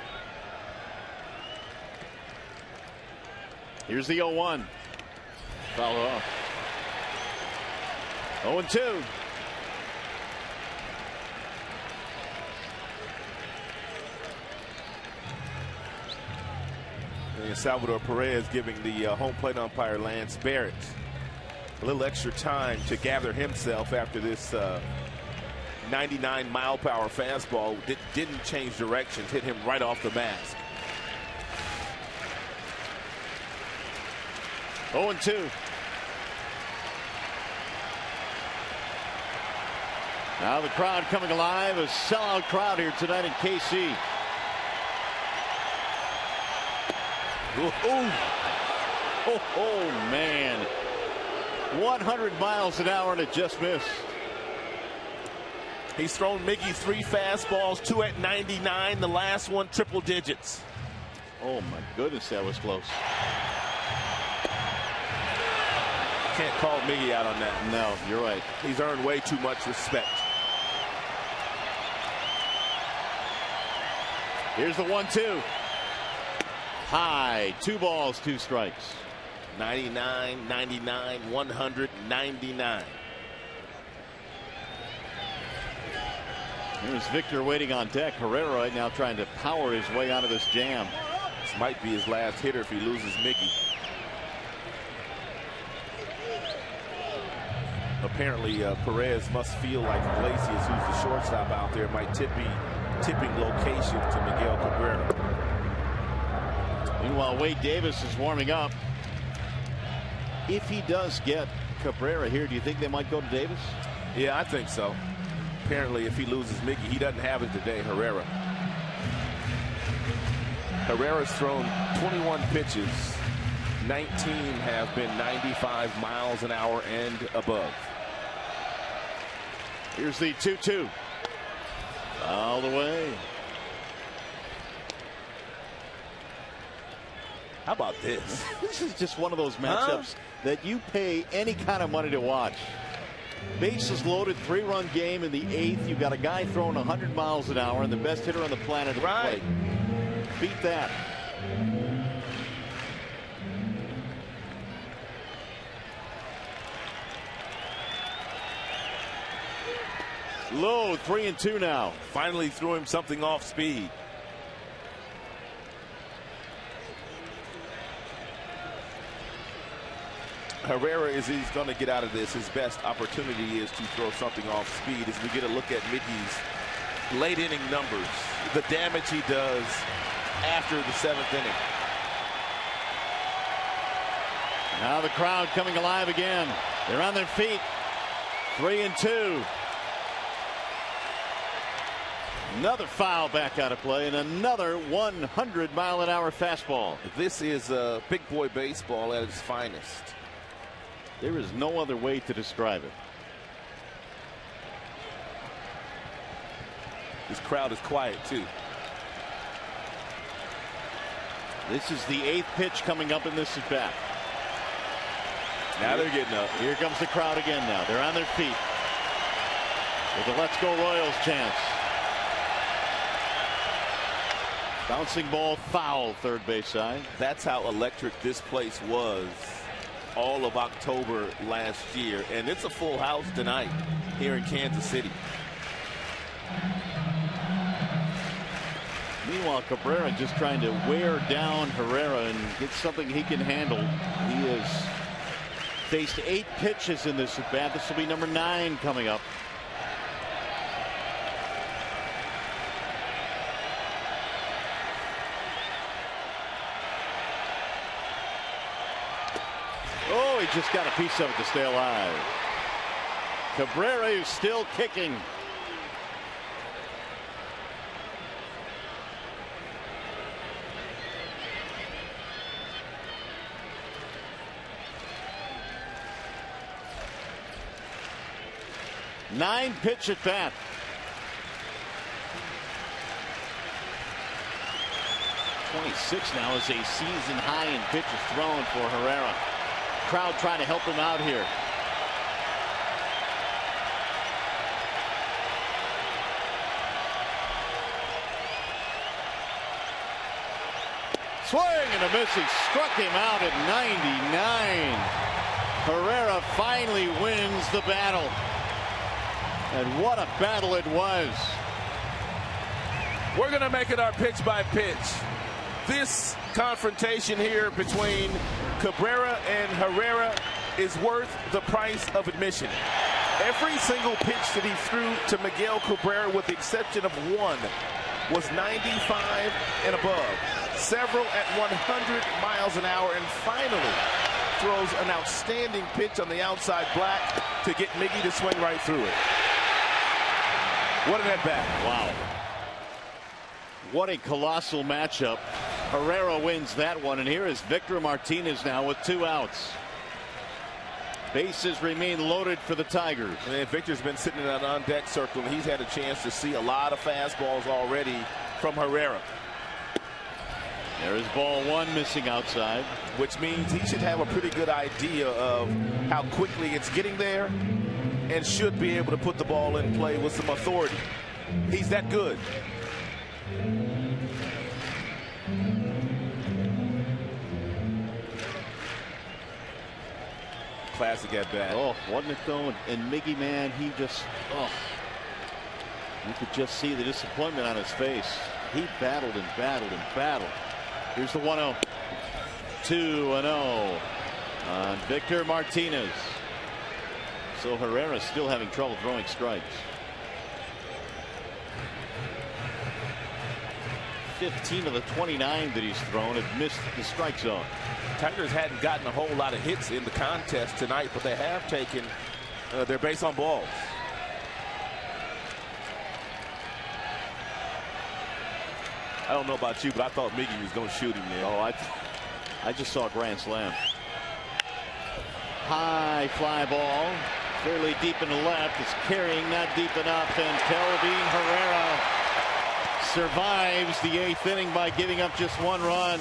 Here's the 0-1. Foul off. 0-2. And Salvador Perez giving the home plate umpire Lance Barrett a little extra time to gather himself after this 99-mile-per-hour fastball didn't change directions, hit him right off the mask. 0-2. Now the crowd coming alive. A sellout crowd here tonight in KC. Oh, man. 100 miles an hour and it just missed. He's thrown Miggy 3 fastballs, 2 at 99. The last one triple digits. Oh my goodness, that was close. Can't call Miggy out on that. No, you're right. He's earned way too much respect. Here's the 1-2. High. 2 balls, 2 strikes. 99, 99, 199. Here's Victor waiting on deck. Herrera right now trying to power his way out of this jam. This might be his last hitter if he loses Miggy. Apparently Perez must feel like Iglesias, who's the shortstop out there, might be tipping location to Miguel Cabrera. Meanwhile, Wade Davis is warming up. If he does get Cabrera here, do you think they might go to Davis? Yeah, I think so. Apparently, if he loses Miggy, he doesn't have it today, Herrera. Herrera's thrown 21 pitches. 19 have been 95 miles an hour and above. Here's the 2-2. All the way. How about this? This is just one of those matchups that you pay any kind of money to watch. Bases loaded, 3-run game in the 8th. You've got a guy throwing 100 miles an hour and the best hitter on the planet at the plate. Beat that. Low, 3-2 now. Finally threw him something off speed. Herrera, he's going to get out of this. His best opportunity is to throw something off speed as we get a look at Miggy's late inning numbers. The damage he does after the 7th inning. Now the crowd coming alive again. They're on their feet. 3-2. Another foul back out of play and another 100-mile-an-hour fastball. This is big boy baseball at its finest. There is no other way to describe it. This crowd is quiet too. This is the 8th pitch coming up in this at bat. Now they're getting up. Here comes the crowd again now. They're on their feet with a "Let's Go Royals" chance. Bouncing ball foul, third base side. That's how electric this place was all of October last year, and it's a full house tonight here in Kansas City. Meanwhile, Cabrera just trying to wear down Herrera and get something he can handle. He is Faced 8 pitches in this at bat. This will be number 9 coming up. Oh, he just got a piece of it to stay alive. Cabrera is still kicking. Nine pitch at bat. .26 now is a season high in pitches thrown for Herrera. Crowd trying to help him out here. Swing and a miss. He struck him out at 99. Herrera finally wins the battle. And what a battle it was. We're going to make it our pitch by pitch. This confrontation here between Cabrera and Herrera is worth the price of admission. Every single pitch that he threw to Miguel Cabrera, with the exception of one, was 95 and above. Several at 100 miles an hour, and finally throws an outstanding pitch on the outside black to get Miggy to swing right through it. What an at-bat. Wow. What a colossal matchup. Herrera wins that one, and here is Victor Martinez now with 2 outs. Bases remain loaded for the Tigers. And Victor's been sitting in that on-deck circle, and he's had a chance to see a lot of fastballs already from Herrera. There is ball 1 missing outside. Which means he should have a pretty good idea of how quickly it's getting there and should be able to put the ball in play with some authority. He's that good. Classic at bat. Oh, wasn't it though? And Miggy, man, he just, you could just see the disappointment on his face. He battled and battled and battled. Here's the 1-0. 2-0 on Victor Martinez. So Herrera's still having trouble throwing strikes. 15 of the 29 that he's thrown have missed the strike zone. Tigers hadn't gotten a whole lot of hits in the contest tonight, but they have taken their base on balls. I don't know about you, but I thought Miggy was going to shoot him there. Oh, I just saw a grand slam. High fly ball, fairly deep in the left. It's carrying not deep enough, and Kelvin Herrera survives the 8th inning by giving up just 1 run.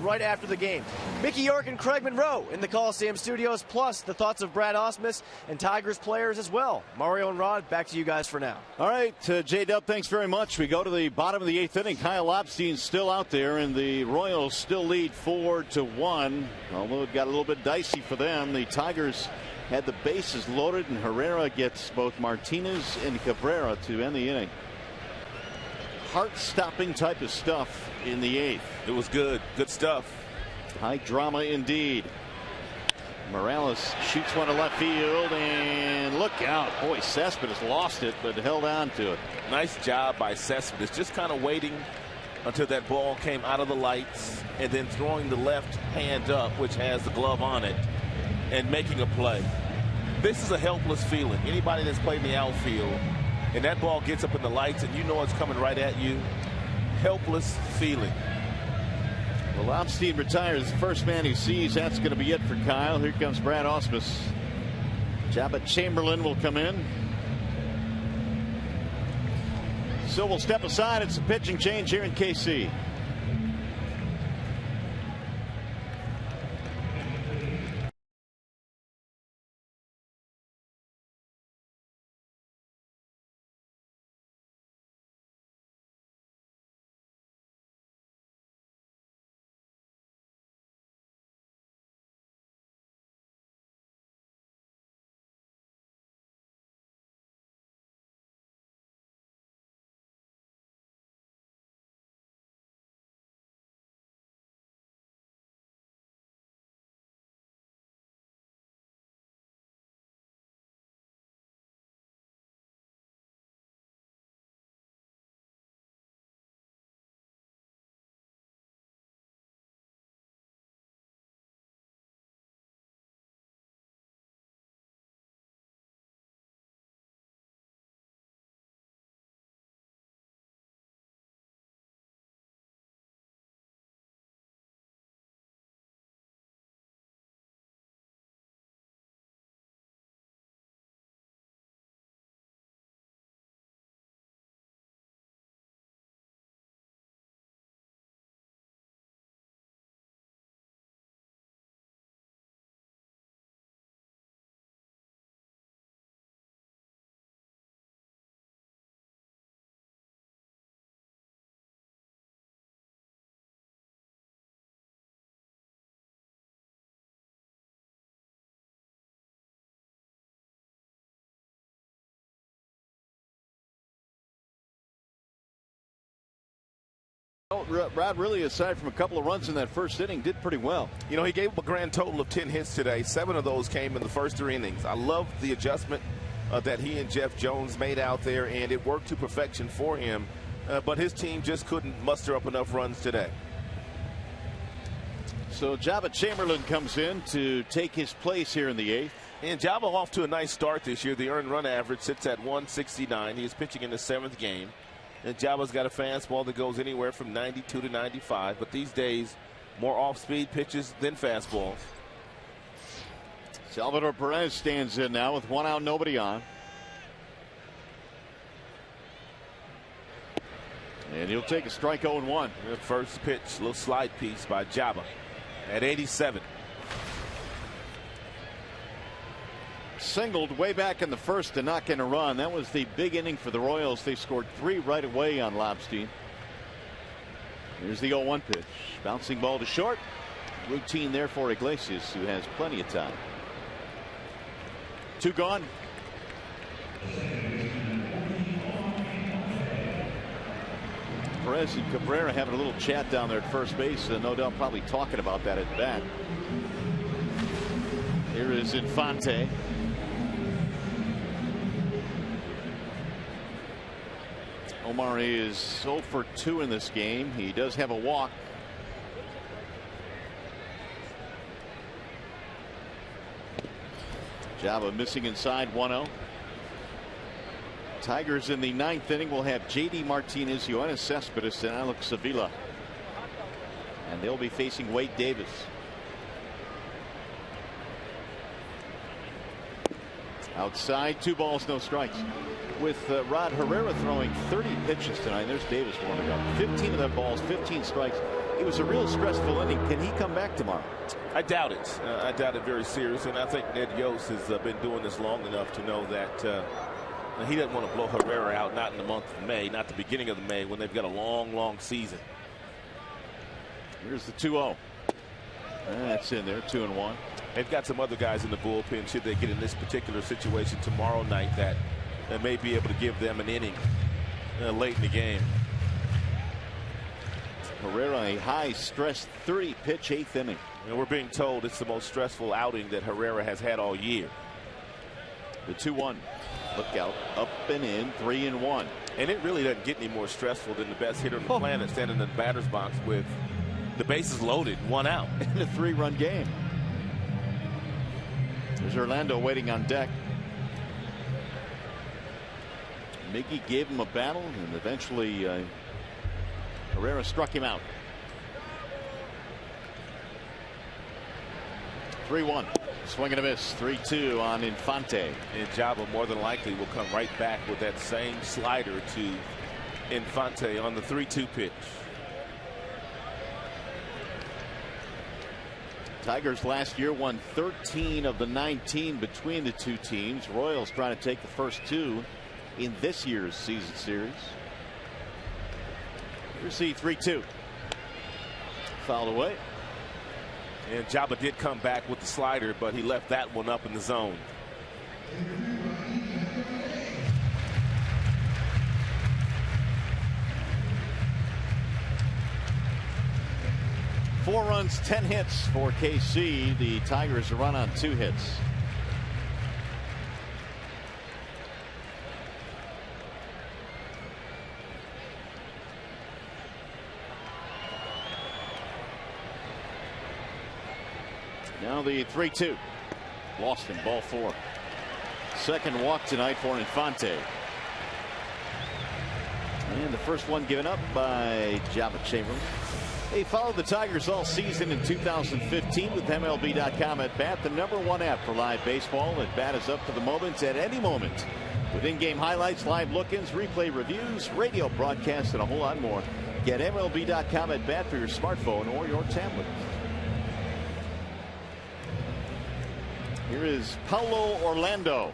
right after the game. Mickey York and Craig Monroe in the Coliseum studios, plus the thoughts of Brad Ausmus and Tigers players as well. Mario and Rod, back to you guys for now. All right, J-Dub, thanks very much. We go to the bottom of the 8th inning. Kyle Lobstein's still out there, and the Royals still lead 4-1. Although it got a little bit dicey for them, the Tigers had the bases loaded, and Herrera gets both Martinez and Cabrera to end the inning. Heart-stopping type of stuff in the 8th. It was good stuff. High drama indeed. Morales shoots one to left field, and look out. Boy, Cespedes lost it but held on to it. Nice job by Cespedes, just kind of waiting until that ball came out of the lights and then throwing the left hand up, which has the glove on it, and making a play. This is a helpless feeling. Anybody that's played in the outfield and that ball gets up in the lights and you know it's coming right at you, helpless feeling. Well, Lobstein retires. The first man he sees. That's going to be it for Kyle. Here comes Brad Ausmus. Jabba Chamberlain will come in. So we'll step aside. It's a pitching change here in KC. Brad, really, aside from a couple of runs in that first inning, did pretty well. You know, he gave up a grand total of 10 hits today. 7 of those came in the first 3 innings. I love the adjustment that he and Jeff Jones made out there, and it worked to perfection for him. But his team just couldn't muster up enough runs today. So Jabba Chamberlain comes in to take his place here in the 8th. And Jabba off to a nice start this year. The earned run average sits at 169. He is pitching in the 7th game. And Jabba's got a fastball that goes anywhere from 92 to 95. But these days, more off-speed pitches than fastballs. Salvador Perez stands in now with 1 out, nobody on. And he'll take a strike 0-1. The first pitch, little slide piece by Jabba at 87. Singled way back in the first to knock in a run. That was the big inning for the Royals. They scored 3 right away on Lobstein. Here's the 0-1 pitch. Bouncing ball to short. Routine there for Iglesias, who has plenty of time. 2 gone. Perez and Cabrera having a little chat down there at first base. No doubt probably talking about that at the bat. Here is Infante. Omar is 0 for 2 in this game. He does have a walk. Jabba missing inside 1-0. Tigers in the 9th inning will have J.D. Martinez, Yoenis Cespedes, and Alex Avila. And they'll be facing Wade Davis. Outside, 2 balls, no strikes. With Rod Herrera throwing 30 pitches tonight. There's Davis warming up. 15 of them balls, 15 strikes. It was a real stressful inning. Can he come back tomorrow? I doubt it. I doubt it very seriously. And I think Ned Yost has been doing this long enough to know that he doesn't want to blow Herrera out, not in the month of May, not the beginning of the May, when they've got a long, long season. Here's the 2-0. That's in there, 2-1. They've got some other guys in the bullpen, should they get in this particular situation tomorrow night, that may be able to give them an inning late in the game. Herrera, a high-stress 30-pitch 8th inning. And we're being told it's the most stressful outing that Herrera has had all year. The 2-1. Look out, up and in, 3-1. And it really doesn't get any more stressful than the best hitter on the planet standing in the batter's box with the bases loaded, 1 out. In a 3-run game. There's Orlando waiting on deck. Miggy gave him a battle, and eventually Herrera struck him out. 3-1. Swing and a miss. 3-2 on Infante. And Jabba more than likely will come right back with that same slider to Infante on the 3-2 pitch. Tigers last year won 13 of the 19 between the two teams. Royals trying to take the first 2 in this year's season series. Here's the 3-2. Fouled away. And Jabba did come back with the slider, but he left that one up in the zone. Four runs, 10 hits for KC. The Tigers run on 2 hits. Now the 3-2. Lost him, ball 4. Second walk tonight for Infante. And the first one given up by Jabba Chamberlain. They followed the Tigers all season in 2015 with MLB.com at Bat, the #1 app for live baseball. At Bat is up to the moment at any moment, with in-game highlights, live look-ins, replay reviews, radio broadcasts, and a whole lot more. Get MLB.com at Bat for your smartphone or your tablet. Here is Paulo Orlando.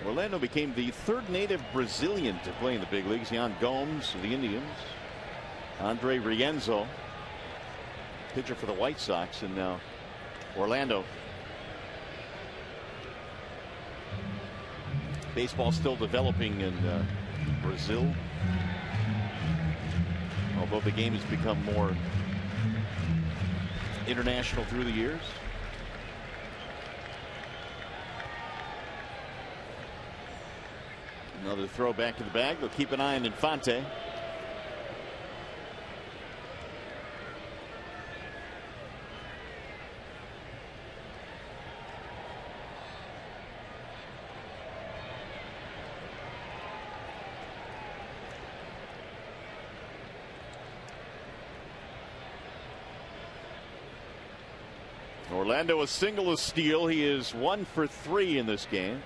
Orlando became the 3rd native Brazilian to play in the big leagues. Yan Gomes of the Indians. Andre Rienzo, pitcher for the White Sox, and now Orlando. Baseball still developing in Brazil, although the game has become more international through the years. Another throw back to the bag. They'll keep an eye on Infante. Orlando a single, a steal. He is 1 for 3 in this game.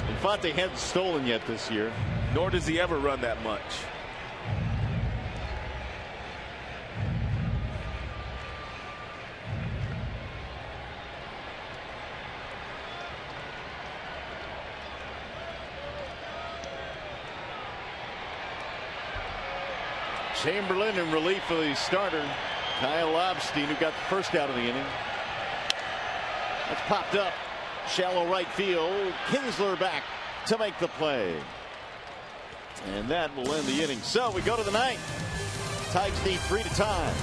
Infante hasn't stolen yet this year. Nor does he ever run that much. Chamberlain in relief of the starter, Kyle Lobstein, who got the first out of the inning. That's popped up. Shallow right field. Kinsler back to make the play. And that will end the inning. So we go to the 9th. Tigers need 3 to tie.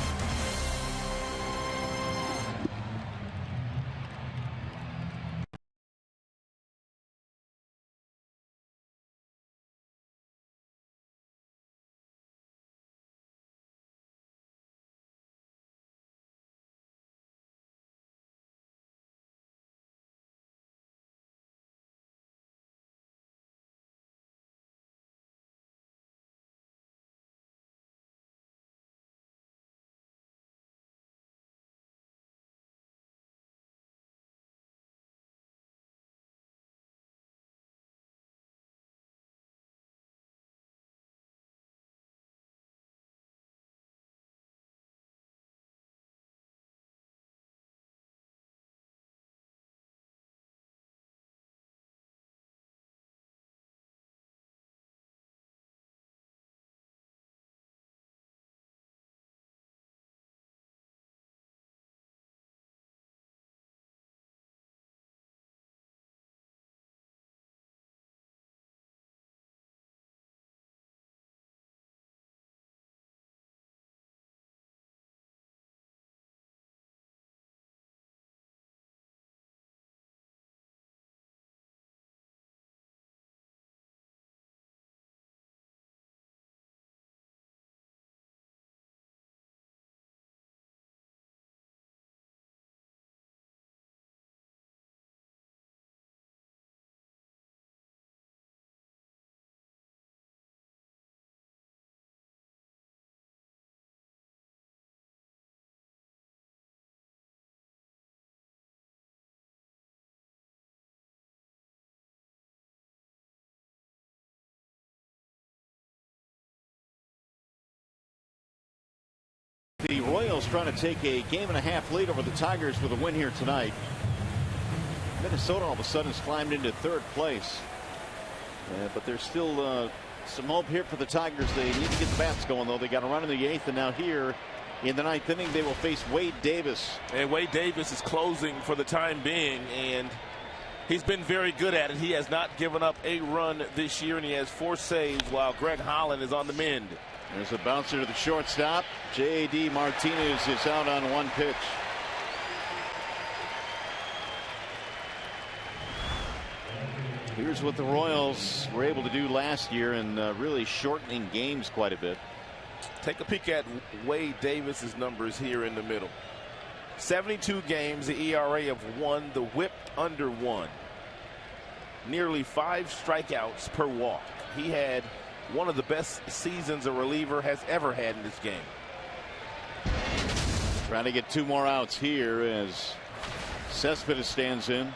the Royals trying to take a game-and-a-half lead over the Tigers with a win here tonight. Minnesota all of a sudden has climbed into third place. But there's still some hope here for the Tigers. They need to get the bats going, though. They got a run in the 8th, and now here in the 9th inning they will face Wade Davis. And Wade Davis is closing for the time being, and he's been very good at it. He has not given up a run this year, and he has 4 saves while Greg Holland is on the mend. There's a bouncer to the shortstop. J.D. Martinez is out on 1 pitch. Here's what the Royals were able to do last year in really shortening games quite a bit. Take a peek at Wade Davis's numbers here in the middle. 72 games, the ERA of 1, the whip under 1. Nearly 5 strikeouts per walk. He had one of the best seasons a reliever has ever had in this game. Trying to get 2 more outs here as Cespedes stands in.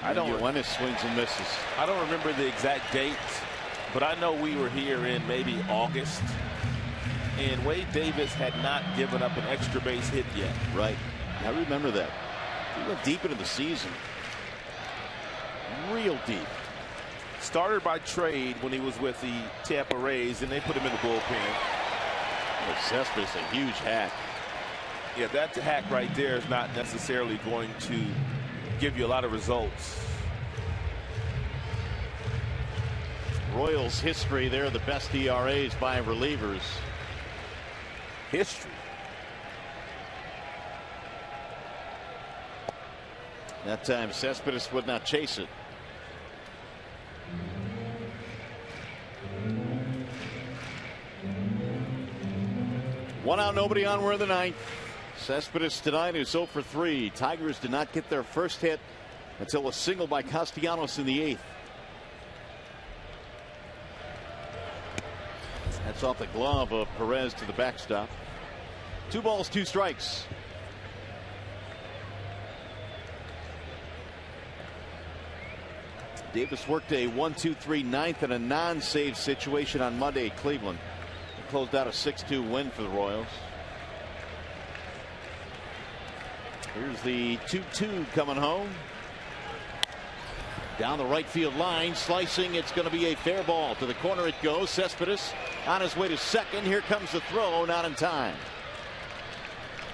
Yoenis swings and misses. I don't remember the exact date, but I know we were here in maybe August, and Wade Davis had not given up an extra base hit yet. Right. I remember that. He went deep into the season. Real deep. Started by trade when he was with the Tampa Rays, and they put him in the bullpen. Cespedes a huge hack. Yeah, that hack right there is not necessarily going to give you a lot of results. Royals history, they're the best ERAs by relievers. History. That time Cespedes would not chase it. One out, nobody on. We're in the 9th. Cespedes tonight is 0 for 3. Tigers did not get their first hit until a single by Castellanos in the 8th. That's off the glove of Perez to the backstop. 2 balls, 2 strikes. Davis worked a 1-2-3 9th and a non-save situation on Monday at Cleveland. It closed out a 6-2 win for the Royals. Here's the 2-2 coming home. Down the right field line, slicing. It's going to be a fair ball. To the corner it goes. Cespedes on his way to second. Here comes the throw, not in time.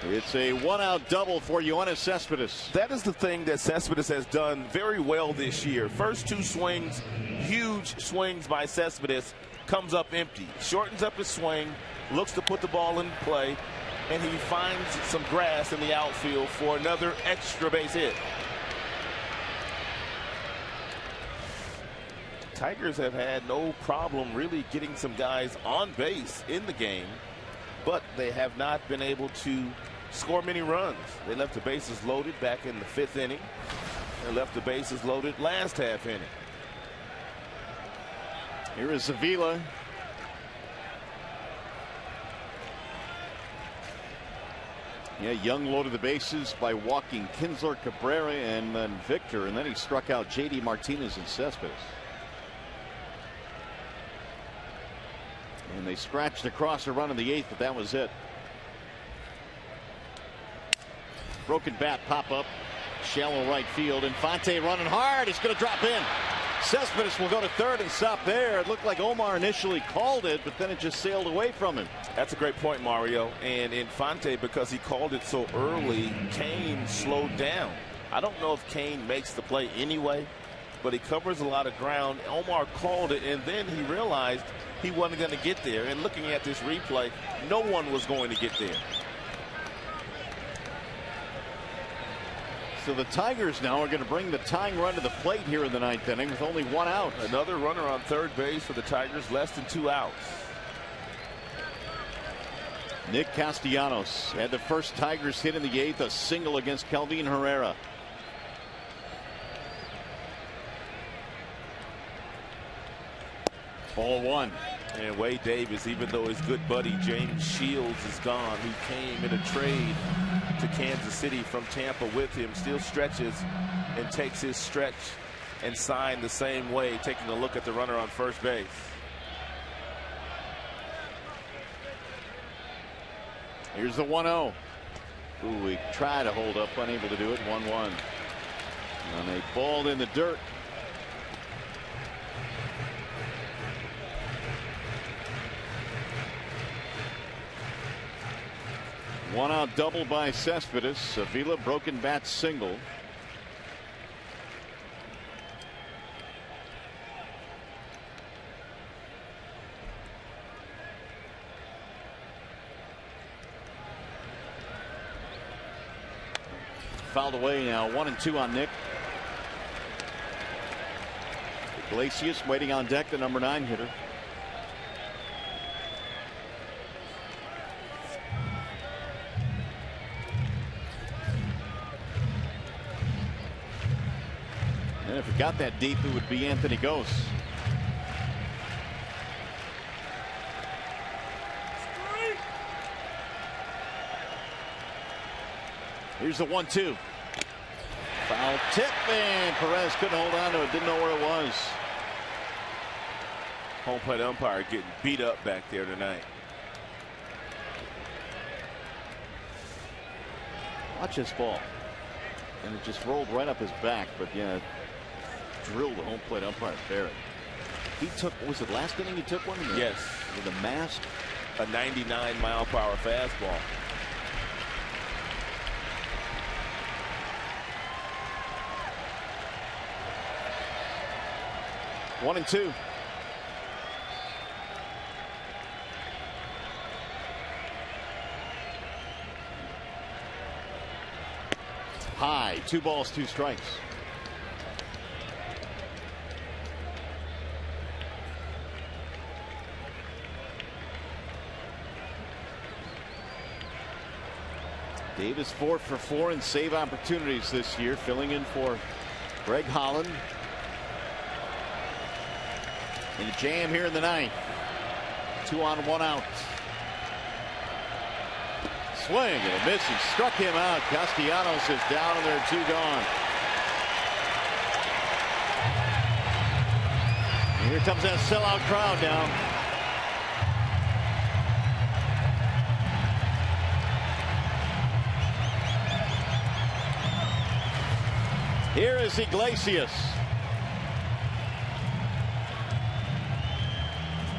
It's a 1-out double for Yoenis Cespedes. That is the thing that Cespedes has done very well this year. First 2 swings, huge swings by Cespedes, comes up empty. Shortens up his swing, looks to put the ball in play, and he finds some grass in the outfield for another extra base hit. Tigers have had no problem really getting some guys on base in the game, but they have not been able to score many runs. They left the bases loaded back in the 5th inning. They left the bases loaded last half inning. Here is Avila. Yeah, Young loaded the bases by walking Kinsler, Cabrera, and then Victor, and then he struck out J.D. Martinez and Cespedes. And they scratched across a run in the 8th, but that was it. Broken bat pop up, shallow right field. Infante running hard. It's going to drop in. Cespedes will go to third and stop there. It looked like Omar initially called it, but then it just sailed away from him. That's a great point, Mario. And Infante, because he called it so early, Kane slowed down. I don't know if Kane makes the play anyway, but he covers a lot of ground. Omar called it, and then he realized he wasn't going to get there. And looking at this replay, no one was going to get there. So the Tigers now are going to bring the tying run to the plate here in the 9th inning with only 1 out. Another runner on third base for the Tigers, less than 2 outs. Nick Castellanos had the first Tigers hit in the 8th, a single against Kelvin Herrera. Ball 1. And Wade Davis, even though his good buddy James Shields is gone, who came in a trade to Kansas City from Tampa with him, still stretches and takes his stretch and sign the same way, taking a look at the runner on first base. Here's the 1-0. Ooh, we try to hold up, unable to do it. 1-1. And they balled in the dirt. One out double by Cespedes. Avila broken bat single. Fouled away now. 1-2 on Nick. Iglesias waiting on deck, the number 9 hitter. And if it got that deep, it would be Anthony Gose. Here's the 1-2. Foul tip, and Perez couldn't hold on to it. Didn't know where it was. Home plate umpire getting beat up back there tonight. Watch this ball. And it just rolled right up his back, but yeah, drilled the home plate umpire Barrett. He took, was it last inning he took one? Yes. With a mask? A 99-mile-per-hour fastball. One and two. High, 2 balls, 2 strikes. Davis 4 for 4 in save opportunities this year, filling in for Greg Holland. In a jam here in the 9th. 2 on, 1 out. Swing and a miss. He struck him out. Castellanos is down and there are 2 gone. And here comes that sellout crowd now. Here is Iglesias.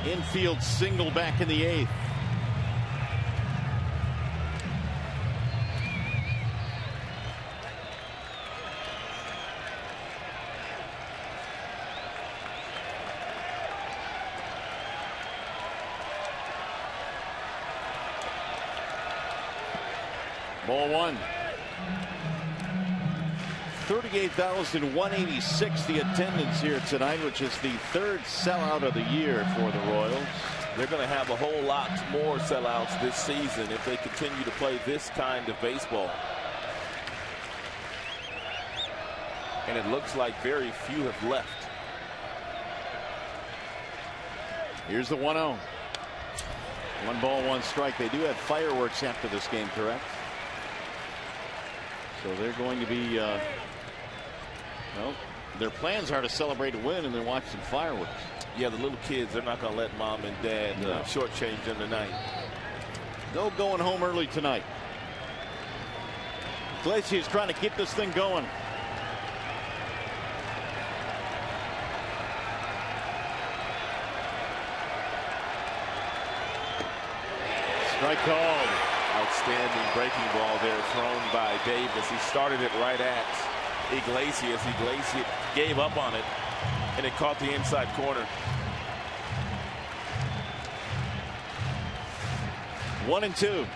Infield single back in the 8th. Ball 1. 38,186 the attendance here tonight, which is the 3rd sellout of the year for the Royals. They're going to have a whole lot more sellouts this season if they continue to play this kind of baseball. And it looks like very few have left. Here's the 1-0. 1 ball, 1 strike. They do have fireworks after this game, correct? So they're going to be well, their plans are to celebrate a win and then watch some fireworks. Yeah, the little kids, they're not going to let mom and dad shortchange them tonight. No going home early tonight. Iglesias trying to keep this thing going. Strike called. Outstanding breaking ball there thrown by Davis. He started it right at Iglesias. Iglesias gave up on it, and it caught the inside corner. 1-2.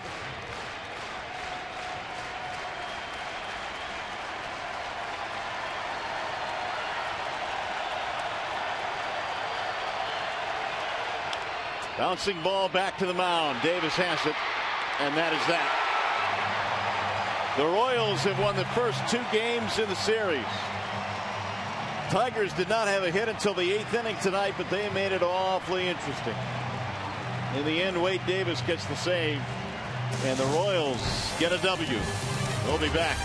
Bouncing ball back to the mound. Davis has it, and that is that. The Royals have won the first 2 games in the series. Tigers did not have a hit until the 8th inning tonight, but they made it awfully interesting. In the end, Wade Davis gets the save, and the Royals get a W. We'll be back.